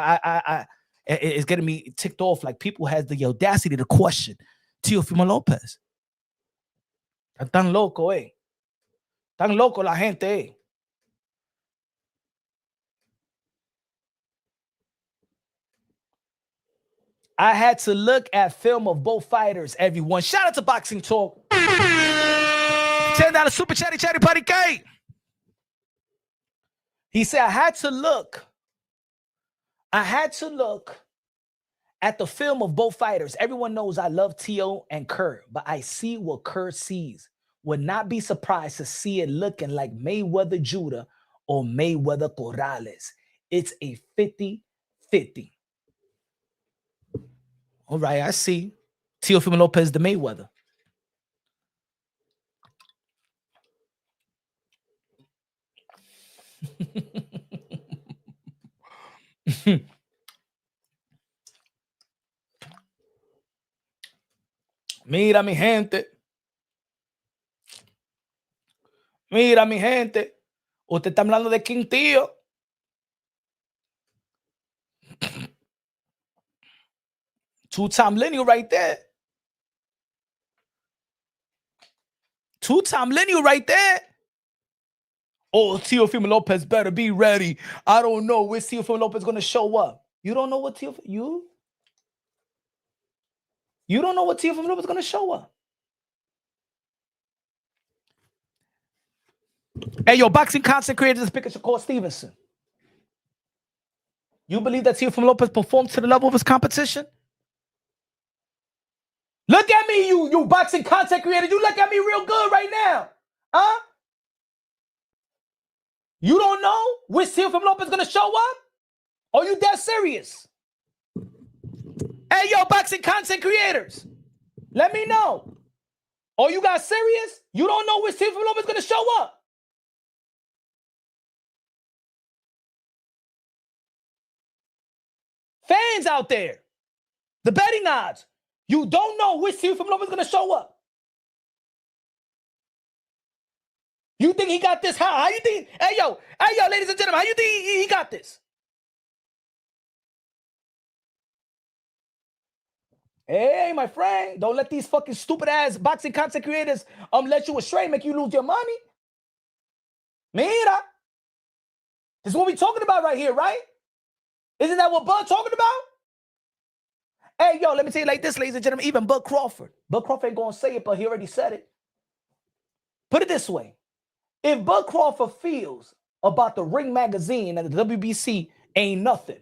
It's getting me ticked off. Like people has the audacity to question Teofimo Lopez. Tan loco, eh? Tan loco la gente, eh? I had to look at film of both fighters, everyone. Shout out to Boxing Talk. $10 super chatty party K. He said, I had to look at the film of both fighters. Everyone knows I love Teo and Kerr, but I see what Kerr sees. Would not be surprised to see it looking like Mayweather Judah or Mayweather Corrales. It's a 50-50. All right, I see. Teofimo Lopez, the Mayweather. Mira, mi gente. Mira, mi gente. Usted está hablando de Quintillo. Two-time lineal right there. Two-time lineal right there. Oh, Teofimo Lopez better be ready. I don't know where Teofimo Lopez going to show up. You don't know what Teofimo... You don't know what Teofimo Lopez is going to show up. Hey, yo, boxing content creators, pick a Shakur Stevenson. You believe that Teofimo Lopez performed to the level of his competition? Look at me, you boxing content creators. You look at me real good right now. Huh? You don't know which Teofimo Lopez is going to show up? Are you that serious? Hey, yo, boxing content creators. Let me know. Are you guys serious? You don't know which Teofimo Lopez is going to show up? Fans out there, the betting odds, you don't know which Teofimo Lopez is going to show up. You think he got this? How you think? Hey, yo, ladies and gentlemen, how you think he got this? Hey, my friend, don't let these fucking stupid ass boxing content creators let you astray, make you lose your money. Mira, this is what we talking about right here, right? Isn't that what Bud talking about? Hey, yo, let me tell you like this, ladies and gentlemen, even Bud Crawford ain't gonna say it, but he already said it. Put it this way. If Bud Crawford feels about the Ring magazine and the WBC ain't nothing,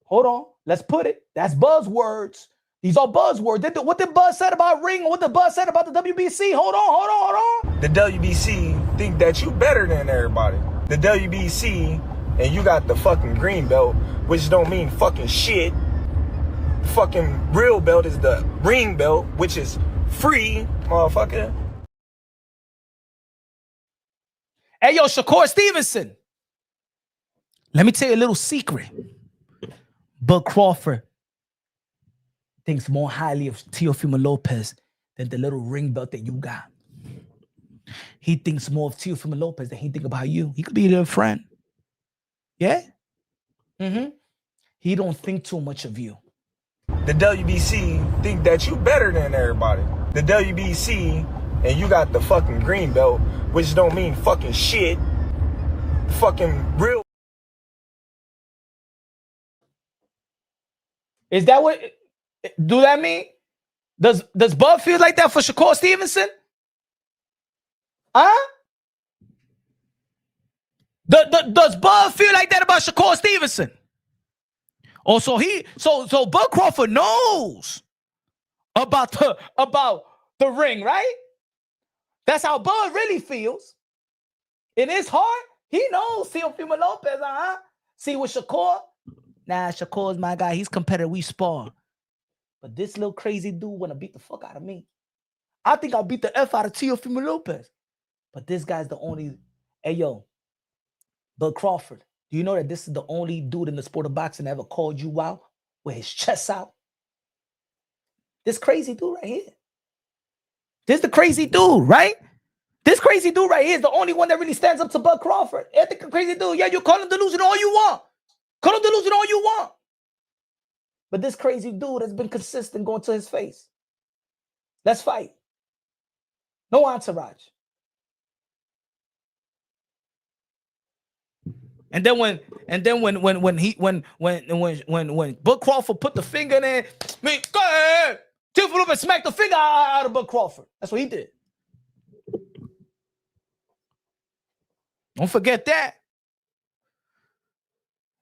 hold on, let's put it. That's buzzwords. These are buzzwords. What did Bud said about Ring? What did Bud said about the WBC? Hold on. The WBC think that you better than everybody. The WBC, and you got the fucking green belt, which don't mean fucking shit. Fucking real belt is the ring belt, which is free, motherfucker. Hey, yo, Shakur Stevenson. Let me tell you a little secret. Bud Crawford thinks more highly of Teofimo Lopez than the little ring belt that you got. He thinks more of Teofimo Lopez than he think about you. He could be your friend. Yeah? He don't think too much of you. The WBC think that you better than everybody. The WBC, and you got the fucking green belt, which don't mean fucking shit. Fucking real. Is that what do that mean? Does Bud feel like that for Shakur Stevenson? Huh? Does Bud feel like that about Shakur Stevenson? Oh, so Bud Crawford knows about the ring, right? That's how Bud really feels. In his heart, he knows Teofimo Lopez, See, with Shakur, nah, Shakur's my guy. He's competitive. We spar. But this little crazy dude want to beat the fuck out of me. I think I'll beat the F out of Teofimo Lopez. But this guy's the only... Hey, yo, Bud Crawford, do you know that this is the only dude in the sport of boxing that ever called you out with his chest out? This crazy dude right here. This the crazy dude, right? This crazy dude right here is the only one that really stands up to Bud Crawford. I think the crazy dude, yeah, you call him delusional all you want. Call him delusional all you want. But this crazy dude has been consistent going to his face. Let's fight. No entourage. And then when Bud Crawford put the finger in there, go ahead. Teofimo Lopez smacked the finger out of Bud Crawford. That's what he did. Don't forget that.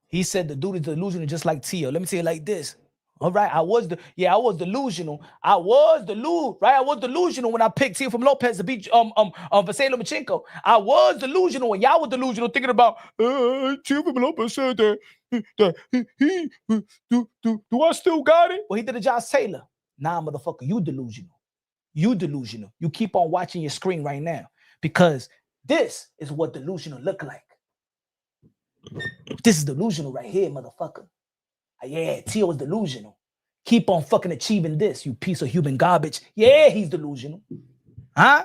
He said the dude is delusional just like Tio. Let me say it like this. All right, I was delusional. I was delusional when I picked Teofimo Lopez to beat Vasily Lomachenko. I was delusional when y'all were delusional thinking about Teofimo Lopez said that do I still got it? Well, he did a Josh Taylor. Nah, motherfucker, you delusional. You delusional. You keep on watching your screen right now because this is what delusional look like. This is delusional right here, motherfucker. Yeah, Tio is delusional. Keep on fucking achieving this, you piece of human garbage. Yeah, he's delusional. Huh?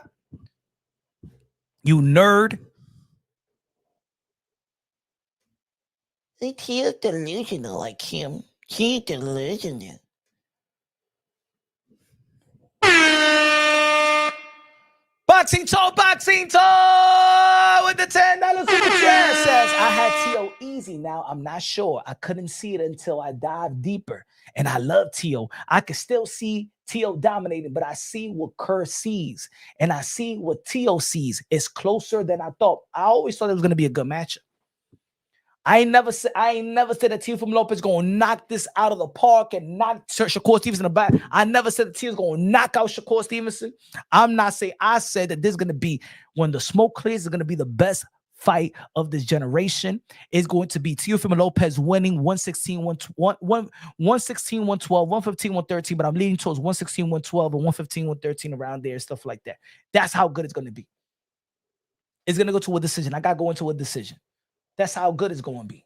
You nerd. Tio's delusional like him. He's delusional. Boxing talk with the $10 super chat says, I had Tio easy. Now I'm not sure. I couldn't see it until I dived deeper. And I love Tio. I can still see Tio dominating, but I see what Kerr sees. And I see what Tio sees. It's closer than I thought. I always thought it was going to be a good matchup. I ain't never said that Teofimo Lopez gonna knock this out of the park and knock Shakur Stevenson in the back. I never said that Tio's gonna knock out Shakur Stevenson. I'm not saying. I said that this is gonna be, when the smoke clears, is gonna be the best fight of this generation. It's going to be Teofimo Lopez winning 116, 112, 115, 113. But I'm leaning towards 116, 112, and 115, 113 around there, stuff like that. That's how good it's gonna be. It's gonna go to a decision. I gotta go into a decision. That's how good it's going to be.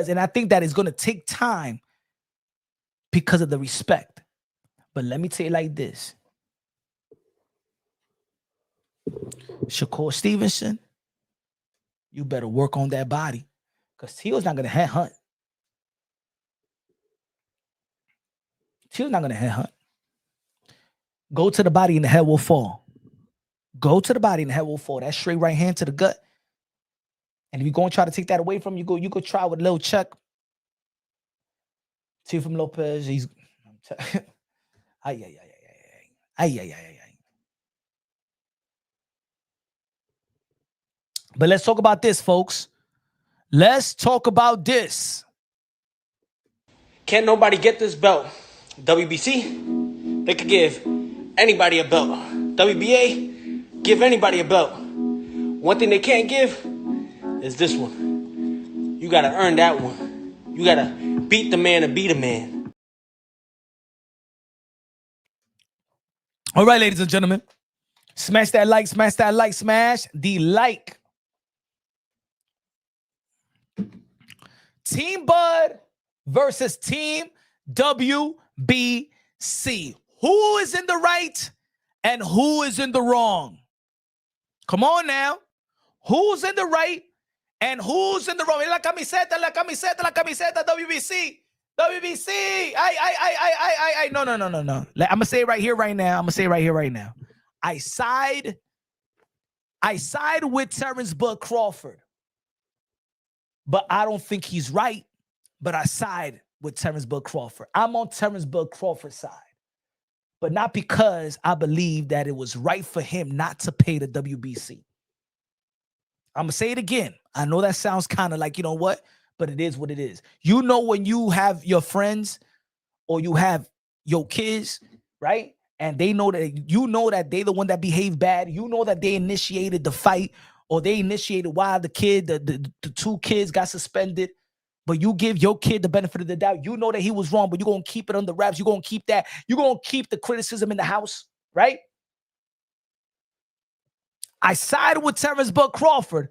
And I think that it's going to take time because of the respect. But let me tell you like this. Shakur Stevenson, you better work on that body because Tio's not going to headhunt. Tio's not going to headhunt. Go to the body and the head will fall. Go to the body and the head will fall. That straight right hand to the gut. And if you're going to try to take that away from you, you go try with a little Chuck. Teofimo Lopez, he's But let's talk about this, folks. Let's talk about this. Can't nobody get this belt. WBC, they could give anybody a belt. WBA, give anybody a belt. One thing they can't give is this one. You gotta earn that one. You gotta beat the man and beat a man. All right, ladies and gentlemen. Smash that like, smash that like, smash the like. Team Bud versus Team WBC. Who is in the right and who is in the wrong? Come on now. Who's in the right and who's in the wrong? La camiseta, WBC. WBC. No. I'm going to say it right here, right now. I side with Terrence Bud Crawford. But I don't think he's right. But I side with Terrence Bud Crawford. I'm on Terrence Bud Crawford's side. But not because I believe that it was right for him not to pay the WBC. I'm going to say it again. I know that sounds kind of like, you know what? But it is what it is. You know, when you have your friends or you have your kids, right? And they know that, you know that they the one that behaved bad. You know that they initiated the fight or they initiated why the two kids got suspended. But you give your kid the benefit of the doubt. You know that he was wrong, but you're going to keep it under wraps. You're going to keep that. You're going to keep the criticism in the house, right? I sided with Terrence Bud Crawford,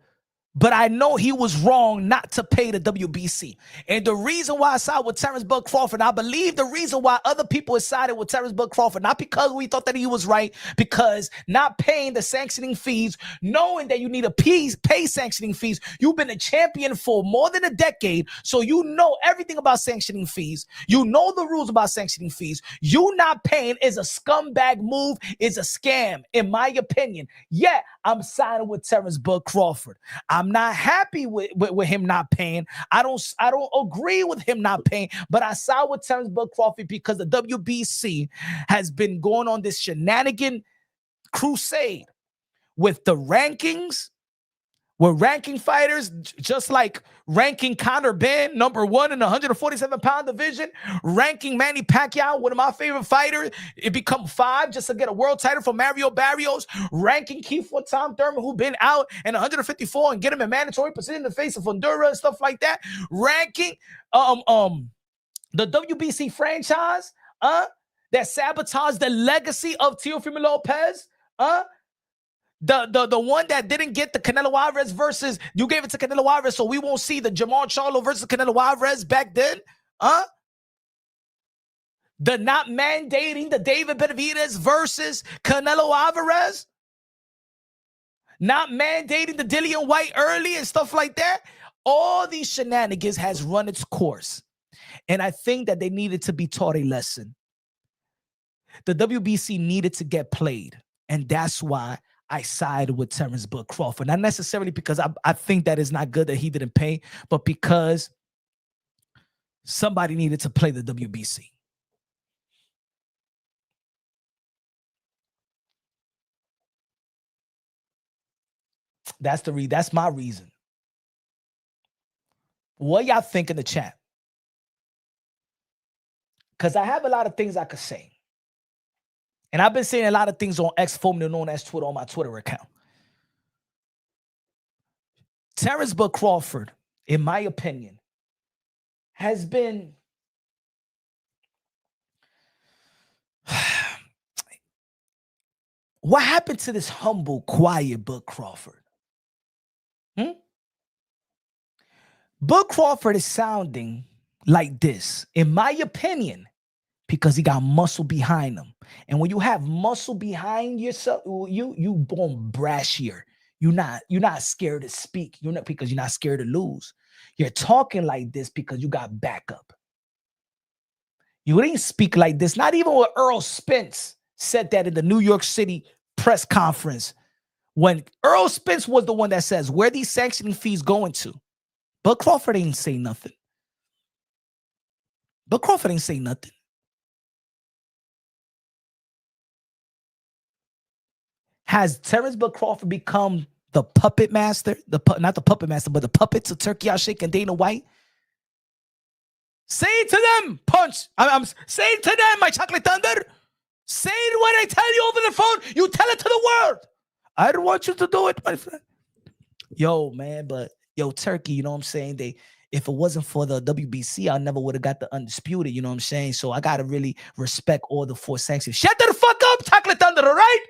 But I know he was wrong not to pay the WBC. And the reason why I sided with Terrence Bud Crawford, I believe the reason why other people sided with Terrence Bud Crawford, not because we thought that he was right, because not paying the sanctioning fees, knowing that you need to pay sanctioning fees. You've been a champion for more than a decade, so you know everything about sanctioning fees. You know the rules about sanctioning fees. You not paying is a scumbag move, is a scam, in my opinion. Yeah, I'm siding with Terrence Bud Crawford. I'm not happy with him not paying. I don't agree with him not paying, but I side with Terrence Bud Crawford because the WBC has been going on this shenanigan crusade with the rankings. We're ranking fighters, just like ranking Conor Ben, #1 in the 147-pound division, ranking Manny Pacquiao, one of my favorite fighters, it become 5 just to get a world title from Mario Barrios, ranking Keith or Tom Thurman, who been out in 154 and get him in mandatory position in the face of Honduras and stuff like that, ranking the WBC franchise that sabotaged the legacy of Teofimo Lopez, the one that didn't get the Canelo Alvarez versus, you gave it to Canelo Alvarez, so we won't see the Jamal Charlo versus Canelo Alvarez back then. The not mandating the David Benavidez versus Canelo Alvarez. Not mandating the Dillian White early and stuff like that. All these shenanigans has run its course. And I think that they needed to be taught a lesson. The WBC needed to get played. And that's why I side with Terrence Bud Crawford. Not necessarily because I think that it's not good that he didn't pay, but because somebody needed to play the WBC. That's my reason. What y'all think in the chat? Because I have a lot of things I could say. And I've been saying a lot of things on X, formerly known as Twitter, on my Twitter account. Terrence Bud Crawford, in my opinion, has been what happened to this humble, quiet Bud Crawford? Bud Crawford is sounding like this, in my opinion, because he got muscle behind him. And when you have muscle behind yourself, you born brashier. You're not scared to speak. You're not, because you're not scared to lose. You're talking like this because you got backup. You didn't speak like this. Not even when Earl Spence said that in the New York City press conference. When Earl Spence was the one that says, where these sanctioning fees going to? Bud Crawford ain't say nothing. Bud Crawford ain't say nothing. Has Terrence Bud Crawford become the puppet master? Not the puppet master, but the puppets of Turkey Al-Sheikh and Dana White? Say it to them, Punch. I'm say it to them, my chocolate thunder. Say it when I tell you over the phone. You tell it to the world. I don't want you to do it, my friend. Yo, man, but yo, Turkey, you know what I'm saying? If it wasn't for the WBC, I never would have got the Undisputed, you know what I'm saying? So I got to really respect all the 4 sanctions. Shut the fuck up, chocolate thunder, all right?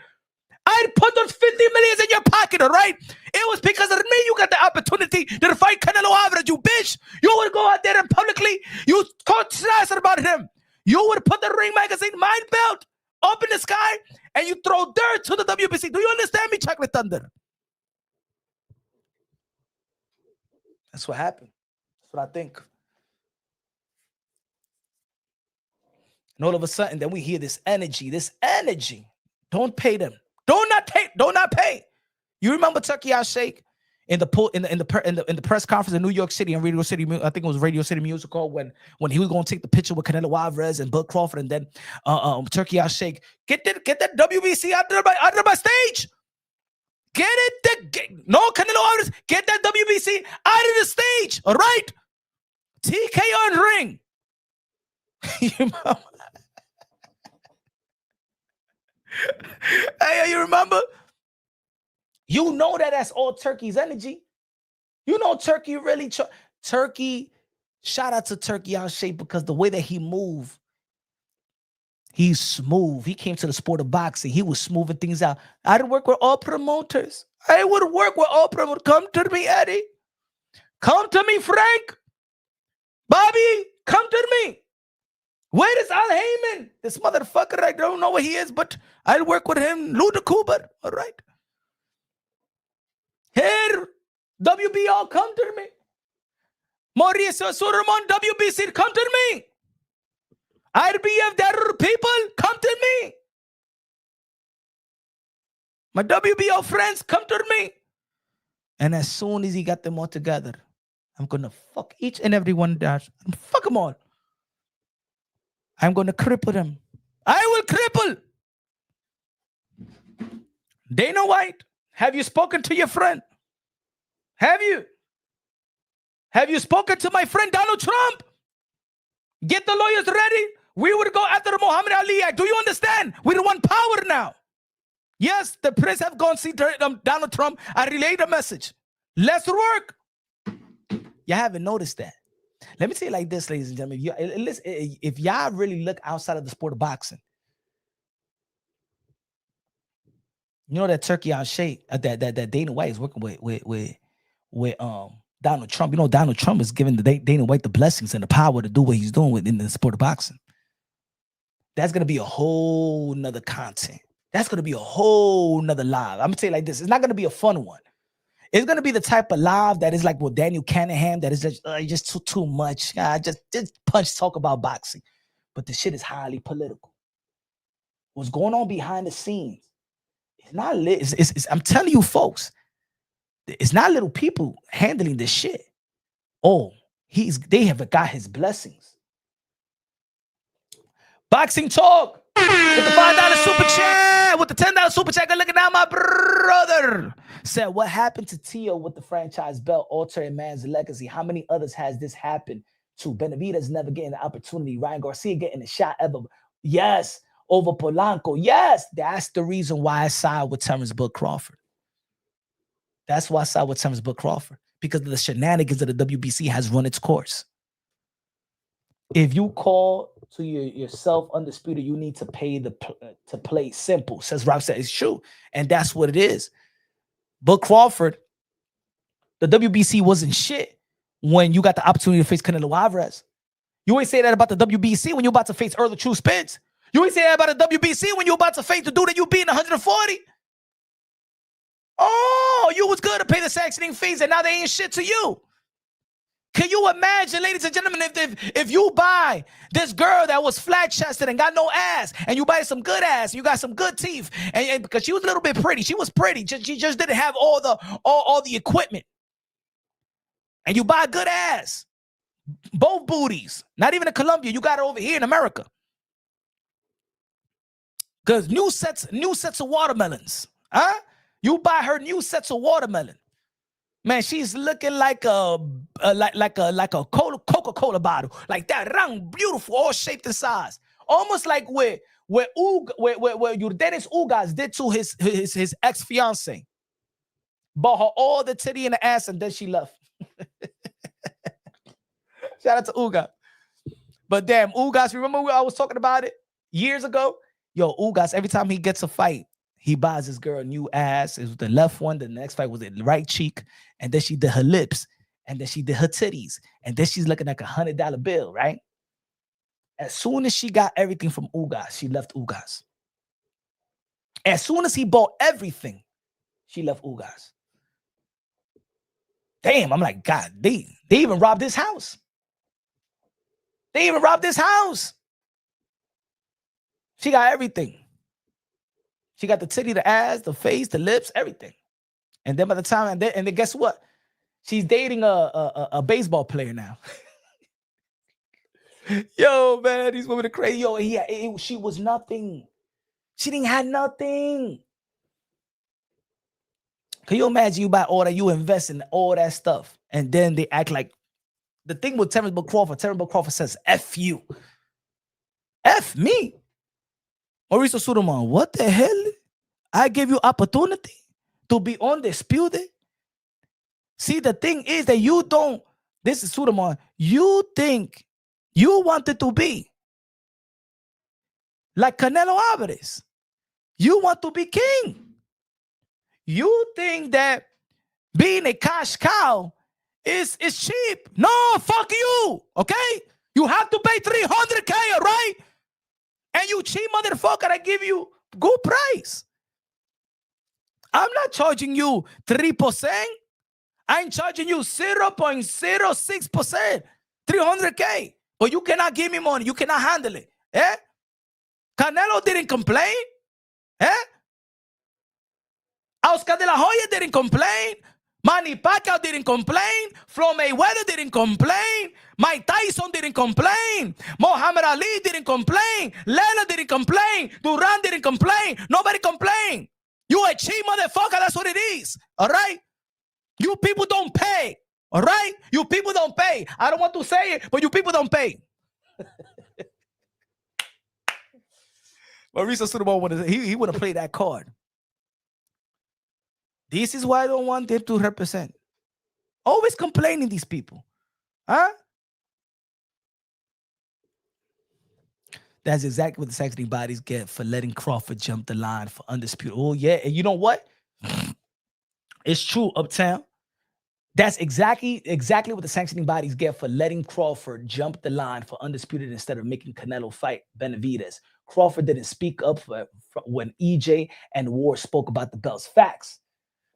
I'd put those 50 million in your pocket, all right? It was because of me you got the opportunity to fight Canelo Alvarez, you bitch. You would go out there and publicly, you talk about him. You would put the Ring Magazine mind belt up in the sky and you throw dirt to the WBC. Do you understand me, chocolate thunder? That's what happened. That's what I think. And all of a sudden, then we hear this energy. Don't pay them. Do not pay. You remember Turkey Al-Sheikh in the press conference in New York City and Radio City, I think it was Radio City Musical, when he was going to take the picture with Canelo Alvarez and Bud Crawford, and then Turkey Al-Sheikh, get that WBC out of my stage. No Canelo Alvarez, get that WBC out of the stage. All right, TK on ring. Hey, you remember? You know that's all Turkey's energy. You know Turkey really... Turkey, shout out to Turkey Al-Sheikh, because the way that he moved, he's smooth. He came to the sport of boxing. He was smoothing things out. I didn't work with all promoters. I would work with Oprah. Would come to me, Eddie. Come to me, Frank. Bobby, come to me. Where is Al Heyman? This motherfucker, I don't know where he is, but I'll work with him. Luda Cooper, all right. Here, WBO, come to me. Mauricio Surumon, WBC, come to me. IBF, there are people, come to me. My WBO friends, come to me. And as soon as he got them all together, I'm going to fuck each and every one there. Fuck them all. I'm going to cripple them. I will cripple. Dana White, have you spoken to your friend? Have you? Have you spoken to my friend Donald Trump? Get the lawyers ready. We would go after Muhammad Ali. Do you understand? We want power now. Yes, the press have gone see Donald Trump. I relayed the message. Let's work. You haven't noticed that. Let me say it like this, ladies and gentlemen. If y'all really look outside of the sport of boxing, you know that Turkey on Shea, that Dana White is working with Donald Trump. You know Donald Trump is giving the Dana White the blessings and the power to do what he's doing within the sport of boxing. That's gonna be a whole nother content. That's gonna be a whole nother live. I'm gonna tell you like this: it's not gonna be a fun one. It's gonna be the type of live that is like with Daniel Cunningham, that is just too much. Just punch talk about boxing, but the shit is highly political. What's going on behind the scenes? It's not lit. I'm telling you, folks, it's not little people handling this shit. Oh, they have got his blessings. Boxing talk with the $5 super chat, with the $10 super chat. Good looking out, my brother. Said, what happened to Tio with the franchise belt, altering man's legacy? How many others has this happened to? Benavidez never getting the opportunity. Ryan Garcia getting a shot ever. Yes, over Polanco. Yes, that's the reason why I side with Terrence Bud Crawford. That's why I side with Terrence Bud Crawford, because the shenanigans of the WBC has run its course. If you call to yourself undisputed, you need to pay to play simple. Says Rob said, it's true. And that's what it is. Bud Crawford, the WBC wasn't shit when you got the opportunity to face Canelo Alvarez. You ain't say that about the WBC when you're about to face Earl True Spence. You ain't say that about the WBC when you're about to face the dude that you beat in 140. Oh, you was good to pay the sanctioning fees, and now they ain't shit to you. Can you imagine, ladies and gentlemen, if you buy this girl that was flat-chested and got no ass, and you buy some good ass, and you got some good teeth, and because she was a little bit pretty, she was pretty, she just didn't have all the equipment, and you buy good ass, both booties, not even in Colombia, you got it over here in America, because new sets of watermelons, huh? You buy her new sets of watermelon. Man, she's looking like a Coca-Cola bottle, like that, round, beautiful, all shaped and size, almost like where Dennis Ugas did to his ex-fiance. Bought her all the titty and the ass, and then she left. Shout out to Ugas. But damn, Ugas, remember when I was talking about it years ago? Yo, Ugas, every time he gets a fight, he buys this girl a new ass. It was the left one. The next fight was the right cheek. And then she did her lips. And then she did her titties. And then she's looking like $100 bill, right? As soon as she got everything from Ugas, she left Ugas. As soon as he bought everything, she left Ugas. Damn, I'm like, God, they even robbed this house. They even robbed this house. She got everything. She got the titty, the ass, the face, the lips, everything. And then by the time, and then guess what? She's dating a baseball player now. Yo, man, these women are crazy. Yo, she was nothing. She didn't have nothing. Can you imagine you buy all that, you invest in all that stuff, and then they act like, the thing with Terrence Bud Crawford says, F you. F me. Mauricio Suleiman, what the hell? I gave you opportunity to be undisputed. See, the thing is that you don't, this is Suleiman, you think you wanted to be like Canelo Alvarez. You want to be king. You think that being a cash cow is cheap? No, fuck you. Okay, you have to pay $300K, all right? And you cheap motherfucker, I give you good price. I'm not charging you 3%. I'm charging you 0.06%, $300K. But you cannot give me money. You cannot handle it. Eh? Canelo didn't complain. Eh? Oscar de la Hoya didn't complain. Manny Pacquiao didn't complain. Floyd Mayweather didn't complain. Mike Tyson didn't complain. Muhammad Ali didn't complain. Lela didn't complain. Duran didn't complain. Nobody complained. You a cheap motherfucker. That's what it is. All right? You people don't pay. All right? You people don't pay. I don't want to say it, but you people don't pay. Mauricio Sudamo, he would have played that card. This is why I don't want them to represent. Always complaining, these people. Huh? That's exactly what the sanctioning bodies get for letting Crawford jump the line for undisputed. Oh, yeah. And you know what? It's true, Uptown. That's exactly what the sanctioning bodies get for letting Crawford jump the line for undisputed instead of making Canelo fight Benavidez. Crawford didn't speak up for when EJ and Ward spoke about the belts. Facts.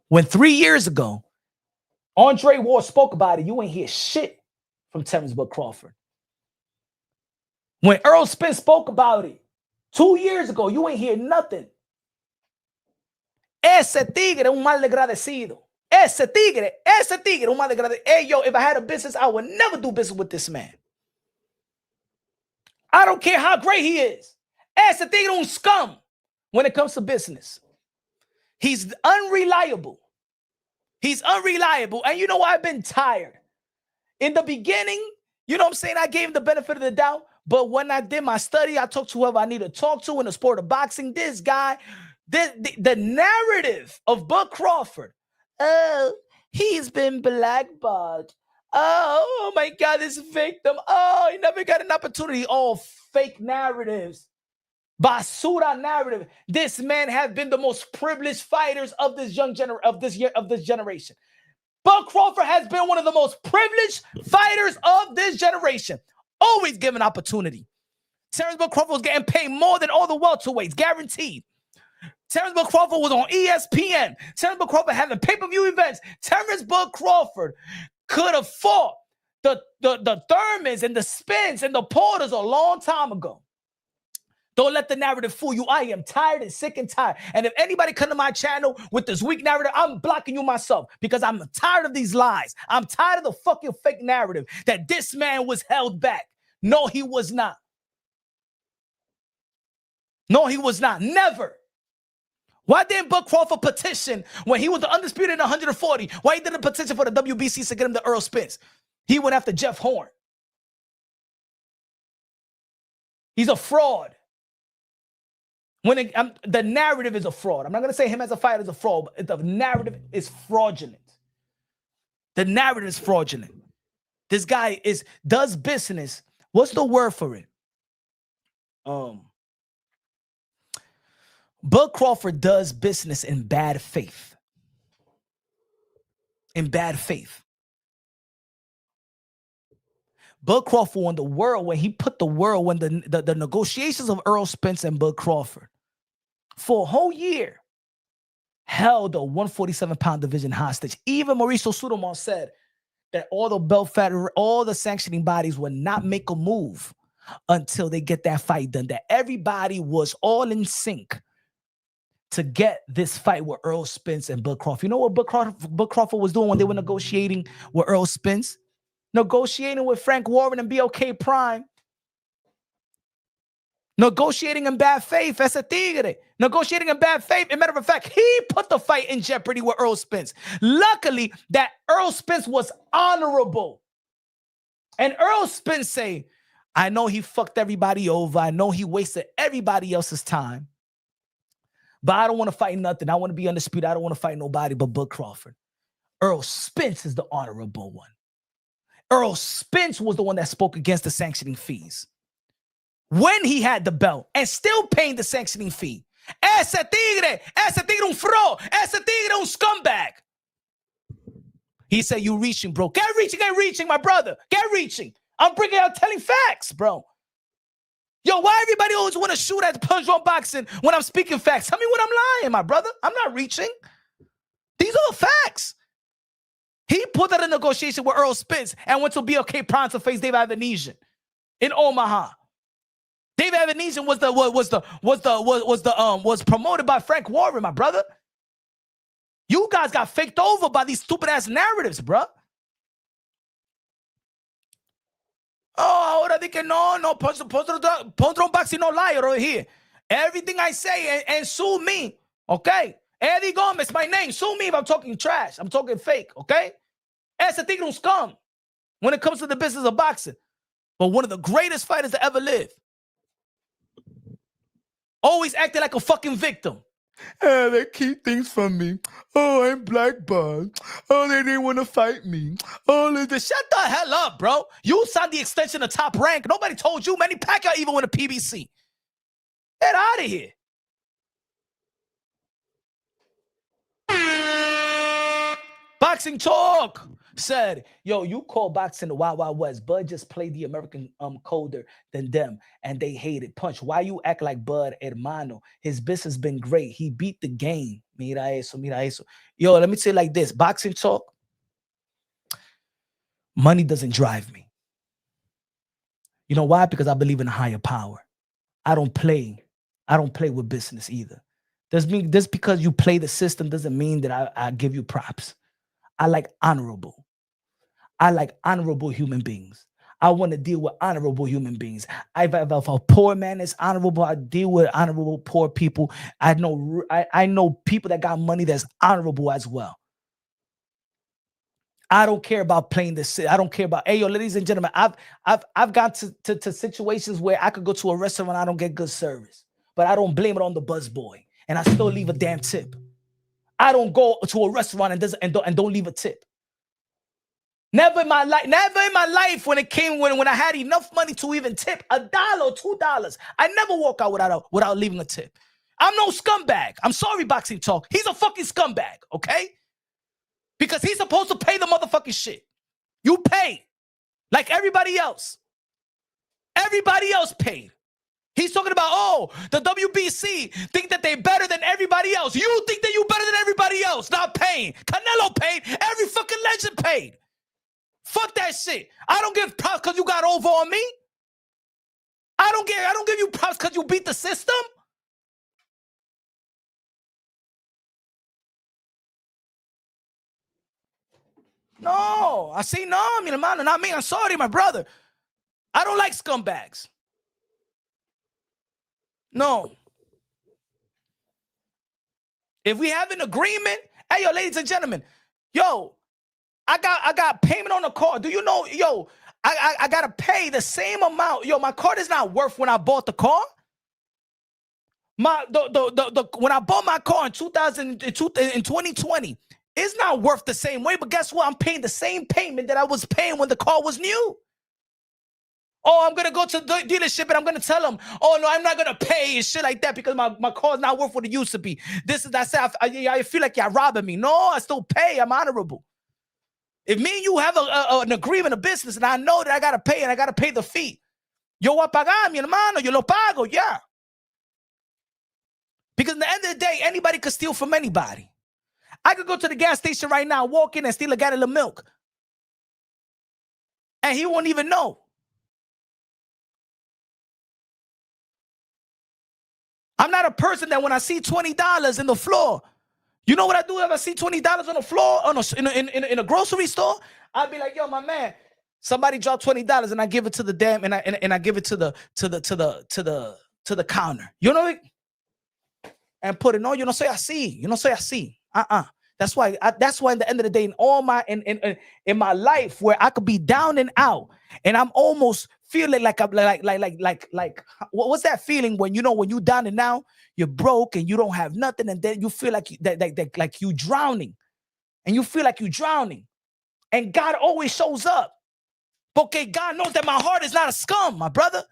When 3 years ago, Andre Ward spoke about it, you ain't hear shit from Terrence Bud Crawford. When Earl Spence spoke about it 2 years ago, you ain't hear nothing. Ese tigre un mal agradecido. Ese tigre un mal agradecido. Hey, yo, if I had a business, I would never do business with this man. I don't care how great he is. Ese tigre un scum when it comes to business. He's unreliable. He's unreliable. And you know what? I've been tired. In the beginning, you know what I'm saying? I gave him the benefit of the doubt. But when I did my study, I talked to whoever I need to talk to in the sport of boxing. This guy, the narrative of Bud Crawford. Oh, he's been blackballed. Oh my God, this victim. Oh, he never got an opportunity. All fake narratives. Basura narrative. This man has been the most privileged fighters of this generation. Bud Crawford has been one of the most privileged fighters of this generation. Always given opportunity. Terrence Bud Crawford was getting paid more than all the welterweights, guaranteed. Terrence Bud Crawford was on ESPN. Terrence Bud Crawford having pay-per-view events. Terrence Bud Crawford could have fought the Thurmans and the Spence and the Porters a long time ago. Don't let the narrative fool you. I am tired and sick and tired. And if anybody come to my channel with this weak narrative, I'm blocking you myself because I'm tired of these lies. I'm tired of the fucking fake narrative that this man was held back. No, he was not. No, he was not. Never. Why didn't Bud Crawford petition when he was the undisputed in 140? Why he didn't petition for the WBC to get him the Earl Spence? He went after Jeff Horn. He's a fraud. The narrative is a fraud. I'm not going to say him as a fighter is a fraud, but the narrative is fraudulent. The narrative is fraudulent. This guy does business. What's the word for it? Bud Crawford does business in bad faith. In bad faith. Bud Crawford won the world when he put the world, when the negotiations of Earl Spence and Bud Crawford for a whole year held the 147-pound division hostage. Even Mauricio Sudamo said that all the sanctioning bodies would not make a move until they get that fight done. That everybody was all in sync to get this fight with Earl Spence and Bud Crawford. You know what Bud Crawford was doing when they were negotiating with Earl Spence? Negotiating with Frank Warren and BOK Prime. Negotiating in bad faith. Ese tigre. Negotiating in bad faith. As a matter of fact, he put the fight in jeopardy with Earl Spence. Luckily, that Earl Spence was honorable. And Earl Spence say, I know he fucked everybody over. I know he wasted everybody else's time. But I don't want to fight nothing. I want to be undisputed. I don't want to fight nobody but Bud Crawford. Earl Spence is the honorable one. Earl Spence was the one that spoke against the sanctioning fees when he had the belt and still paying the sanctioning fee Ese tigre un fro, ese tigre un scumbag. He said, you reaching, bro. Get reaching, my brother. Get reaching. I'm telling facts, bro. Yo, why everybody always want to shoot at punch on boxing when I'm speaking facts? Tell me when I'm lying, my brother. I'm not reaching. These are the facts. He put that in negotiation with Earl Spence and went to BLK Prime to face David Avanesian in Omaha. David Avanesian was promoted by Frank Warren, my brother. You guys got faked over by these stupid ass narratives, bro. Oh, ahora di que no, Pontron Boxing no liar over here. Everything I say and sue me, okay? Eddie Gomez, my name. Sue me if I'm talking trash. I'm talking fake, okay? Ese tigre un scum when it comes to the business of boxing. But one of the greatest fighters to ever live. Always acting like a fucking victim. They keep things from me. Oh, I'm blackballed. Oh, they didn't want to fight me. Oh, shut the hell up, bro. You signed the extension of Top Rank. Nobody told you. Manny Pacquiao even won a PBC. Get out of here. Boxing Talk said, yo, you call boxing the Wild Wild West. Bud just played the American colder than them, and they hated. Punch, why you act like Bud, hermano? His business been great. He beat the game. Mira eso. Yo, let me say it like this. Boxing Talk, money doesn't drive me. You know why? Because I believe in a higher power. I don't play with business either. Just because you play the system doesn't mean that I give you props. I like honorable human beings. I want to deal with honorable human beings. If a poor man is honorable, I deal with honorable poor people. I know people that got money that's honorable as well. I don't care about playing this. I don't care about, hey, yo, ladies and gentlemen, I've got to situations where I could go to a restaurant and I don't get good service, but I don't blame it on the busboy, and I still leave a damn tip. I don't go to a restaurant and don't leave a tip. Never in my life when I had enough money to even tip $1 or $2. I never walk out without leaving a tip. I'm no scumbag. I'm sorry, Boxing Talk. He's a fucking scumbag, okay? Because he's supposed to pay the motherfucking shit. You pay like everybody else. Everybody else paid. He's talking about, oh, the WBC think that they're better than everybody else. You think that you're better than everybody else, not paying. Canelo paid. Every fucking legend paid. Fuck that shit. I don't give props because you got over on me. I don't give you props because you beat the system. No, I say no, mi hermano, not me. I'm sorry, my brother. I don't like scumbags. No. If we have an agreement, hey, yo, ladies and gentlemen, yo, I got payment on the car. Do you know, yo, I got to pay the same amount. Yo, my car is not worth when I bought the car. When I bought my car in 2020, it's not worth the same way, but guess what? I'm paying the same payment that I was paying when the car was new. Oh, I'm going to go to the dealership and I'm going to tell them, oh, no, I'm not going to pay and shit like that because my car is not worth what it used to be. I feel like you're robbing me. No, I still pay. I'm honorable. If me and you have an agreement of business and I know that I got to pay and I got to pay the fee, yo voy a pagar, mi hermano, yo lo pago, yeah. Because at the end of the day, anybody could steal from anybody. I could go to the gas station right now, walk in and steal a gallon of milk. And he won't even know. I'm not a person that when I see $20 in the floor, you know what I do if I see $20 on the floor in a grocery store? I'd be like, yo, my man, somebody dropped $20 and I give it to the damn and I give it to the counter. You know what? And put it, no, you no soy así. You no soy así. That's why at the end of the day, in all my in my life where I could be down and out, and I'm almost feeling like I'm like what's that feeling when you know when you down and out, you're broke and you don't have nothing, and then you feel like like you drowning, and you feel like you drowning, and God always shows up. Okay, God knows that my heart is not a scum, my brother.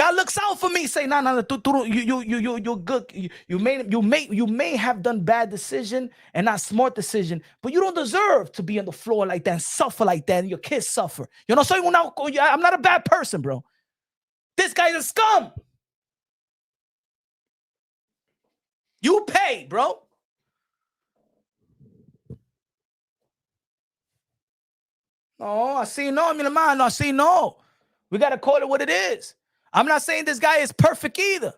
God looks out for me. Say, no, you're good. You may have done bad decision and not smart decision, but you don't deserve to be on the floor like that and suffer like that, and your kids suffer. You know, so I'm not a bad person, bro. This guy's a scum. You pay, bro. No, I see no. I mean, no, I see no. We got to call it what it is. I'm not saying this guy is perfect either.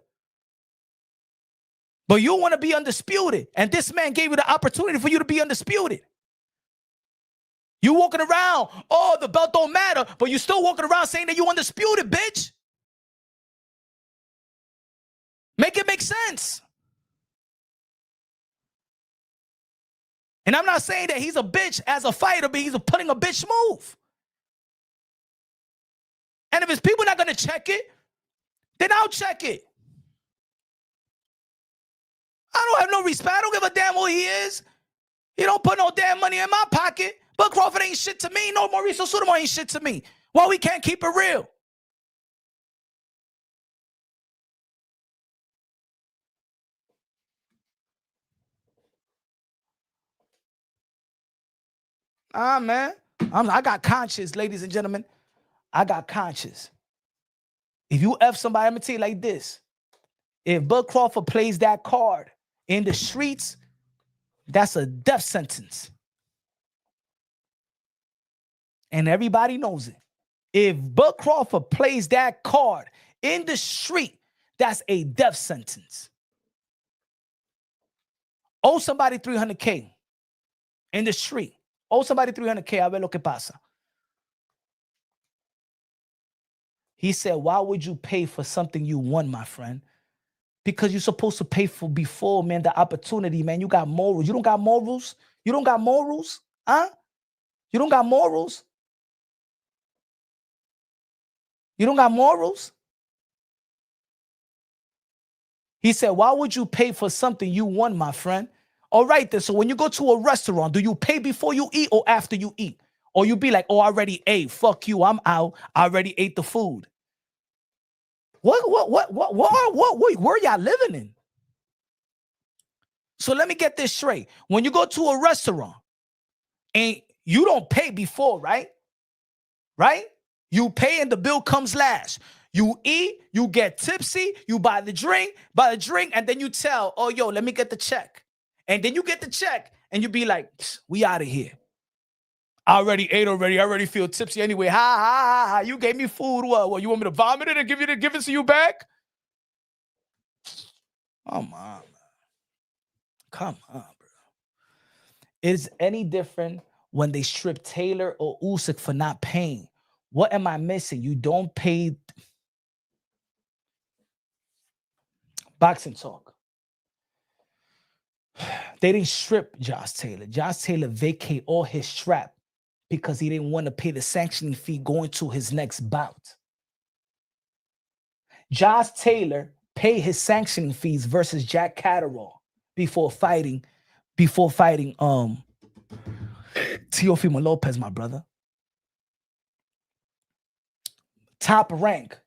But you want to be undisputed. And this man gave you the opportunity for you to be undisputed. You walking around, oh, the belt don't matter, but you still walking around saying that you undisputed, bitch. Make it make sense. And I'm not saying that he's a bitch as a fighter, but he's putting a bitch move. And if his people not going to check it, then I'll check it. I don't have no respect. I don't give a damn who he is. He don't put no damn money in my pocket. But Crawford ain't shit to me. No, Mauricio Sudamo ain't shit to me. Well, we can't keep it real. Man. I got conscience, ladies and gentlemen. I got conscience. If you F somebody, I'm going to tell you like this. If Bud Crawford plays that card in the streets, that's a death sentence. And everybody knows it. If Bud Crawford plays that card in the street, that's a death sentence. Owe somebody $300K in the street. Owe somebody $300K, a ver lo que pasa. He said, why would you pay for something you won, my friend? Because you're supposed to pay for before, man, the opportunity, man. You got morals. You don't got morals? You don't got morals? Huh? You don't got morals? You don't got morals? He said, why would you pay for something you won, my friend? All right, then. So when you go to a restaurant, do you pay before you eat or after you eat? Or you be like, oh, I already ate. Fuck you. I'm out. I already ate the food. Where y'all living in? So let me get this straight. When you go to a restaurant and you don't pay before, right? Right? You pay and the bill comes last. You eat, you get tipsy, you buy the drink, and then you tell, oh, yo, let me get the check. And then you get the check and you be like, we out of here. I already ate already. I already feel tipsy anyway. Ha. You gave me food. What? You want me to vomit it and give it to you back? Come on, man. Come on, bro. Is any different when they strip Taylor or Usyk for not paying? What am I missing? You don't pay. Boxing talk. They didn't strip Josh Taylor. Josh Taylor vacated all his strap because he didn't want to pay the sanctioning fee going to his next bout. Josh Taylor paid his sanctioning fees versus Jack Catterall before fighting Teofimo Lopez, my brother. Top Rank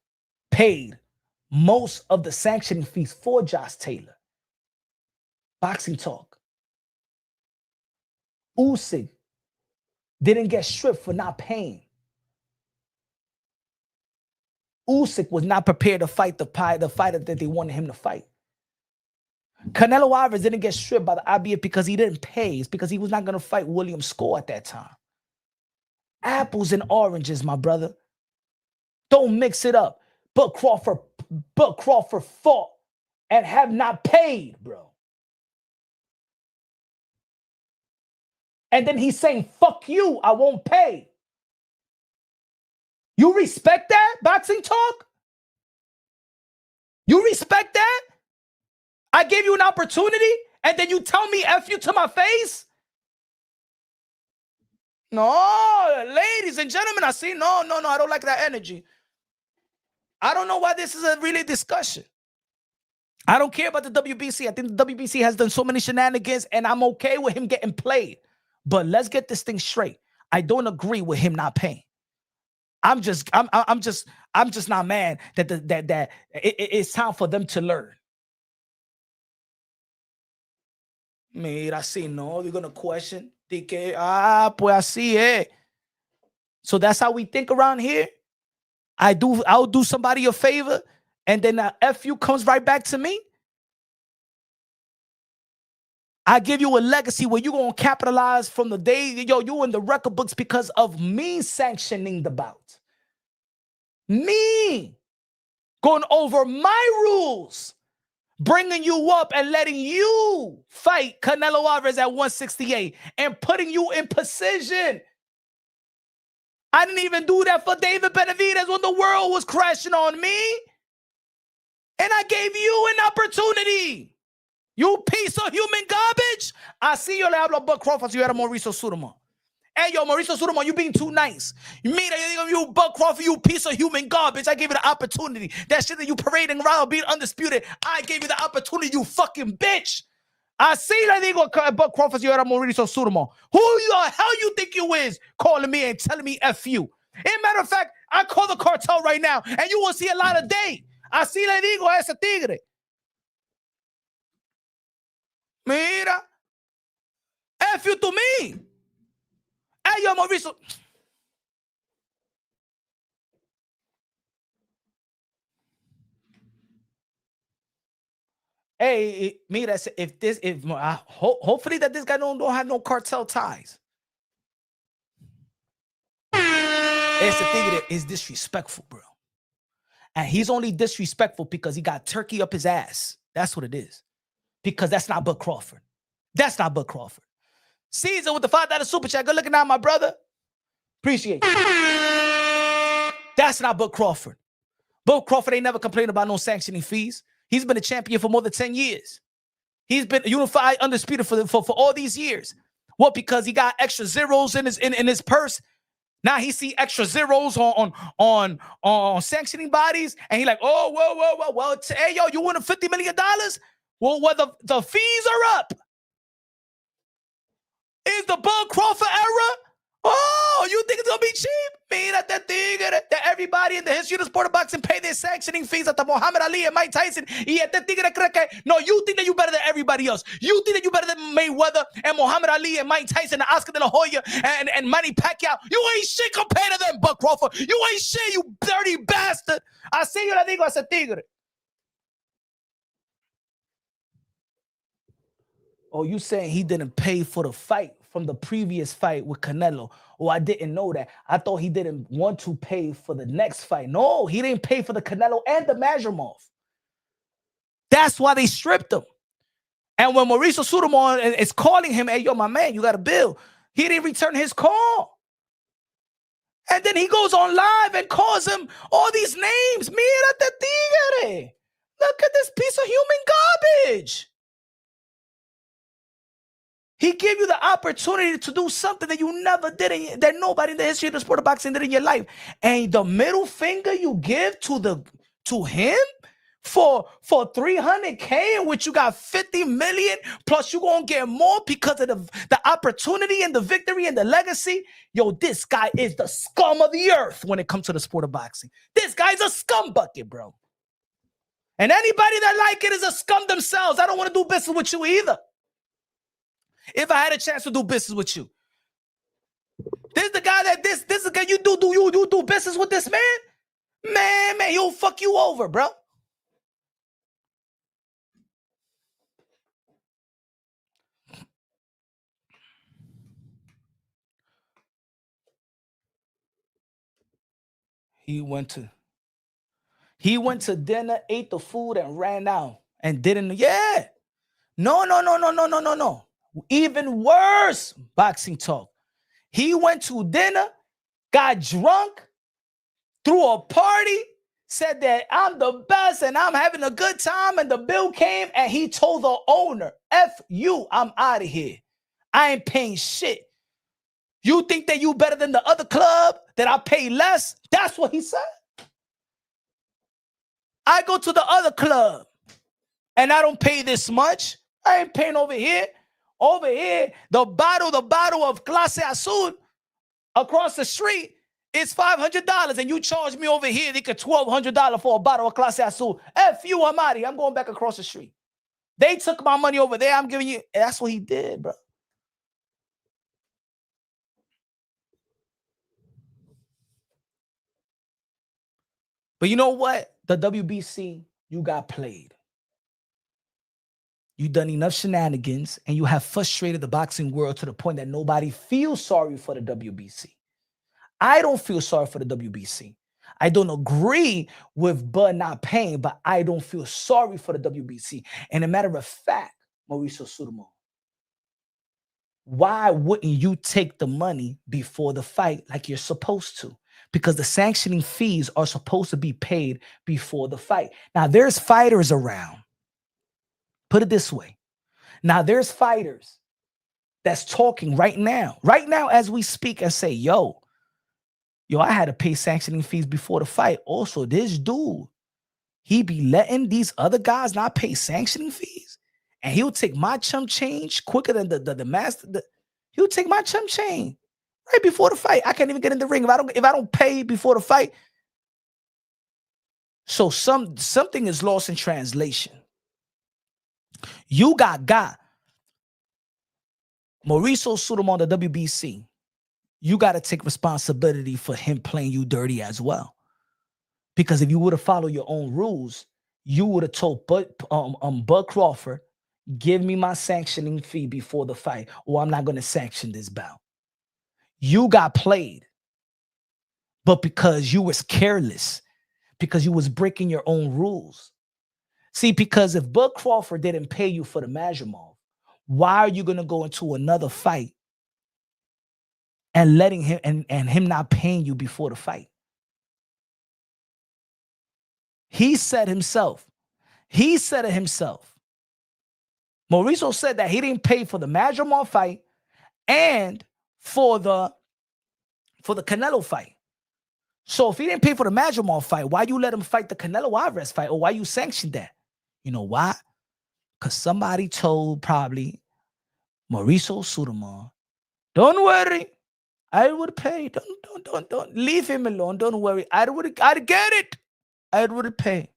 paid most of the sanctioning fees for Josh Taylor. Boxing talk. Usyk didn't get stripped for not paying. Usyk was not prepared to fight the fighter that they wanted him to fight. Canelo Alvarez didn't get stripped by the IBF because he didn't pay. It's because he was not going to fight William Score at that time. Apples and oranges, my brother. Don't mix it up. But Crawford fought and have not paid, bro. And then he's saying, fuck you, I won't pay. You respect that, boxing talk? You respect that? I gave you an opportunity and then you tell me F you to my face? No, ladies and gentlemen, I see. No, I don't like that energy. I don't know why this is a really discussion. I don't care about the WBC. I think the WBC has done so many shenanigans and I'm okay with him getting played. But let's get this thing straight. I don't agree with him not paying. I'm just not mad that it's time for them to learn. Mira, así no, they're gonna question. Pues así es. So that's how we think around here. I'll do somebody a favor, and then FU comes right back to me. I give you a legacy where you're gonna capitalize from the day, you in the record books because of me sanctioning the bout. Me going over my rules, bringing you up and letting you fight Canelo Alvarez at 168 and putting you in position. I didn't even do that for David Benavidez when the world was crashing on me. And I gave you an opportunity. You piece of human garbage. Así yo le hablo a Buck Crawford si yo era Mauricio Sudamon. Hey, yo, Mauricio Sudamon, you being too nice. Mira, you Buck Crawford, you piece of human garbage. I gave you the opportunity. That shit that you parading around being undisputed, I gave you the opportunity, you fucking bitch. Así le digo a Buck Crawford si yo era Mauricio Sudamon. Who the hell you think you is calling me and telling me F you? As a matter of fact, I call the cartel right now, and you will see a lot of day. Así le digo a ese tigre. Mira. F you to me. Hey, yo, Mauricio. Hey, mira, hopefully that this guy don't have no cartel ties. Ese tigre is disrespectful, bro. And he's only disrespectful because he got turkey up his ass. That's what it is. Because that's not Buck Crawford. That's not Buck Crawford. Caesar with the $5 super chat. Good looking out, my brother. Appreciate you. That's not Buck Crawford. Buck Crawford ain't never complained about no sanctioning fees. He's been a champion for more than 10 years. He's been unified, undisputed for all these years. What? Because he got extra zeros in his purse. Now he see extra zeros on sanctioning bodies, and he like, oh, well, hey, yo, you win $50 million? Well, the fees are up. Is the Buck Crawford era? Oh, you think it's gonna be cheap? Mira that thing that everybody in the history of the sport of boxing pay their sanctioning fees at the Muhammad Ali and Mike Tyson. No, you think that you better than everybody else. You think that you better than Mayweather and Muhammad Ali and Mike Tyson and Oscar De La Hoya and Manny Pacquiao. You ain't shit compared to them, Buck Crawford. You ain't shit, you dirty bastard. Así yo le digo a ese tigre. Oh, you saying he didn't pay for the fight from the previous fight with Canelo? Oh, I didn't know that. I thought he didn't want to pay for the next fight. No, he didn't pay for the Canelo and the Mazurmov. That's why they stripped him. And when Mauricio Sudamon is calling him, hey, yo, my man, you got a bill. He didn't return his call. And then he goes on live and calls him all these names. Mira te tigre. Look at this piece of human garbage. He gave you the opportunity to do something that you never did, that nobody in the history of the sport of boxing did in your life. And the middle finger you give to him for $300K, in which you got 50 million, plus you're gonna get more because of the opportunity and the victory and the legacy. Yo, this guy is the scum of the earth when it comes to the sport of boxing. This guy's a scum bucket, bro. And anybody that like it is a scum themselves. I don't want to do business with you either. If I had a chance to do business with you, this is the guy that this is the guy you do business with this man? Man, he'll fuck you over, bro. He went to dinner, ate the food, and ran out and didn't. Yeah. No. Even worse, boxing talk. He went to dinner, got drunk, threw a party, said that I'm the best and I'm having a good time, and the bill came and he told the owner, F you, I'm out of here. I ain't paying shit. You think that you better than the other club that I pay less? That's what he said. I go to the other club and I don't pay this much. I ain't paying over here. Over here, the bottle of Clase Azul across the street it's $500 and you charge me over here, they could $1,200 for a bottle of Clase Azul. F you, I'm out of here. I'm going back across the street. They took my money over there. I'm giving you. That's what he did, bro. But you know what? The WBC, you got played. You done enough shenanigans and you have frustrated the boxing world to the point that nobody feels sorry for the WBC. I don't feel sorry for the WBC. I don't agree with Bud not paying, but I don't feel sorry for the WBC. And a matter of fact, Mauricio Sudamo, why wouldn't you take the money before the fight like you're supposed to? Because the sanctioning fees are supposed to be paid before the fight. Now, there's fighters around. Put it this way. Now, there's fighters that's talking right now as we speak and say, yo, I had to pay sanctioning fees before the fight. Also, this dude, he be letting these other guys not pay sanctioning fees. And he'll take my chump change quicker than the master. He'll take my chump change right before the fight. I can't even get in the ring if I don't pay before the fight. So something is lost in translation. You got Mauricio Sudamo on the WBC. You got to take responsibility for him playing you dirty as well. Because if you would have followed your own rules, you would have told Bud Crawford, give me my sanctioning fee before the fight, or I'm not going to sanction this bout. You got played. But because you was careless, because you was breaking your own rules. See, because if Bud Crawford didn't pay you for the Majimov, why are you going to go into another fight and letting him and him not paying you before the fight? He said himself. Mauricio said that he didn't pay for the Majimov fight and for the Canelo fight. So if he didn't pay for the Majimov fight, why you let him fight the Canelo Alvarez fight, or why you sanctioned that? You know why? Because somebody told probably Mauricio Sudamo, don't worry, I would pay. Don't leave him alone. Don't worry. I'd get it. I would pay.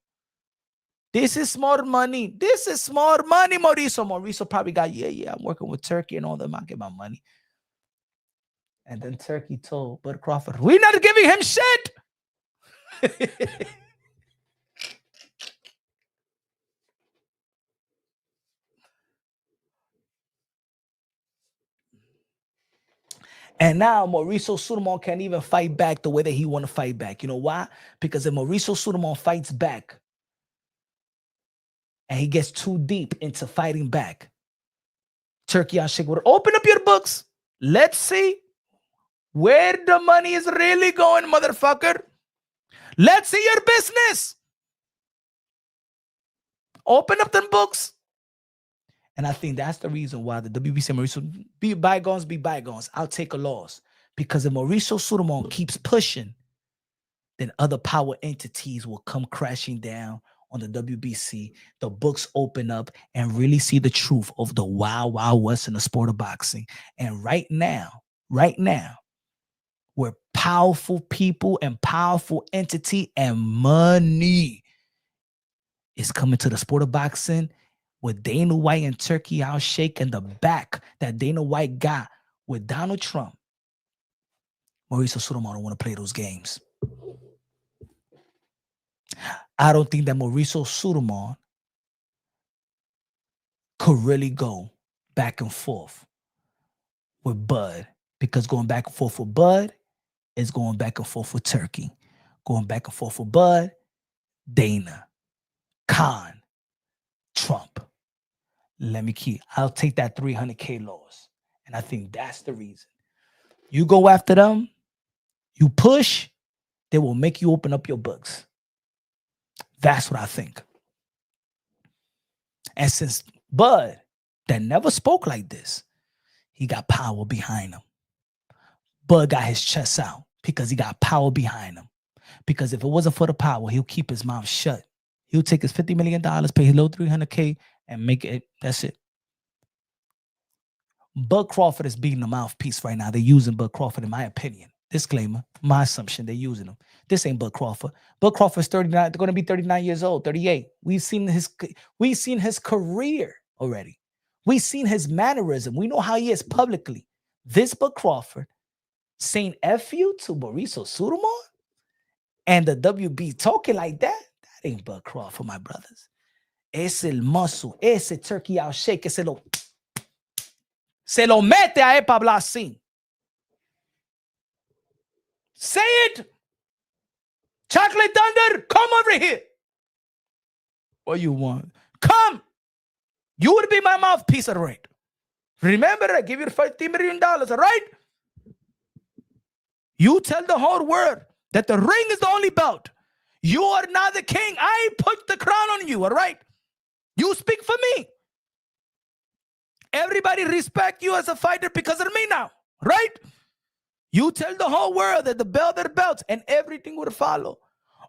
This is smart money. Mauricio probably got, yeah, I'm working with Turkey and all them. I'll get my money. And then Turkey told Bud Crawford, we're not giving him shit. And now Mauricio Sudamo can't even fight back the way that he want to fight back. You know why? Because if Mauricio Sudamo fights back and he gets too deep into fighting back, Turkey on Shakur, open up your books. Let's see where the money is really going, motherfucker. Let's see your business. Open up them books. And I think that's the reason why the WBC Mauricio, be bygones. I'll take a loss. Because if Mauricio Sudamo keeps pushing, then other power entities will come crashing down on the WBC. The books open up and really see the truth of the wild, wild west in the sport of boxing. And right now, where powerful people and powerful entity and money is coming to the sport of boxing, with Dana White and Turkey out shaking the back that Dana White got with Donald Trump, Mauricio Sudamo don't want to play those games. I don't think that Mauricio Sudamo could really go back and forth with Bud, because going back and forth with Bud is going back and forth with Turkey. Going back and forth with Bud, Dana, Khan, Trump. I'll take that $300K loss. And I think that's the reason. You go after them, you push, they will make you open up your books. That's what I think. And since Bud, that never spoke like this, he got power behind him. Bud got his chest out because he got power behind him. Because if it wasn't for the power, he'll keep his mouth shut. He'll take his $50 million, pay his little $300K, and make it. That's it. Bud Crawford is being the mouthpiece right now. They're using Bud Crawford, in my opinion. Disclaimer, my assumption, they're using him. This ain't Bud Crawford. Bud Crawford's 39, they're going to be 39 years old, 38. We've seen his career already. We've seen his mannerism. We know how he is publicly. This Bud Crawford saying F you to Mauricio Sudamon and the WB talking like that ain't Bud Crawford, my brothers. Es el muscle, ese turkey out shake, que se lo mete a él para hablar así. Say it. Chocolate Thunder, come over here. What you want? Come. You would be my mouthpiece, all right? Remember, I give you $50 million, all right? You tell the whole world that the ring is the only belt. You are not the king. I put the crown on you, all right? You speak for me. Everybody respect you as a fighter because of me now, right? You tell the whole world that the belt are belts and everything would follow.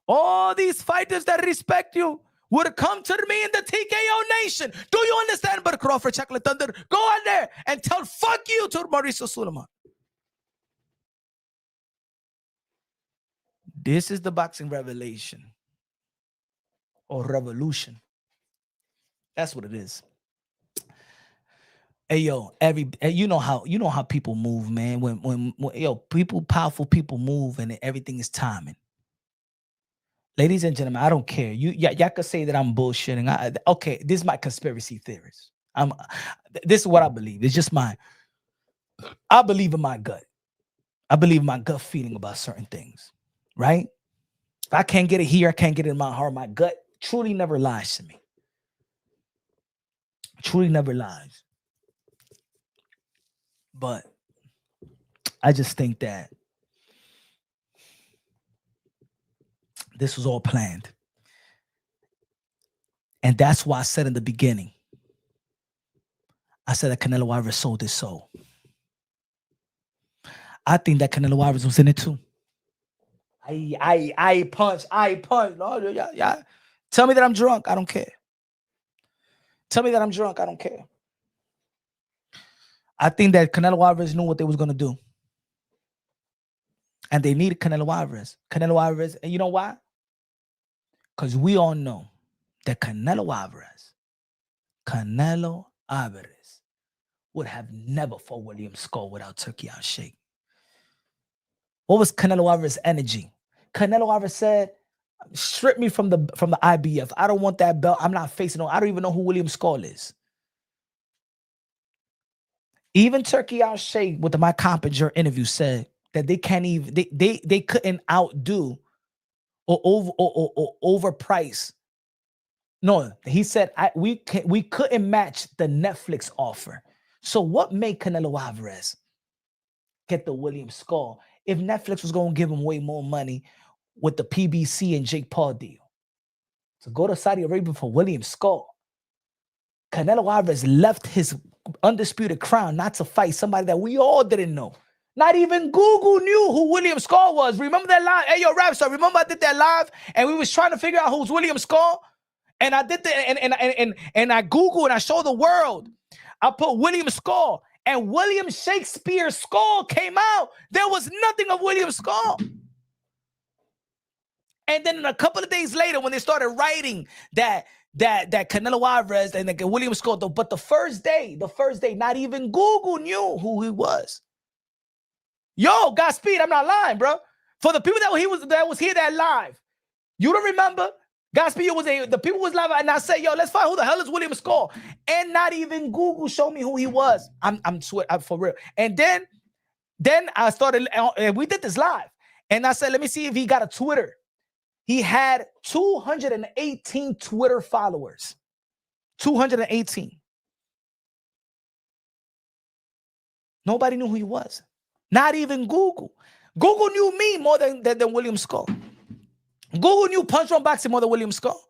All these fighters that respect you would come to me in the TKO Nation. Do you understand? But Crawford, Chocolate Thunder, go out there and tell fuck you to Mauricio Sudamon. This is the boxing revelation or revolution. That's what it is. Hey yo, you know how people move, man. When powerful people move and everything is timing. Ladies and gentlemen, I don't care. Y'all could say that I'm bullshitting. Okay, this is my conspiracy theorist. This is what I believe. It's just I believe in my gut. I believe in my gut feeling about certain things, right? If I can't get it here, I can't get it in my heart. My gut truly never lies to me. Truly never lies. But I just think that this was all planned. And that's why I said in the beginning, I said that Canelo Alvarez sold his soul. I think that Canelo Alvarez was in it too. I punch. No, yeah. Tell me that I'm drunk. I don't care. Tell me that I'm drunk. I don't care. I think that Canelo Alvarez knew what they was going to do. And they needed Canelo Alvarez. Canelo Alvarez, and you know why? Because we all know that Canelo Alvarez would have never fought William Skull without Turkey out shake. What was Canelo Alvarez's energy? Canelo Alvarez said, strip me from the IBF. I don't want that belt. I'm not facing I don't even know who William Skull is. Even Turkey out shake with the Mike Coppinger interview said that they can't even they couldn't outdo or overprice. No, he said we couldn't match the Netflix offer. So what made Canelo Alvarez get the William Skull if Netflix was going to give him way more money with the PBC and Jake Paul deal? So go to Saudi Arabia for William Skull. Canelo Alvarez left his undisputed crown not to fight somebody that we all didn't know. Not even Google knew who William Skull was. Remember that live? Hey, yo, Rap Star, remember I did that live and we was trying to figure out who's William Skull? And I did that and I Googled and I showed the world. I put William Skull and William Shakespeare's skull came out. There was nothing of William Skull. And then a couple of days later, when they started writing that Canelo Alvarez and William Skull, but the first day, not even Google knew who he was. Yo, Godspeed, I'm not lying, bro. For the people that was here that live, you don't remember? Godspeed, the people was live, and I said, yo, let's find who the hell is William Skull. And not even Google showed me who he was. I'm for real. And then I started, and we did this live. And I said, let me see if he got a Twitter. He had 218 Twitter followers. 218. Nobody knew who he was. Not even Google. Google knew me more than William Skull. Google knew Punch Drunk Boxing more than William Skull.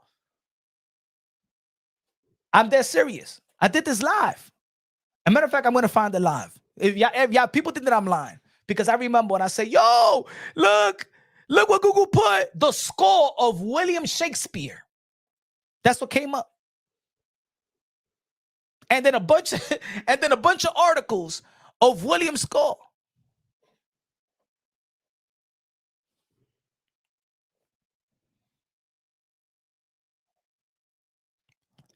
I'm dead serious. I did this live. As a matter of fact, I'm going to find the live. If y'all people think that I'm lying. Because I remember when I say, yo, look what Google put. The skull of William Shakespeare. That's what came up. And then a bunch of articles of William Skull.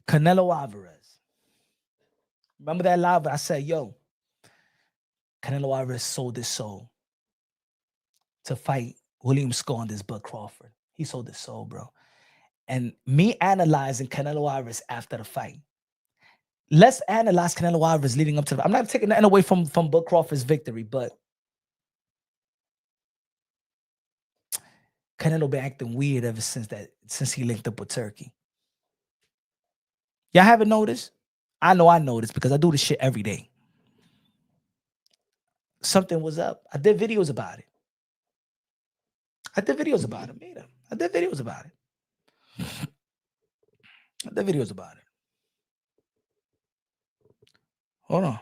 Canelo Alvarez. Remember that live? I said, yo, Canelo Alvarez sold his soul to fight William Sco on this Bud Crawford. He sold his soul, bro. And me analyzing Canelo Alvarez after the fight. Let's analyze Canelo Alvarez leading up to the. I'm not taking nothing away from Bud Crawford's victory, but Canelo been acting weird ever since he linked up with Turkey. Y'all haven't noticed? I know I noticed because I do this shit every day. Something was up. I did videos about it. I did videos about it. Hold on.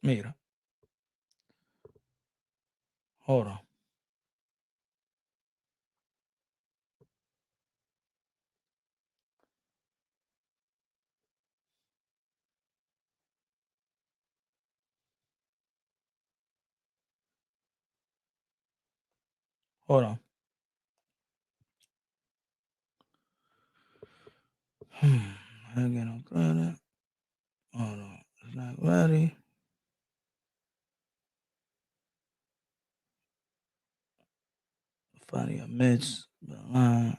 Mira. Hold on. Hold on. I don't get no credit. Hold on. It's not ready. Funny admits. No.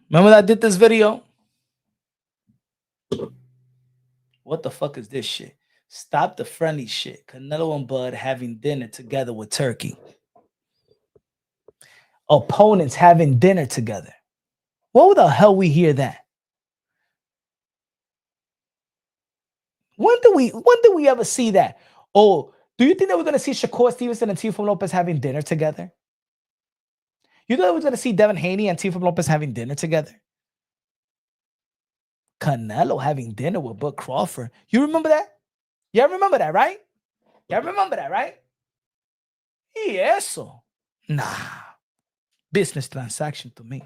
Remember that I did this video? What the fuck is this shit? Stop the friendly shit. Canelo and Bud having dinner together with Turkey. Opponents having dinner together. What the hell we hear that? When do we ever see that? Oh, do you think that we're gonna see Shakur, Stevenson, and Teofimo Lopez having dinner together? You know that we're gonna see Devin Haney and Teofimo Lopez having dinner together? Canelo having dinner with Bud Crawford. You remember that? Y'all remember that, right? Y eso. Nah. Business transaction to me.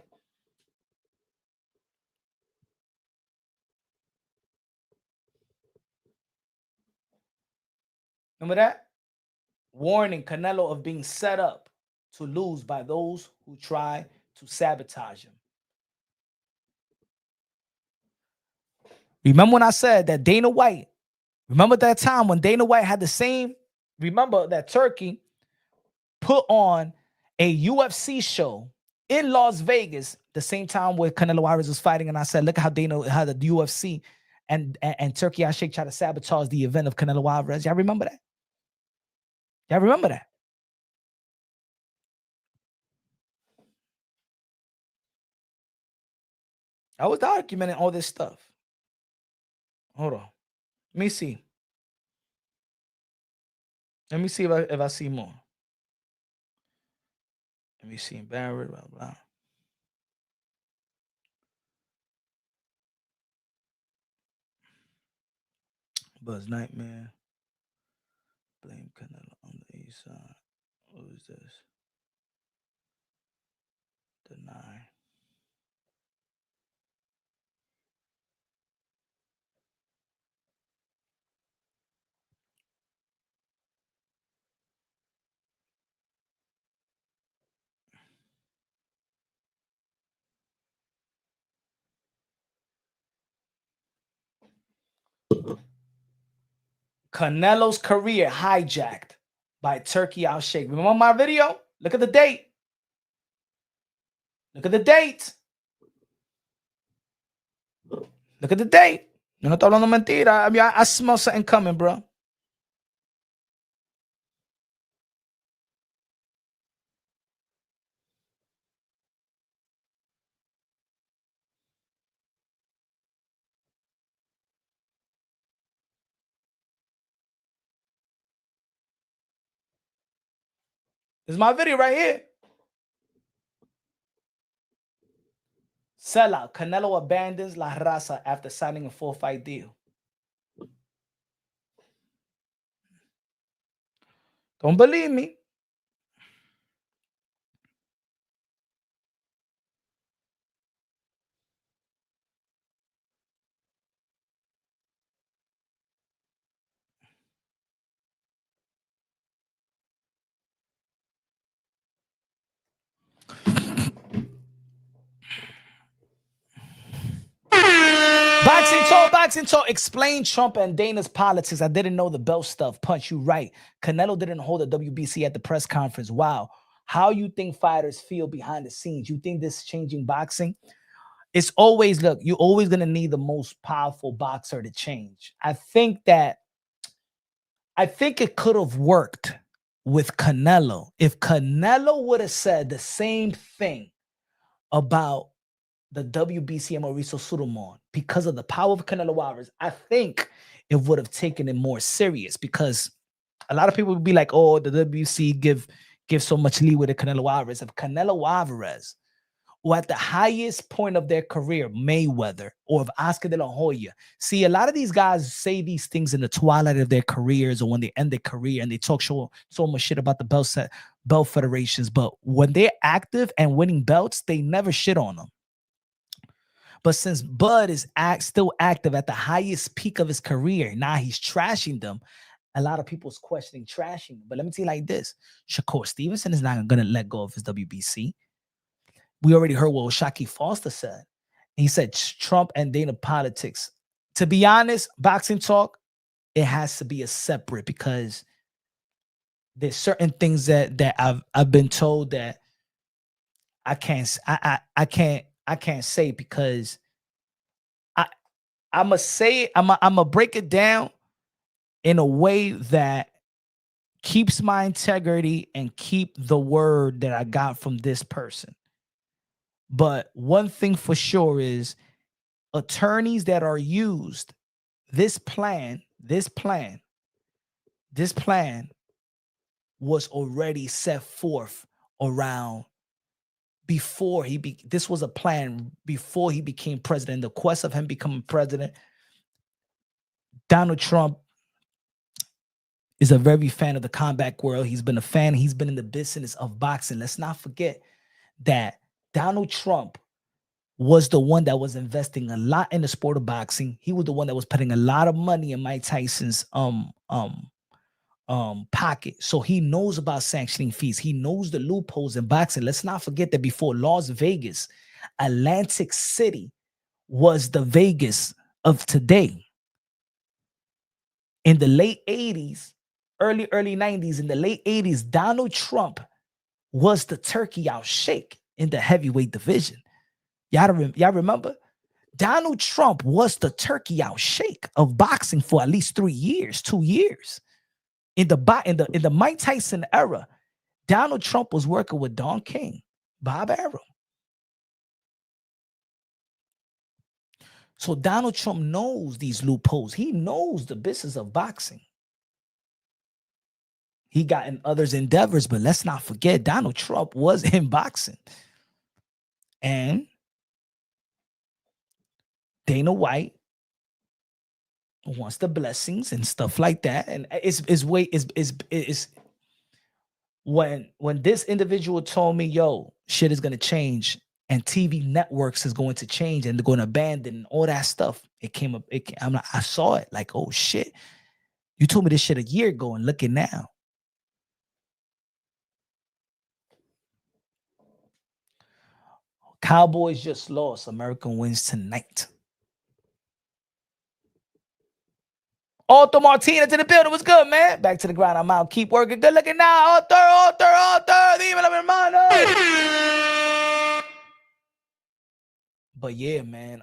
Remember that? Warning Canelo of being set up to lose by those who try to sabotage him. Remember when I said that Dana White, remember that time when Dana White had the same, remember that Turkey put on a UFC show in Las Vegas the same time where Canelo Alvarez was fighting, and I said, look at how the UFC and Turkey Al Sheikh tried to sabotage the event of Canelo Alvarez. Y'all remember that? I was documenting all this stuff. Hold on. Let me see if I see more. Let me see. Barrett, blah, blah. Buzz Nightmare. Blame Canelo on the east side. What is this? Deny. Canelo's career hijacked by Turkey Al Sheikh. Remember my video? Look at the date. Look at the date. Yo no estoy hablando mentira. I mean, I smell something coming, bro. This is my video right here. Sellout. Canelo abandons La Raza after signing a 4-fight deal. Don't believe me? Boxing talk. Explain Trump and Dana's politics. I didn't know the belt stuff. Punch, you right. Canelo didn't hold a WBC at the press conference. Wow. How you think fighters feel behind the scenes? You think this is changing boxing? It's always, look, you're always going to need the most powerful boxer to change. I think it could have worked with Canelo if Canelo would have said the same thing about the WBC and Mauricio Sulaiman because of the power of Canelo Alvarez. I think it would have taken it more serious because a lot of people would be like, oh, the WBC give so much leeway to Canelo Alvarez. If Canelo Alvarez or at the highest point of their career, Mayweather or of Oscar de la Hoya. See, a lot of these guys say these things in the twilight of their careers or when they end their career and they talk so much shit about the belt federations. But when they're active and winning belts, they never shit on them. But since Bud is still active at the highest peak of his career, now he's trashing them. A lot of people's questioning trashing. But let me tell you like this. Shakur Stevenson is not going to let go of his WBC. We already heard what Shakur Foster said. He said Trump and Dana politics. To be honest, boxing talk, it has to be a separate because there's certain things that I've been told that I can't say because I'm gonna break it down in a way that keeps my integrity and keep the word that I got from this person. But one thing for sure is attorneys that are used, this plan was already set forth around before this was a plan before he became president. The quest of him becoming president. Donald Trump is a very fan of the combat world. He's been a fan. He's been in the business of boxing. Let's not forget that Donald Trump was the one that was investing a lot in the sport of boxing. He was the one that was putting a lot of money in Mike Tyson's pocket. So he knows about sanctioning fees. He knows the loopholes in boxing. Let's not forget that before Las Vegas, Atlantic City was the Vegas of today. In the late 80s, early 90s, in the late 80s, Donald Trump was the turkey out shake in the heavyweight division. Y'all remember? Donald Trump was the turkey out shake of boxing for at least 2 years. In the Mike Tyson era, Donald Trump was working with Don King, Bob Arum. So Donald Trump knows these loopholes. He knows the business of boxing. He got in others' endeavors, but let's not forget Donald Trump was in boxing. And Dana White wants the blessings and stuff like that. And when this individual told me, yo, shit is going to change and TV networks is going to change and they're going to abandon all that stuff. I saw it like, oh shit. You told me this shit a year ago and look at now. Cowboys just lost. America wins tonight. Arthur Martinez in the building. What's good, man? Back to the ground. I'm out. Keep working. Good looking now. Arthur. Even up in mind. But yeah, man.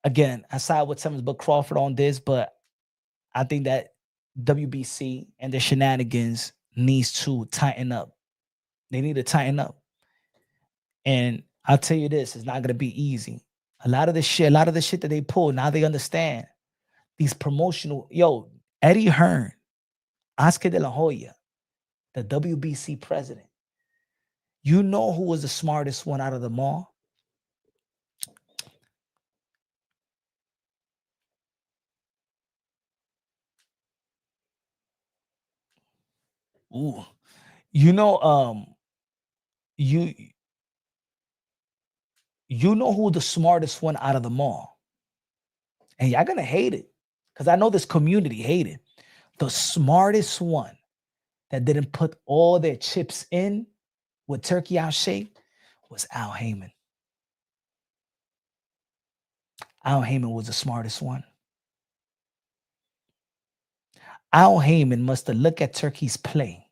Again, I side with Simmons, but Crawford on this. But I think that WBC and their shenanigans needs to tighten up. They need to tighten up. And I'll tell you this, it's not going to be easy. A lot of the shit that they pull, now they understand. These promotional, Eddie Hearn, Oscar de la Hoya, the WBC president. You know who was the smartest one out of them all? Ooh. You know, you know who the smartest one out of them all. And y'all gonna hate it. Because I know this community hate it. The smartest one that didn't put all their chips in with turkey out shake was Al Heyman. Al Heyman was the smartest one. Al Heyman must have looked at Turkey's play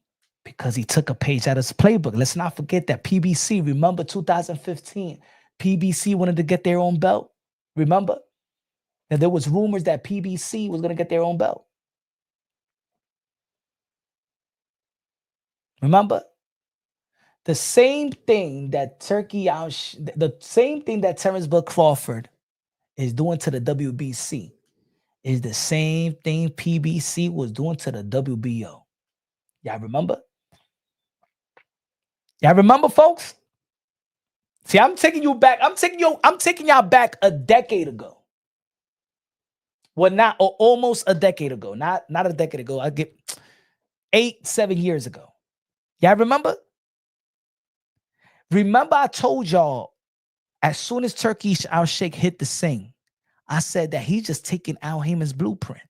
because he took a page out of his playbook. Let's not forget that PBC, remember 2015, PBC wanted to get their own belt. Remember? And there was rumors that PBC was going to get their own belt. Remember? The same thing that the same thing that Terrence Bud Crawford is doing to the WBC is the same thing PBC was doing to the WBO. Y'all remember? Y'all remember, folks? See, I'm taking you back. I'm taking y'all back a decade ago. Well, not or almost a decade ago. Not a decade ago. I get 7 years ago. Y'all remember? Remember, I told y'all as soon as Turkey Al Sheikh hit the scene, I said that he's just taking Al Heyman's blueprint.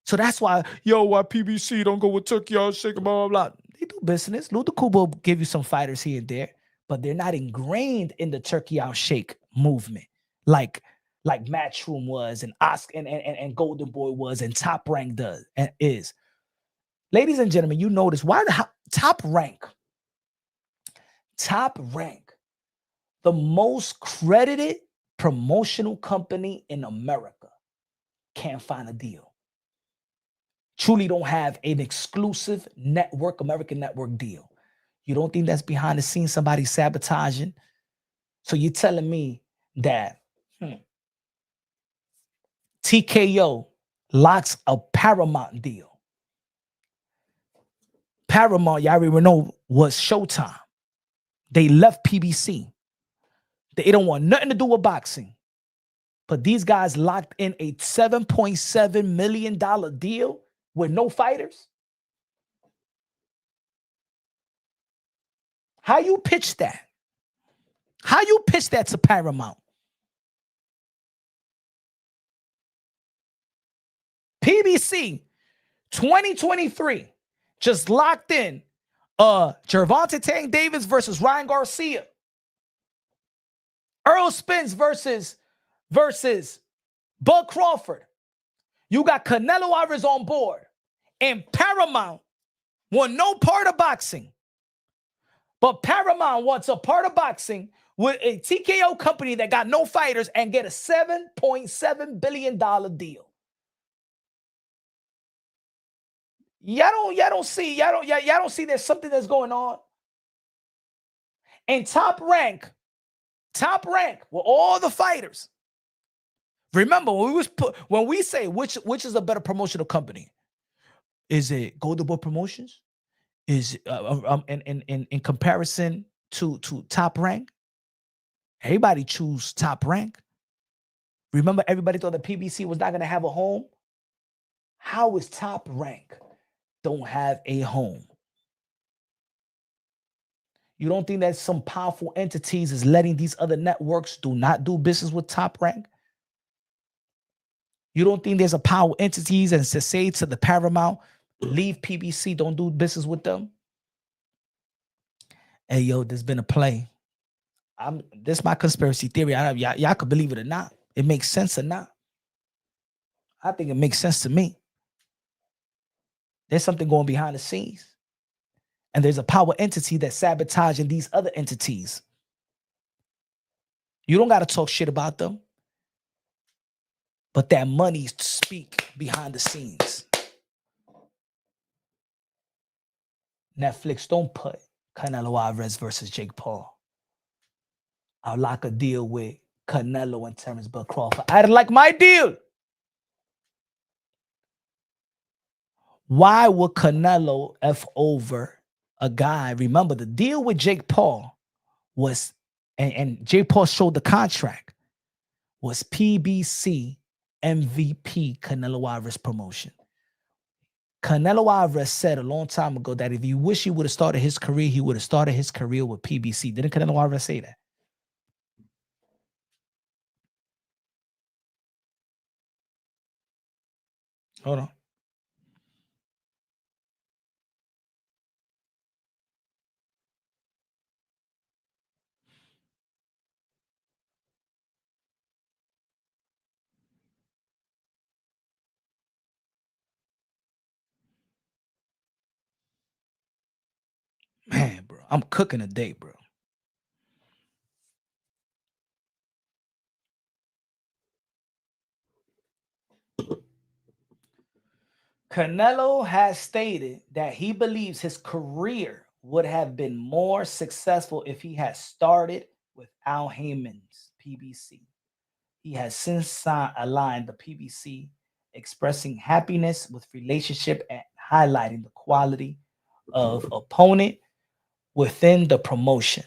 So that's why PBC don't go with Turkey Al Sheikh, blah, blah, blah. They do business. Luther Kubo give you some fighters here and there, but they're not ingrained in the Turkey Al Sheikh movement like Matchroom was and Oscar and Golden Boy was and Top Rank does and is. Ladies and gentlemen, you notice why the Top Rank, the most credited promotional company in America, can't find a deal. Truly don't have an exclusive network, American network deal. You don't think that's behind the scenes somebody sabotaging? So you're telling me that TKO locks a Paramount deal. Paramount, y'all already know, was Showtime. They left PBC. They don't want nothing to do with boxing. But these guys locked in a $7.7 million deal with no fighters. How you pitch that? How you pitch that to Paramount? PBC 2023 just locked in Gervonta Tank Davis versus Ryan Garcia. Earl Spence versus Bud Crawford. You got Canelo Alvarez on board. And Paramount want no part of boxing. But Paramount wants a part of boxing with a TKO company that got no fighters and get a $7.7 billion deal. Y'all don't see there's something that's going on. And Top Rank with all the fighters. Remember when we say which is a better promotional company? Is it Golden Boy Promotions? Is in comparison to Top Rank? Everybody choose Top Rank. Remember, everybody thought that PBC was not going to have a home. How is Top Rank don't have a home? You don't think that some powerful entities is letting these other networks do not do business with Top Rank? You don't think there's a power entities and to say to the Paramount, leave PBC, don't do business with them? Hey, yo, there's been a play. This is my conspiracy theory. Y'all could believe it or not. It makes sense or not. I think it makes sense to me. There's something going behind the scenes. And there's a power entity that's sabotaging these other entities. You don't got to talk shit about them. But that money speak behind the scenes. Netflix, don't put Canelo Alvarez versus Jake Paul. I'll lock a deal with Canelo and Terrence Bud Crawford. I'd like my deal. Why would Canelo F over a guy? Remember, the deal with Jake Paul was, and Jake Paul showed the contract, was PBC MVP Canelo Alvarez promotion. Canelo Alvarez said a long time ago that if he wished he would have started his career, he would have started his career with PBC. Didn't Canelo Alvarez say that? Hold on. Man, bro, I'm cooking today, bro. Canelo has stated that he believes his career would have been more successful if he had started with Al Heyman's PBC. He has since aligned the PBC, expressing happiness with relationship and highlighting the quality of opponent within the promotion.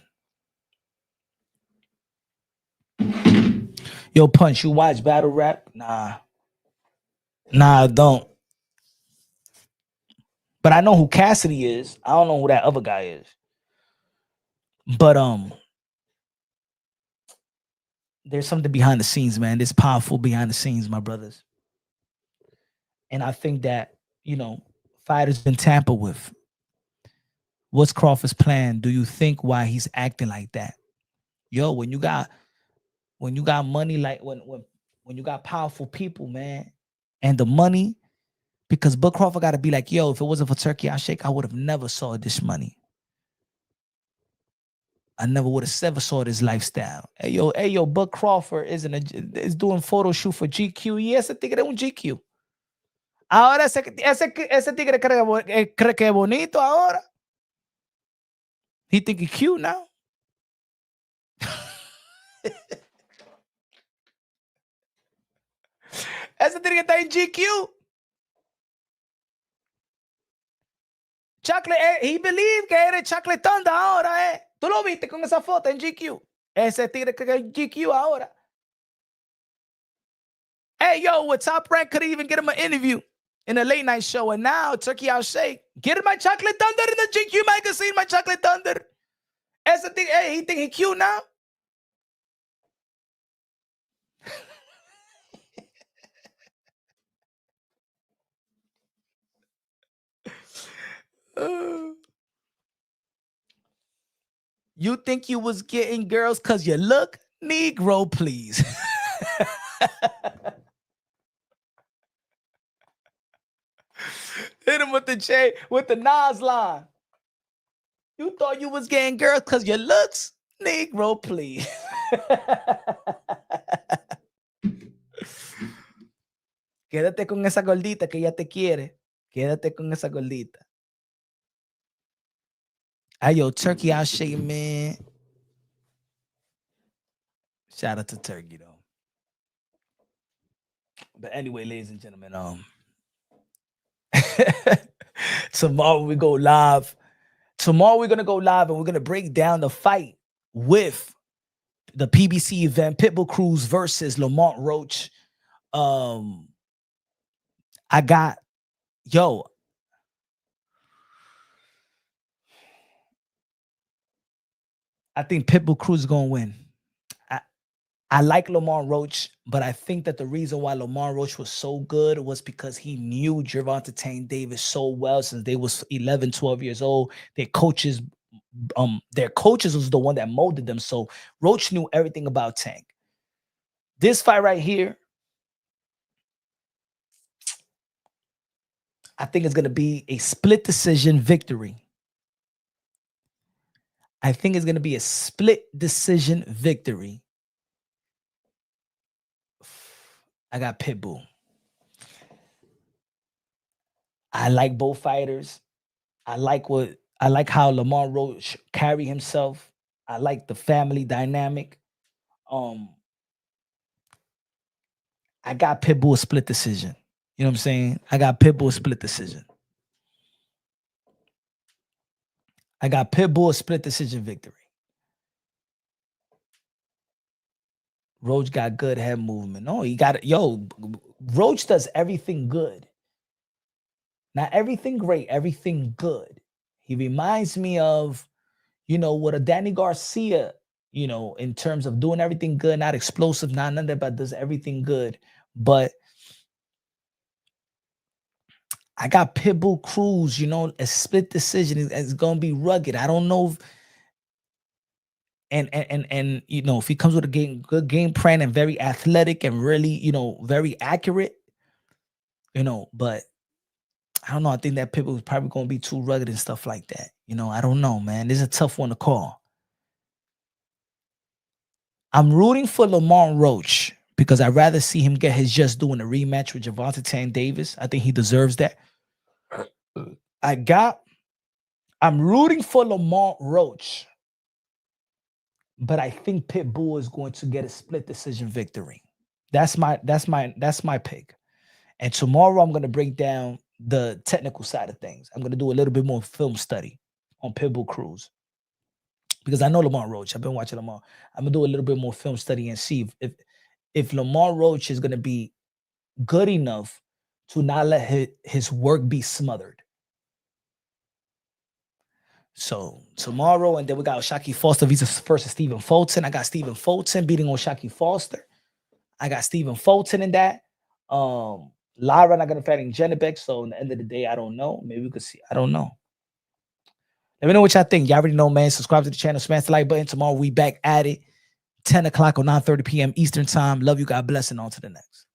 Yo, Punch, you watch battle rap? Nah, I don't. But I know who Cassidy is. I don't know who that other guy is. But there's something behind the scenes, man. It's powerful behind the scenes, my brothers. And I think that, fighters been tampered with. What's Crawford's plan? Do you think why he's acting like that? Yo, when you got money, like when you got powerful people, man, and the money, because Bud Crawford got to be like, yo, if it wasn't for Turkey I'll Shake, I would have never saw this money. I never would have ever saw this lifestyle. Hey yo, Bud Crawford is doing photo shoot for GQ. Y ese tigre es un GQ. Ahora ese tigre cree que es bonito ahora. He think he's cute now. Ese tigre está en GQ. Chocolate, he believed que era Chocolate Thunder ahora, eh. Tú lo viste con esa foto en GQ. Ese tigre que es GQ ahora. Hey, yo, with Top Rank couldn't even get him an interview in a late night show. And now Turkey I'll Shake. Get my Chocolate Thunder in the GQ magazine, my Chocolate Thunder. Ese tigre, hey, he think he cute now? You think you was getting girls because you look? Negro, please. Hit him with the Nas line. You thought you was getting girls because your looks? Negro, please. Quédate con esa gordita que ella te quiere. Quédate con esa gordita. Hey, yo, Turkey I'll Shake, man. Shout out to Turkey, though. But anyway, ladies and gentlemen, tomorrow we go live. Tomorrow we're going to go live and we're going to break down the fight with the PBC event, Pitbull Cruz versus Lamont Roach. I think Pitbull Cruz is going to win. I like Lamont Roach, but I think that the reason why Lamont Roach was so good was because he knew Gervonta Tank Davis so well since they was 11, 12 years old. Their coaches was the one that molded them. So Roach knew everything about Tank. This fight right here, I think it's going to be a split decision victory. I think it's going to be a split decision victory. I got Pitbull. I like both fighters. I like how Lamont Roach carry himself. I like the family dynamic. I got Pitbull split decision. You know what I'm saying? I got Pitbull split decision. I got Pitbull split decision victory. Roach got good head movement. No, he got it. Yo, Roach does everything good. Not everything great, everything good. He reminds me of, what a Danny Garcia, in terms of doing everything good, not explosive, not none of that, but does everything good. But I got Pitbull Cruz, a split decision. It's going to be rugged. I don't know if, and if he comes with a good game plan and very athletic and really, very accurate, but I don't know. I think that Pitbull is probably going to be too rugged and stuff like that. You know, I don't know, man. This is a tough one to call. I'm rooting for Lamar Roach because I'd rather see him get his just doing a rematch with Gervonta Tank Davis. I think he deserves that. I'm rooting for Lamar Roach, but I think Pitbull is going to get a split decision victory. That's my pick. And tomorrow I'm going to break down the technical side of things. I'm going to do a little bit more film study on Pitbull Cruz because I know Lamar Roach. I've been watching Lamar. I'm going to do a little bit more film study and see if Lamar Roach is going to be good enough to not let his work be smothered. So tomorrow, and then we got Shakur Foster versus Stephen Fulton. I got Stephen Fulton beating on Shakur Foster. I got Stephen Fulton in that. Lara not gonna fighting Jennebeck. So in the end of the day, I don't know. Maybe we could see. I don't know. Let me know what y'all think. Y'all already know, man. Subscribe to the channel, smash the like button. Tomorrow we back at it, 10 o'clock or 9:30 p.m. Eastern time. Love you. God bless, and on to the next.